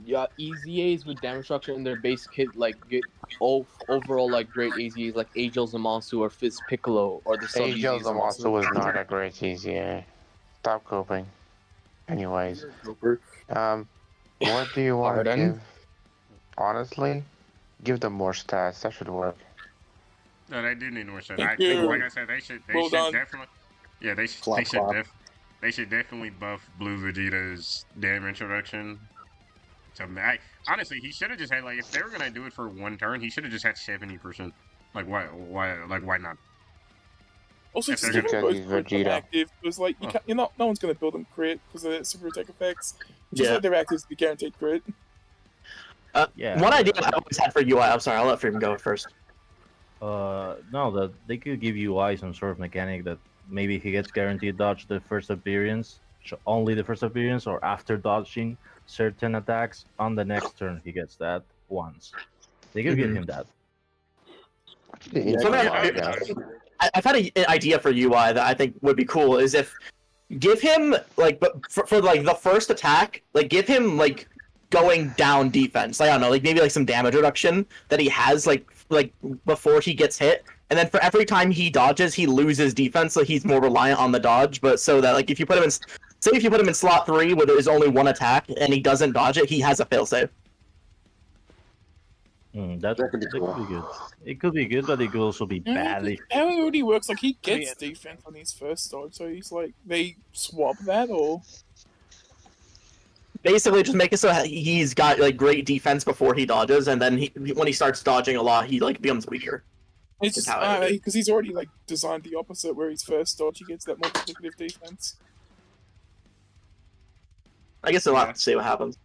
EZAs with damage structure in their base kit like get overall like great EZAs like Angel Zamasu or Fizz Piccolo or the sub Angel EZAs Zamasu was not a great EZA. Stop coping. Anyways, what do you want to Pardon? give? Honestly, give them more stats. That should work. No, they do need more stats. Thank I think, you. like I said, they should Well done. definitely. Yeah, they Clap, clap. should definitely buff Blue Vegeta's damage reduction. Honestly, he should have just had if they were gonna do it for one turn, he should have just had 70%. Why not? Also, If just they're give gonna- them both Because he's group Vegeta. active, because like no one's gonna build them crit because of their super attack effects. Just Yeah. let their actives be guaranteed crit. Yeah. One idea I always had for UI. I'm sorry, I'll let Freeman go first. No, that they could give UI some sort of mechanic that maybe he gets guaranteed dodge the first appearance, only the first appearance, or after dodging certain attacks on the next turn he gets that once. They could give him that. I've had an idea for UI that I think would be cool. Is if give him but for the first attack, give him going down defense. I don't know, maybe some damage reduction that he has before he gets hit, and then for every time he dodges, he loses defense, so he's more reliant on the dodge. But so that if you put him in, say if you put him in slot 3 where there is only one attack and he doesn't dodge it, he has a failsafe. That could be good. It could be good, but it could also be bad. if- How it already works, he gets defense on his first dodge, so he's they swap that or. Basically, just make it so he's got great defense before he dodges, and then when he starts dodging a lot, he becomes weaker. It's Is just how it is. because he's already designed the opposite, where his first dodge he gets that multiplicative defense. I guess we'll have to see what happens.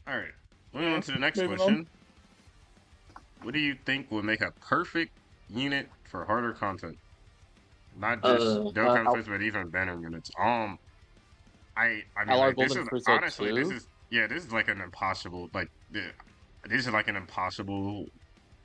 All right, moving on to the next Moving question. What do you think would make a perfect unit for harder content? Not just Dokkan Fist, but even banner units. I mean, LR this Golden is Frieza honestly, this 2? is an impossible this is an impossible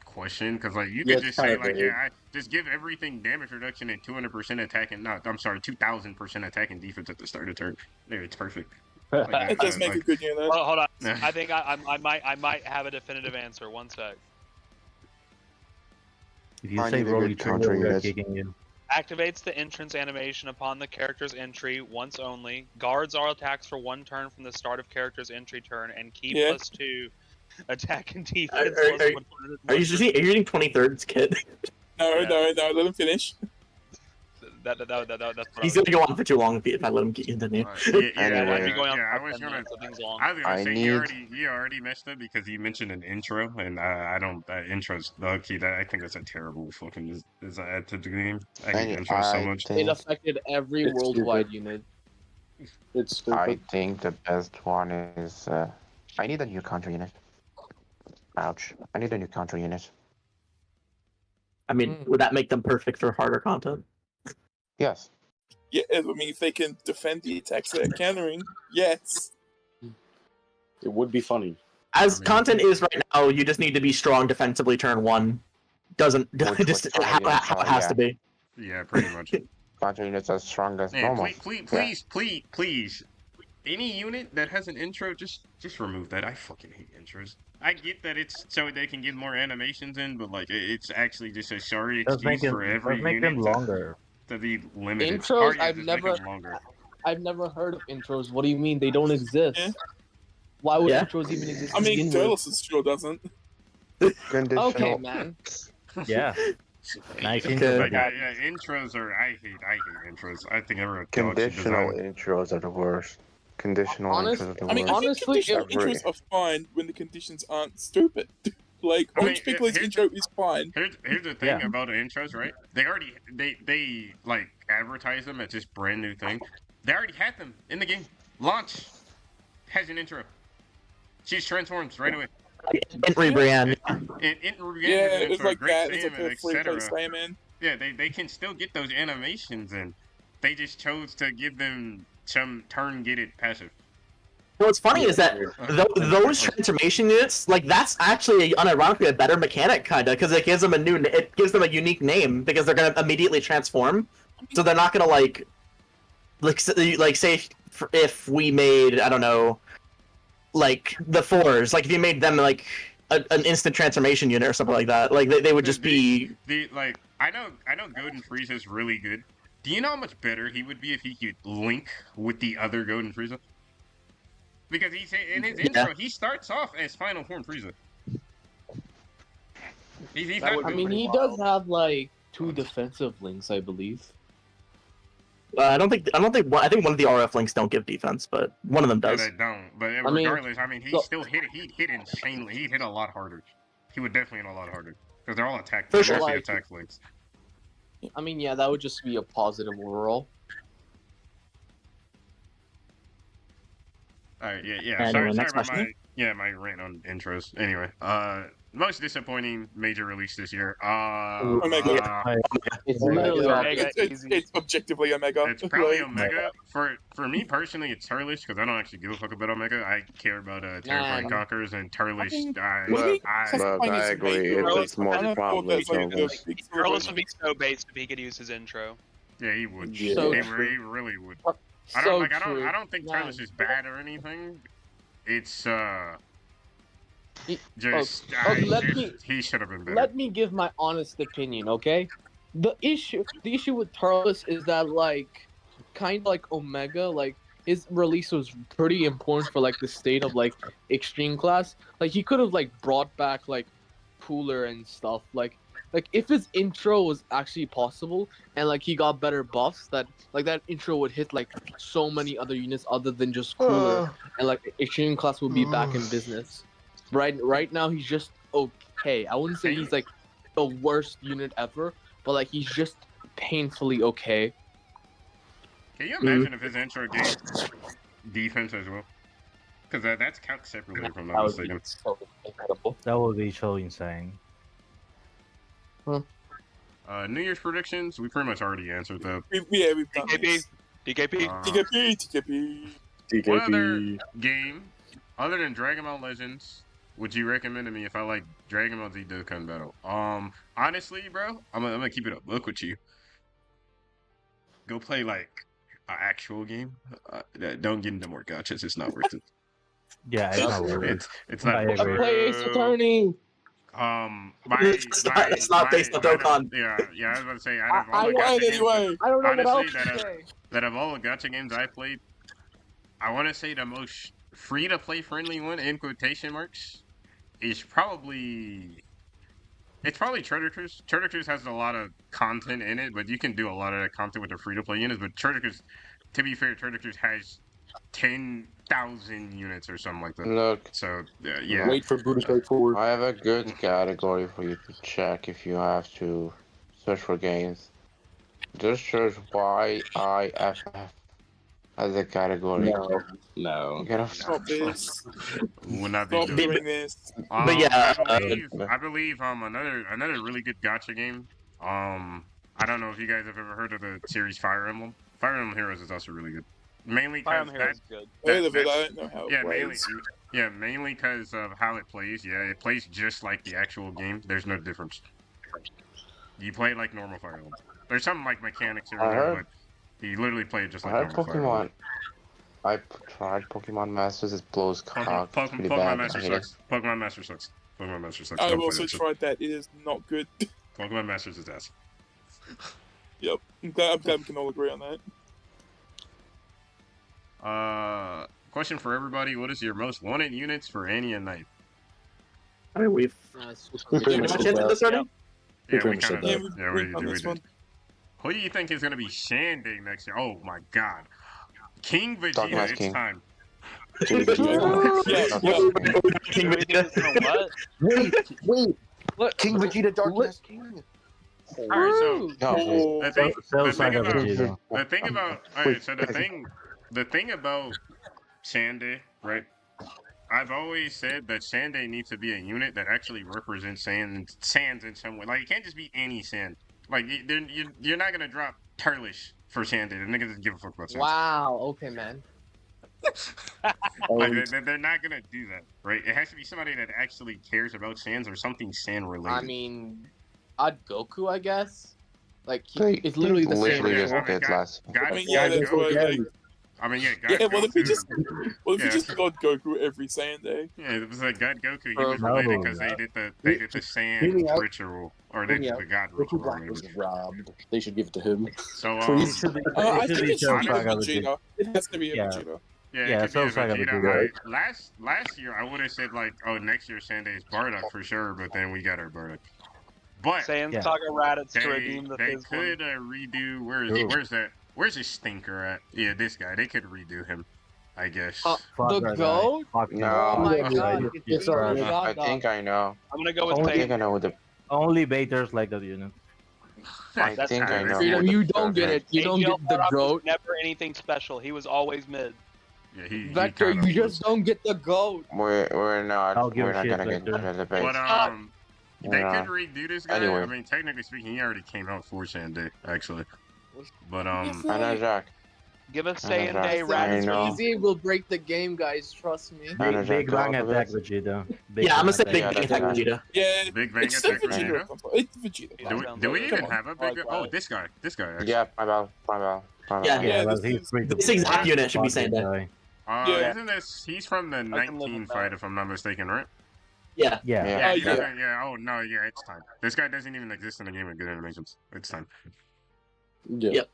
question because you Yeah, could it's just say kinda vague. I just give everything damage reduction and 200% attack and 2,000% attack and defense at the start of turn. There, it's perfect. It does make a good unit. Hold on. I think I might have a definitive answer. One sec. If you I say need a Broly good Trigger, counter we're unit. kicking you. Activates the entrance animation upon the character's entry once only. Guards all attacks for 1 turn from the start of character's entry turn and keep Yeah. +2 attack and defense. Are- plus are- 100 Are you using 23rd's kid? No, Yeah. no, let him finish. that's what He's gonna go on for too long if I let him continue. Anyway, going on I for was 10 gonna. minutes, so things long. I was gonna I say need- you already messed up because you mentioned an intro, and I don't. That intro's ugly. I think that's a terrible fucking is add to the game. I hate intro so much. It affected every It's worldwide stupid. unit. It's I stupid. think the best one is. I need a new counter unit. Ouch! I need a new counter unit. I mean, would that make them perfect for harder content? Yes. Yeah, I mean, if they can defend the attacks they're countering, yes. It would be funny. As content is right now, you just need to be strong defensively turn 1. Doesn't just how it has to be. Yeah, pretty much. Content units as strong as Man, normal. please. Any unit that has an intro, just remove that. I fucking hate intros. I get that it's so they can get more animations in, but like it's actually just a sorry excuse for every make them unit longer. to be limited. Intros, Or, yeah, I've just make never- them longer. I've never heard of intros. What do you mean? They don't exist. Yeah. Why would Yeah. intros even exist? I to mean, begin with? Turles sure doesn't. Conditional. Okay, man. Yeah. Nice Okay. intro. But yeah, intros are. I hate intros. I think everyone Conditional intros are the worst. Conditional Honest- intros are the I mean, worst. honestly, conditional if- intros are fine when the conditions aren't stupid. Like, I mean, Orange Pickler's here's- intro is fine. Here's the thing Yeah. about intros, right? They like advertise them as this brand new thing. They already had them in the game. Launch has an intro. She transforms right away. Entry brand. And Yeah, it's like that. It's like a free play etc. Slayman. Yeah, they can still get those animations in. They just chose to give them some turn-gated passive. What's funny is that those transformation units, like that's actually unironically a better mechanic, kinda, because it gives them a unique name because they're gonna immediately transform, so they're not gonna like say if we made, I don't know, like the 4s, like if you made them like an instant transformation unit or something like that, like they would just be. Like I know Golden Frieza is really good. Do you know how much better he would be if he could link with the other Golden Frieza? Because he's in his intro, he starts off as Final Form Frieza. He's not I mean, he does have like 2 defensive links, I believe. I think one of the RF links don't give defense, but one of them Yeah, does. they don't. But I mean, regardless, I mean, he still hit insanely. He hit a lot harder. He would definitely hit a lot harder because they're all attack. For sure. Mostly attack links. I mean, yeah, that would just be a positive overall. Alright, yeah. Anyway, Sorry next about question. my rant on intros. Anyway, most disappointing major release this year. Omega. It's literally Omega. It's objectively Omega. It's probably Like, Omega. For me personally, it's Turlish because I don't actually give a fuck about Omega. I care about Terrifying Man. Conquerors and Turlish. Maybe I But I agree, it's more probably Turles. Turles would be so based if he could use his intro. yeah, he would. Yeah. So he true. really would. So I don't true. I don't think Man. Turles is bad or anything. It's He- just he should have been better. Let me give my honest opinion, okay? The issue with Turles is that like kind of like Omega, like his release was pretty important for like the state of like extreme class. Like he could have like brought back like Cooler and stuff. Like if his intro was actually possible and like he got better buffs, that like that intro would hit like so many other units other than just Cooler, and like extreme class would be back in business. Right now he's just okay. I wouldn't say he's like the worst unit ever, but like he's just painfully okay. Can you imagine if his intro gave defense as well? Because that's counted separately, if I'm That not would be mistaken. so incredible. That would be so insane. New Year's predictions, we pretty much already answered that. We've done DKP. this. DKP. TKP. What other game, other than Dragon Ball Legends, would you recommend to me if I like Dragon Ball Z Dokkan Battle? Honestly, bro, I'm gonna keep it a book with you. Go play like an actual game. Don't get into more gotchas. It's not worth it. Yeah, it's not worth it. It's not. I worth agree. it. Play Ace Attorney. It's not based on Dokkan. Yeah, I was about to say, out of all I the won gacha games anyway. I don't know what else honestly, to say. that of all the gacha games I played, I want to say the most free-to-play friendly one, in quotation marks, is probably... It's probably Trader Cruise. Trader Cruise has a lot of content in it, but you can do a lot of that content with the free-to-play units. But Trader Cruise, to be fair, Trader Cruise has 10,000 units or something like that. Look, So, yeah. Wait for Buddha Strike 4. I have a good category for you to check if you have to search for games. Just search YIFF as a category. No. Get off. Stop this. Would not be Stop doing it. doing this. But yeah, I believe another really good gacha game. I don't know if you guys have ever heard of the series Fire Emblem. Fire Emblem Heroes is also really good. Mainly Fire because Emblem Heroes is good. Heard of it, I don't know how it yeah, plays. mainly because of how it plays. Yeah, it plays just like the actual game. There's no difference. You play it like normal Fire Emblem. There's some like mechanics here and there, but you literally play it just like I heard normal Fire Emblem. I tried Pokemon Masters. It blows cock. It's really Pokemon bad. Master I hate it. sucks. Pokemon Master sucks. Pokemon Master sucks. I've Don't play also that shit. tried that. It is not good. Pokemon Masters is ass. Yep. I'm glad we can all agree on that. Question for everybody: what is your most wanted units for Annie and Knight? I mean, we've pretty much hinted this already. Yeah, we much said kind that. of. Yeah, we did. Who do you think is gonna be Shanday next year? Oh my God, King Vegeta! It's King. time. Yeah, King Vegeta. Wait. What? King Vegeta Dark Mask King. All right, so No, the thing, Cell the thing Saga about Vegeta. the thing about all right, so the thing about Shanday, right? I've always said that Shanday needs to be a unit that actually represents sands in some way. Like, it can't just be any sand. Like, you're not gonna drop Turlish for Shanday. The nigga doesn't give a fuck about sands. Wow. Okay, man. Like, they're not gonna do that, right? It has to be somebody that actually cares about sands or something sand related. I mean, odd Goku, I guess. Like, They it's literally the same. literally just I mean, did God- last. God, I mean, yeah, God that's what Goku- I mean, yeah, God Yeah, what if we Goku- just Yeah. got Goku every Sunday? Yeah, it was like God Goku. He Bro, was related no. because they did the sand Hear me out. ritual, or Hear they me did out. the God Ricky ritual. Black or was whatever. robbed. They should give it to him. So Please. It should be, I it should think be it should Cell be Saga Vegeta. Vegeta. It has to be a Yeah. Vegeta. yeah, Yeah, it could be a Soul Saga Vegeta. Vegeta. Last year I would have said like, oh, next year Sanday's Bardock for sure, but then we got our Bardock. But Saiyan Yeah. Saga Raditz to they redeem the they Fizz one. could redo. Ooh. Where's his stinker at? Yeah, this guy. They could redo him, I guess. Uh, Fuck The that guy. goat? Fuck No. Oh my Yeah, God! It's alright. I think I know. I'm gonna go with I Only- think I Saiyan. know the. Only baiters like that unit. I That's think I fine. know. Freedom, who the you don't fuck get is. it. You don't AGL get the Bardock was goat. never anything special. He was always mid. Yeah, he Vector, kinda you was. just don't get the goat. We're not. I'll give We're a not shit, gonna get Victor. into the debate. But they Yeah. could redo this guy. Anyway. I mean, technically speaking, he already came out for Shanday, actually. But I know Jack. Give us I know Saiyan that. Day I Raditz. know. Easy will break the game, guys. Trust me. I know Big, Jack. big Go Bang on Attack with Vegeta. Big Yeah, I'm gonna say Bang Big Attack. Bang Attack that's Vegeta. Yeah, Big Bang it's Attack still Vegeta. Vegeta. It's Vegeta. Do we even Come on. have a big? Oh, this guy. Actually. Yeah, my bad. Yeah. Yeah, Yeah, well, this he's is- free to This exact unit should be fucking Saiyan Day. guy. Yeah. Isn't this? He's from the I can live 19 with fight, that. if I'm not mistaken, right? Yeah. Yeah. Yeah. he yeah. doesn't- yeah. Oh no, yeah, it's time. This guy doesn't even exist in the game with good animations. It's time. Yeah. Yep.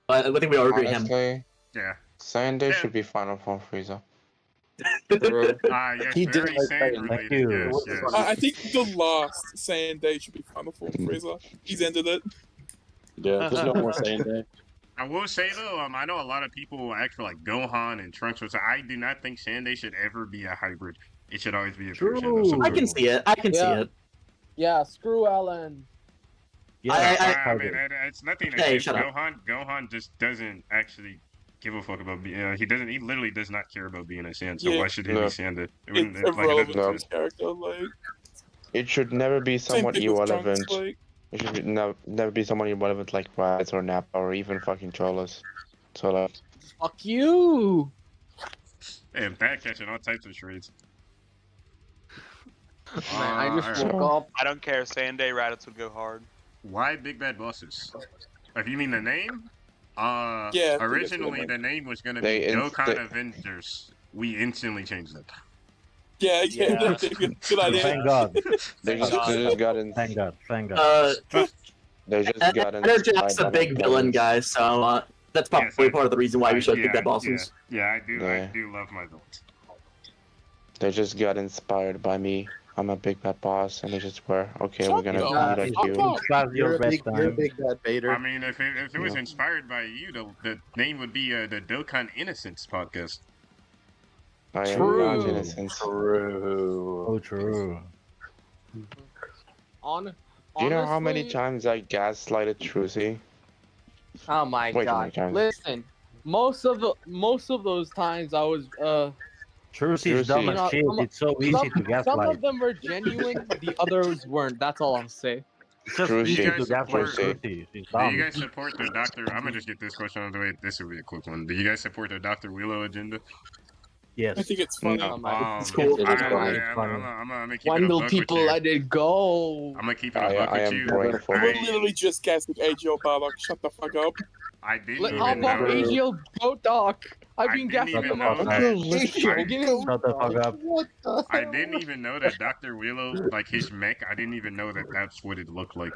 I think we all agree with him. Honestly, Yeah. Sunday Yeah. should be Final Form Frieza. Yes, He very did like sand Saiyan. related. Thank you. Yes, yes. I think the last Saiyan Day should be Final Form Frieza. He's ended it. Yeah, there's no more Saiyan Day. I will say though, I know a lot of people act for like Gohan and Trunks, so I do not think Shanday should ever be a hybrid. It should always be a pure Sand of some I sort. can see it. I can see Yeah. it. Yeah, screw Alan. Yeah, I hybrid. mean, it's nothing Hey, against shut up. Gohan. Gohan just doesn't actually give a fuck about being. He doesn't. He literally does not care about being a Sand. So Yeah. why should he No. be Sanded? It wouldn't. It's Like, it irrelevant to doesn't. his character. Like, It should never be same someone thing with Trunks. irrelevant. Like, It should be never be someone irrelevant like Raditz or Nappa or even fucking Cholas. So like, Fuck you. And back catching all types of shreds. Man, I just alright. woke up. I don't care. Saiyan Day Raditz would go hard. Why big bad bosses? If you mean the name, Yeah, I think that's originally what the name was gonna They be inst- Dokkan they- Avengers. We instantly changed it. yeah, Yeah. good idea. Thank God. they just got in. Thank God. Thank God. They just got in. Jack's a big villain, guys, so that's probably Yes, part of the reason why we should yeah, pick that bosses. Yeah, I do. Yeah. I do love my villains. They just got inspired by me. I'm a big bad boss, and they just were okay. Fuck We're gonna no. beat Fuck you. off. Pass You're your a big, best you're a time. big bad Vader. I mean, if it was Yeah. inspired by you, the name would be the Dokkan Innocence podcast. I am True. not innocent. True. Oh, true. On. Do you know how many honestly- times I gaslighted Trucy? Oh my Wait, how many god. times? Listen, most of those times I was Trucy is dumb You know, as shit. some- It's so easy to some gaslight. of them were genuine, the others weren't. That's all I'll say. Just True easy shit. to gaslight True shit. Trudy. She's Do you dumb. guys support the Doctor? I'm gonna just get this question out of the way. This will be a quick one. Do you guys support the Dr. Willow agenda? Yes. I think it's funny. No. It's cool. I'm It's funny. gonna keep it When a will buck people with you. let it go? I'm gonna keep it a buck I with am you. praying for We're it. literally just guessing AGL Bardock. Shut the fuck up. I didn't Let even hop off know. AGL Go Doc. I've I been didn't gassing even them know up. that. AGL, give him- Shut the fuck up. What the I hell? didn't even know that Dr. Willow, like his mech, I didn't even know that that's what it looked like.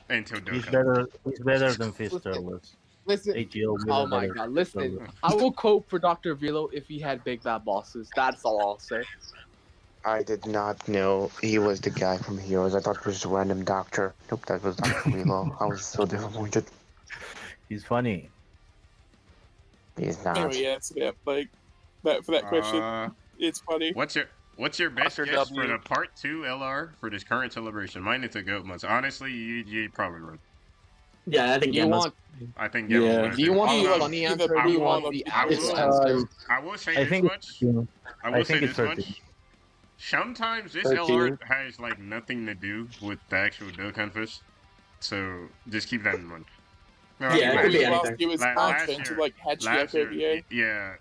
Until He's Dokkan. better than Fisterless. Listen. AGL. Oh my god, listen. I will quote for Dr. Vilo if he had big bad bosses. That's all I'll say. I did not know he was the guy from Heroes. I thought it was just a random doctor. Nope, that was Dr. Willow. I was so disappointed. He's funny. He's not. Anyway, yeah, so yeah, like that for that question. It's funny. What's your best Dr. guess W. for the part 2 LR for this current celebration? Mine is a goat months. Honestly, you probably right. Yeah, I think Do you Gemma's. want? I think Yeah. Gemma Do you want wins. the I'll- funny I'll- answer or do you want the I will- actual I answer? I will say I this think much. I will say think this it's 13. much. Sometimes this 13. LR has like nothing to do with the actual Dokkan Fest, so just keep that in mind. No, Yeah, it could be Last anything. year was Last content to year- like Hatchy last year, OVA. yeah.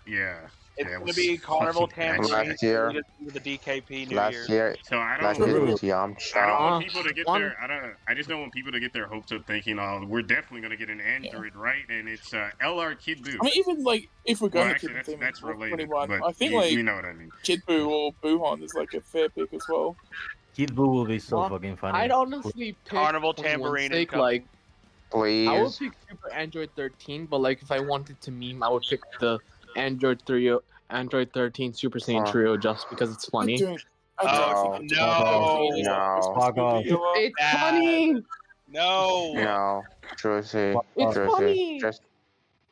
It's Yeah, it gonna was be Carnival fucking Tambourine Last year- with the DKP New Last Year. year, So I last don't. year it was I don't Yamcha. want people to get one- their. I just don't want people to get their hopes up thinking, "Oh, we're definitely gonna get an Android, right?" And it's LR Kid Buu. I mean, even like if we're Well, going actually, to keep that's the theme of related, 21, but I think you like know what I mean. Kid Buu or Buhan is like a fair pick as well. Kid Buu will be so Well, fucking funny. I'd honestly pick Carnival 21's Tambourine sake, and like I would Please. pick Super Android 13, but like if I wanted to meme, I would pick the Android 13 Super Saiyan Huh. Trio just because it's funny. I don't Oh, think no. Fuck off. It's Bad. funny. No. No. Trucy. It's Trucy. funny. Just,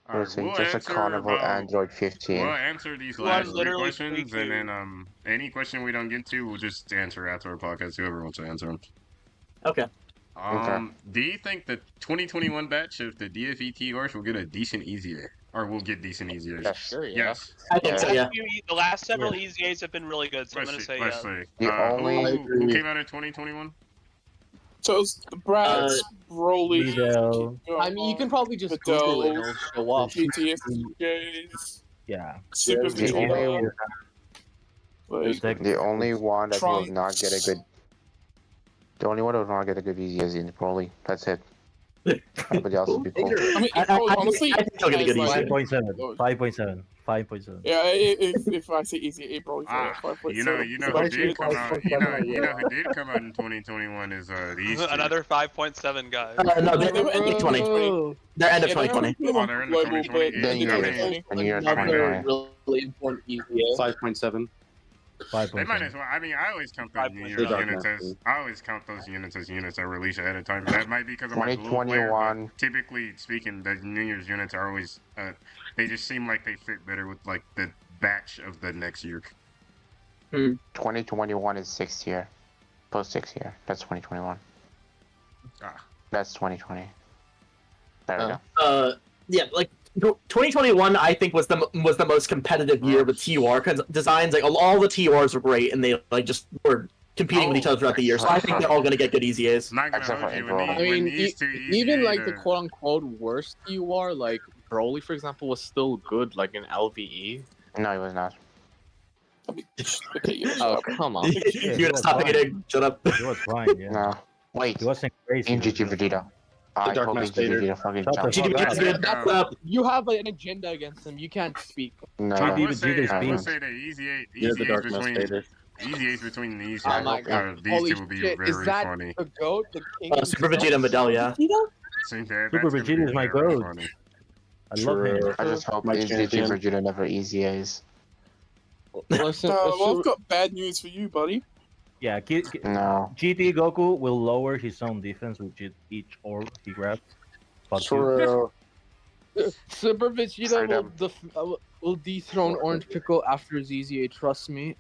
All right, Trucy. we'll Just a answer Carnival about- Android 15. We'll answer these You are last 3 literally questions, speaking. and then any question we don't get to, we'll just answer after our podcast. Whoever wants to answer them. Okay. Do you think the 2021 batch of the DFET Ors will get a decent EZA, or will get decent EZAs? Yes. Sure, yeah. Yes. I think so, yeah. The last several EZAs have been really good, so I'm gonna Let's say see. Let's yeah. see. The only- Who came out in 2021 So it's the Bratz, Broly, Liddell. I mean, you can probably just Vidal, Google it and it'll show up. GTS, Yeah. Super The Vegeta, only, like, the only one that will Trunks. not get a good. The only one that will not get a good EZ is in Broly. That's it. Everybody else will be cool. I mean, I- it I- probably- I honestly, think he'll get a has, good like- 5.7. 5.7. 5.7. Yeah, if I say easy, it probably Ah, 5.7. you know who did come out. You know who did come out in 2021 is these two. Another 5.7 guy. No, they're end of 2020. Bro. They're end of Yeah, 2020. Oh, they're in the 2020. Then you I get mean, it. When you're in Another 2020. really important EVA. 5.7. They might as well. I mean, I always count those New Year's 5.7. units as. I always count those units as units that release ahead of time. That might be because of my blue player, but 2021. typically speaking, the New Year's units are always. They just seem like they fit better with like the batch of the next year. 2021 is 6th year. Post 6th year. That's 2021. Ah. That's 2020. There we go. Yeah, like 2021, I think was the most competitive year with TUR designs. Like all the TURs were great, and they like just were competing with each other throughout the year. So I think they're all gonna get good EZAs. I'm not gonna Except hold for you. April. I When mean, these two even EZAs like the are- quote unquote worst you are, like Broly, for example, was still good, like in LVE. No, he was not. Okay, yeah. Oh, come on. You're gonna stop hating. Shut up. He was fine, yeah. No. Wait. He wasn't crazy. In GT Vegeta. I Dark hope Knight in GT Vader. Vegeta fucking Shut the jumps. fuck GT up. is good. That's up. You have an agenda against him. You can't speak. No. I will GT say, Vegeta I will is say that EZAs You're the Dark Knight between Vader. EZAs between these Oh my god. these Holy two will be shit. very Is that funny. the GOAT? The king Super Vegeta and Vidal, yeah. See, that- Super that's gonna Vegeta be is my very goat. funny. I love him. I just hope My in GT champion. Vegeta never EZAs. Listen, Well, I've got bad news for you, buddy. Yeah, No. GT Goku will lower his own defense with each orb he grabs. Fuck you. True. Super Vegeta Freedom. will dethrone Orange Pickle after ZZA. Trust me.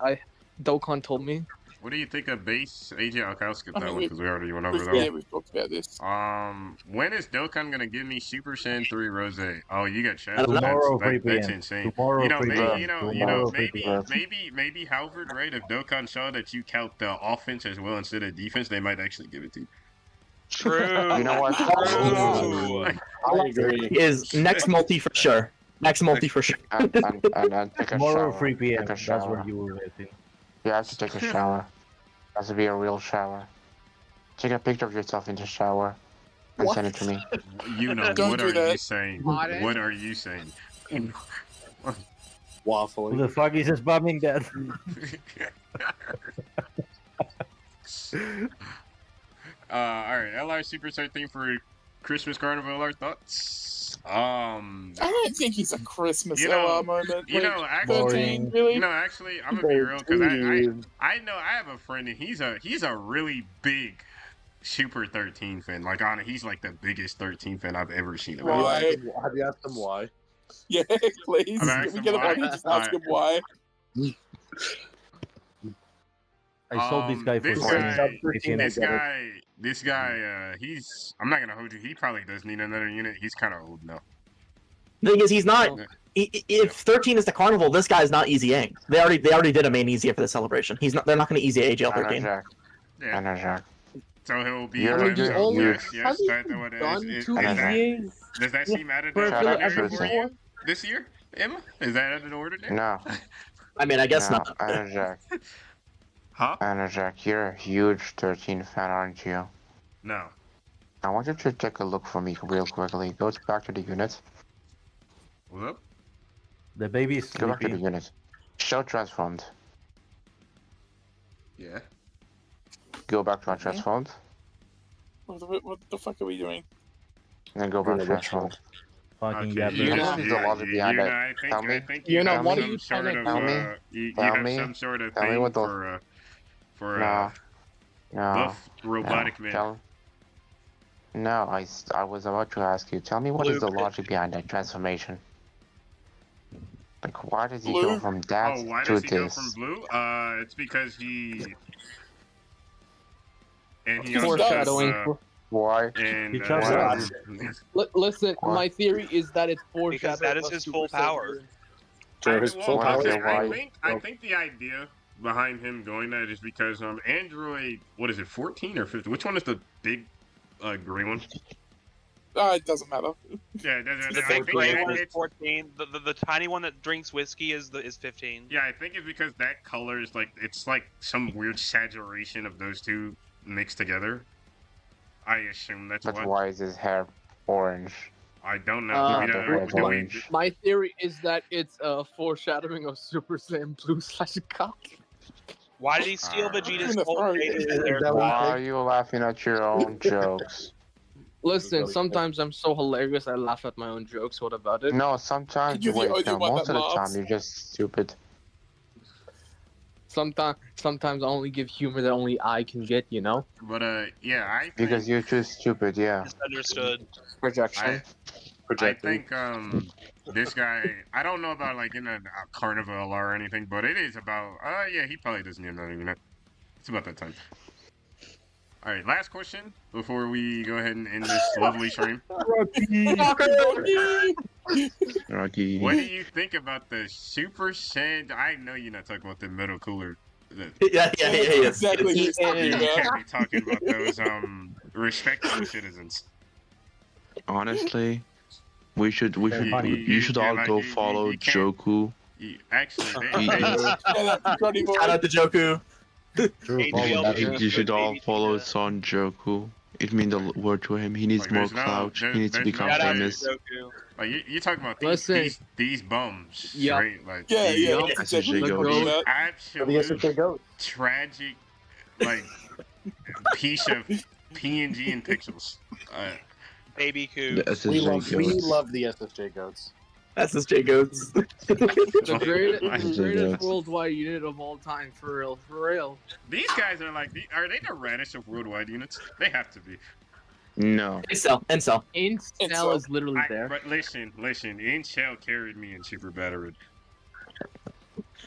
Dokkan told me. What do you think of base AJ? Okay, I'll skip I that mean, one because we already went over that Yeah, one. we've talked about this. When is Dokkan gonna give me Super Saiyan 3 Rose? Oh, you got Chad. Tomorrow, 3 That's p.m. insane. Tomorrow, You know, 3 maybe, p.m. you know, Tomorrow, 3 maybe Halvard, right? If Dokkan saw that you count the offense as well instead of defense, they might actually give it to you. True. You know what? True. I agree. Is next multi for sure. Next multi for sure. And take a Tomorrow shower. 3 p.m. Take a That's shower. what you were waiting. You have to take a shower. It has to be a real shower. Take a picture of yourself in the shower and send it to me. You know, Don't what do are that. you saying? Pardon? What are you saying? Who Waffling. the fuck is just bombing that? Alright, LR Super Star theme for Christmas Carnival, our thoughts? I don't think he's a Christmas You know- LR moment. You Like, know, actually, 13, really? you know, actually, I'm gonna be real because I know I have a friend and he's a really big Super 13 fan. Like, he's like the biggest 13 fan I've ever seen. in my life. Why? Have you asked them why? Yeah, please. I'm Can asking we get him why. on here? Just ask him why. I sold this guy for this 14. guy, If you this get it. guy, he's. I'm not gonna hold you. He probably does need another unit. He's kind of old now. The thing is, he's not. Yeah. If 13 is the carnival, this guy's not easying. They already did a main easier for the celebration. He's not. They're not going to easy AGL 13. Jack. Yeah. Jack. So he'll be. You're like, the so only- yes, that's what it Done is. two And EVAs. Does that seem out of the For ordinary for every you this year, Emma? Is that out of the ordinary? No. I mean, I guess no. not. Jack. Huh? Jack, you're a huge 13 fan, aren't you? No. I want you to take a look for me real quickly. Go back to the unit. What's up? The baby's Go back to the sleeping. unit. Show transformed. Yeah. Go back to our transformed. What the fuck are we doing? And then go back to Yeah, transformed. Fucking Okay, yapping. you know- yeah, There's a logic behind you it. know, I think, Tell me. I think You you know, have what are some you sort trying of, to Tell me. you Tell have me. some sort of Tell me thing what the- for No. No. the robotic man. No, I was about to ask you. Tell me what is the Blue. logic behind that transformation? Like, why does he Blue. go from that Oh, why to does he go this? from blue? It's because he. And he Because he also does. Foreshadowing. Why? and He chose that. Listen, What? my theory is that it's Because foreshadowing. that is of his Super full Saiyan power. Blue. Sure, his full Why? power. Okay, I think the idea behind him doing that is because Android, what is it, 14 or 15? Which one is the big green one? It doesn't matter. Yeah, that's, The I big think gray that one is it's- 14. The tiny one that drinks whiskey is 15. Yeah, I think it's because that color is like it's like some weird saturation of those two mixed together. I assume that's But why. why is his hair orange? I don't know. Uh, we don't, do we, My theory is that it's a foreshadowing of Super Saiyan Blue / Cock. Why did he steal Ah. Vegeta's In the gold front. plate? Is that Why what are you laughing at your own jokes? Listen, really sometimes I'm so hilarious I laugh at my own jokes. What about it? No, sometimes You're the wait. only No, one most that of the laughs. time you're just stupid. Sometimes I only give humor that only I can get. You know, but yeah, I think, Because you're too stupid. Yeah. Misunderstood. projection. I think this guy. I don't know about like in a carnival or anything, but it is about. Yeah, he probably doesn't need another unit. It's about that time. All right, last question before we go ahead and end this lovely stream. Rocky. What do you think about the Super Saiyan? I know you're not talking about the metal cooler. Yeah, Exactly. You He's talking about. can't be talking about those respectable citizens. Honestly, we should You- you should all like, go you follow can't- Joku. Actually, Shout they, out to Joku. You should all follow Son Joku. It means the word to him. He needs Like, more there's no- clout. there- He needs to there's become no- Shout out to famous. Goku. like you talking about Listen. these bums, Yeah. right? Like Yeah, these yeah. Yup. That's exactly That's what a I'm joke. talking about. The absolute SFJ goes. tragic, like piece of PNG and pixels. Baby Koo. The We SSJ goats. love the SFJ goats. That's his J Goats. The greatest Jokes. worldwide unit of all time, for real, for real. These guys are like, are they the radish of worldwide units? They have to be. No. Incel. Incel is literally there. But listen, Intel carried me in Super Battery.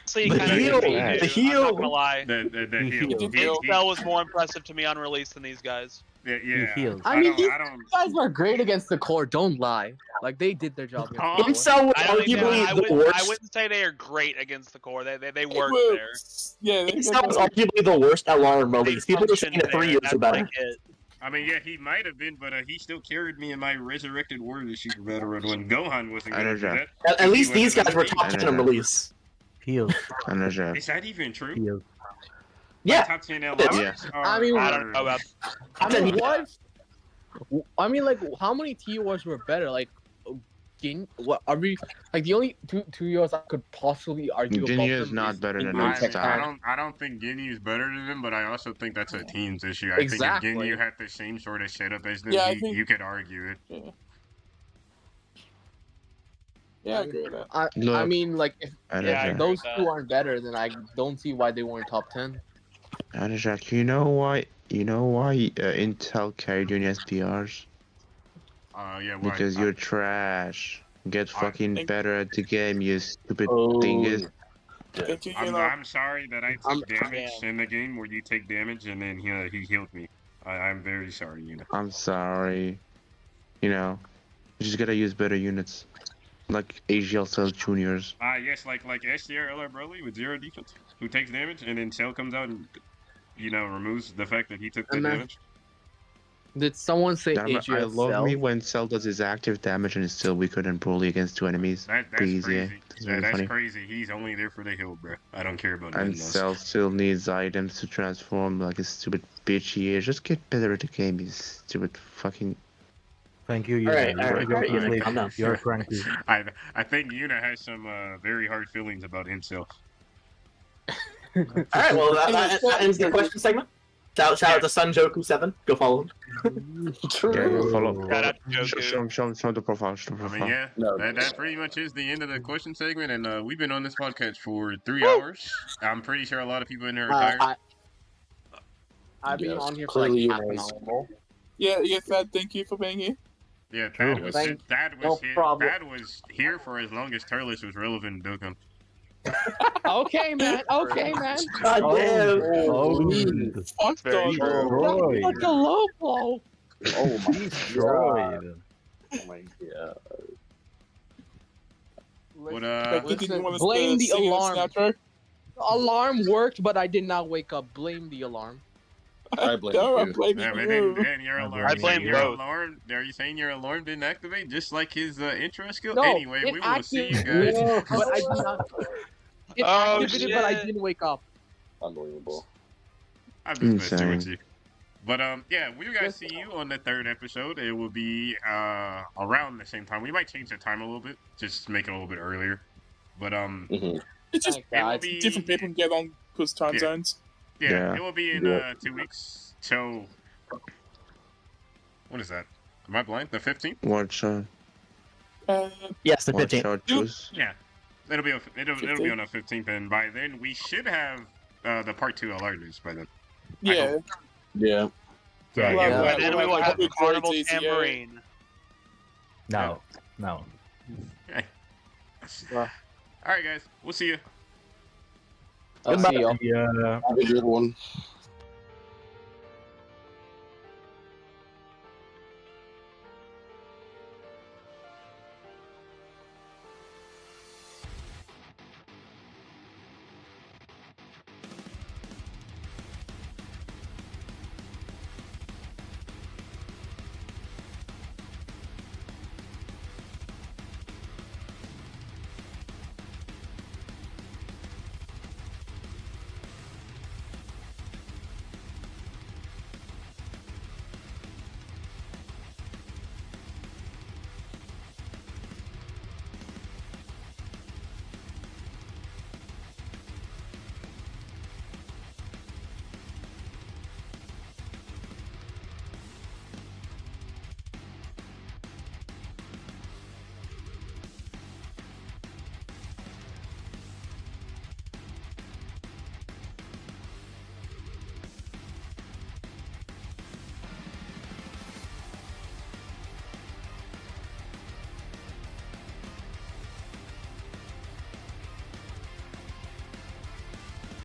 So you The kind heel, of the I'm not heel. gonna lie. The He heel. healed. Incel was more impressive to me on release than these guys. Yeah, He healed. I mean, I don't. You guys were great against the core. Don't lie. Like they did their job. against the core. Incel was I don't think arguably I the wouldn't, I worst. wouldn't say they are great against the core. They It work will- there. Yeah, Incel was arguably the worst LR in release. People were saying that 3 years That's were better. like it. I mean, yeah, he might have been, but he still carried me in my Resurrected Warrior Super Battle Run when Gohan wasn't going to do that. At least these guys were top 10 in release. Heals. Is that even true? Heals. Yeah. Top 10 LRs are, I mean, I don't know about. I mean, what? I mean, like, how many TORs were better? Like, what are we? Like, the only two years I could possibly argue about Ginyu is them not is better than Ginyu Nextdown. Tech. I don't think Ginyu is better than them, but I also think that's a team's issue. I Exactly. think if Ginyu had the same sort of setup as them, Yeah, I think- you could argue it. Yeah, I agree with that. I Look, mean, like, if Anajak, those two aren't better, then I don't see why they weren't top 10. Anajak, you know why Intel carried you in SDRs? Yeah, why? Because you're trash. Get Why? fucking better at the game, you stupid Oh. dingus. Thank you, I'm sorry that I I'm- took damage in the game where you take damage and then he healed me. I'm very sorry, you know. I'm sorry. You know, you just gotta use better units. Like AGL Cell Juniors. Yes, like SDR LR Broly with 0 defense, who takes damage and then Cell comes out and, removes the fact that he took the And then- damage. Did someone say I AGL love Cell? me when Cell does his active damage and is still weaker than Broly against 2 enemies. That's Please, crazy. yeah. That's really That's funny. crazy. He's only there for the heal, bro. I don't care about And nothing else. Cell still needs items to transform like a stupid bitch he is. Just get better at the game, you stupid fucking... Thank you, All right, Yuna. all right, You're all right, crazy. calm down. You're cranky. I think Yuna has some very hard feelings about himself. All right, well, that ends the question segment. Shout out to Sunjoku7. Go follow him. Yeah, go follow. Shout out to Show Joku. him the profile. Show the I profile. mean, yeah, No. that pretty much is the end of the question segment, and we've been on this podcast for 3 hours. I'm pretty sure a lot of people in there are tired. I've been Yes, on here for clearly like half you an guys- hour more. Yeah, Thad, thank you for being here. Yeah, True. Thad was No problem. Thad was here for as long as Turles was relevant in Dokkan. Okay, man. Okay, man. God damn. Fuck Very dog. Destroyed. Like a low blow. Oh my Destroyed. Oh my god. But Becky, did you want us blame to the sing alarm. an outro? Alarm worked, but I did not wake up. Blame the alarm. I blame No, I'm you. blaming yeah, but you. then your alarm. I blame your both. alarm. Are you saying your alarm didn't activate just like his intro skill? No, Anyway, it we will see you activated, guys. but I did not. It Oh, activated, but I shit. didn't wake up. Unbelievable. I'm just messing with Insane. you. But yeah, we guys see you on the 3rd episode. It will be around the same time. We might change the time a little bit, just to make it a little bit earlier. But It's just Thank God. it will be different people can get on because time Yeah. zones. yeah, Yeah. it will be in Yeah. 2 weeks. So what is that? Am I blind? The 15th? Watch Yes, the 15th. out, choose. Yeah, it'll be on the 15th, and by then we should have the part 2 LR news by then. Yeah. Yeah. So, Yeah, Well, yeah. And then we will have the Upgrade Carnival grades, yeah. Tambourine. No. No. All right, guys, we'll see you. I'll see y'all. Yeah. Have a good one.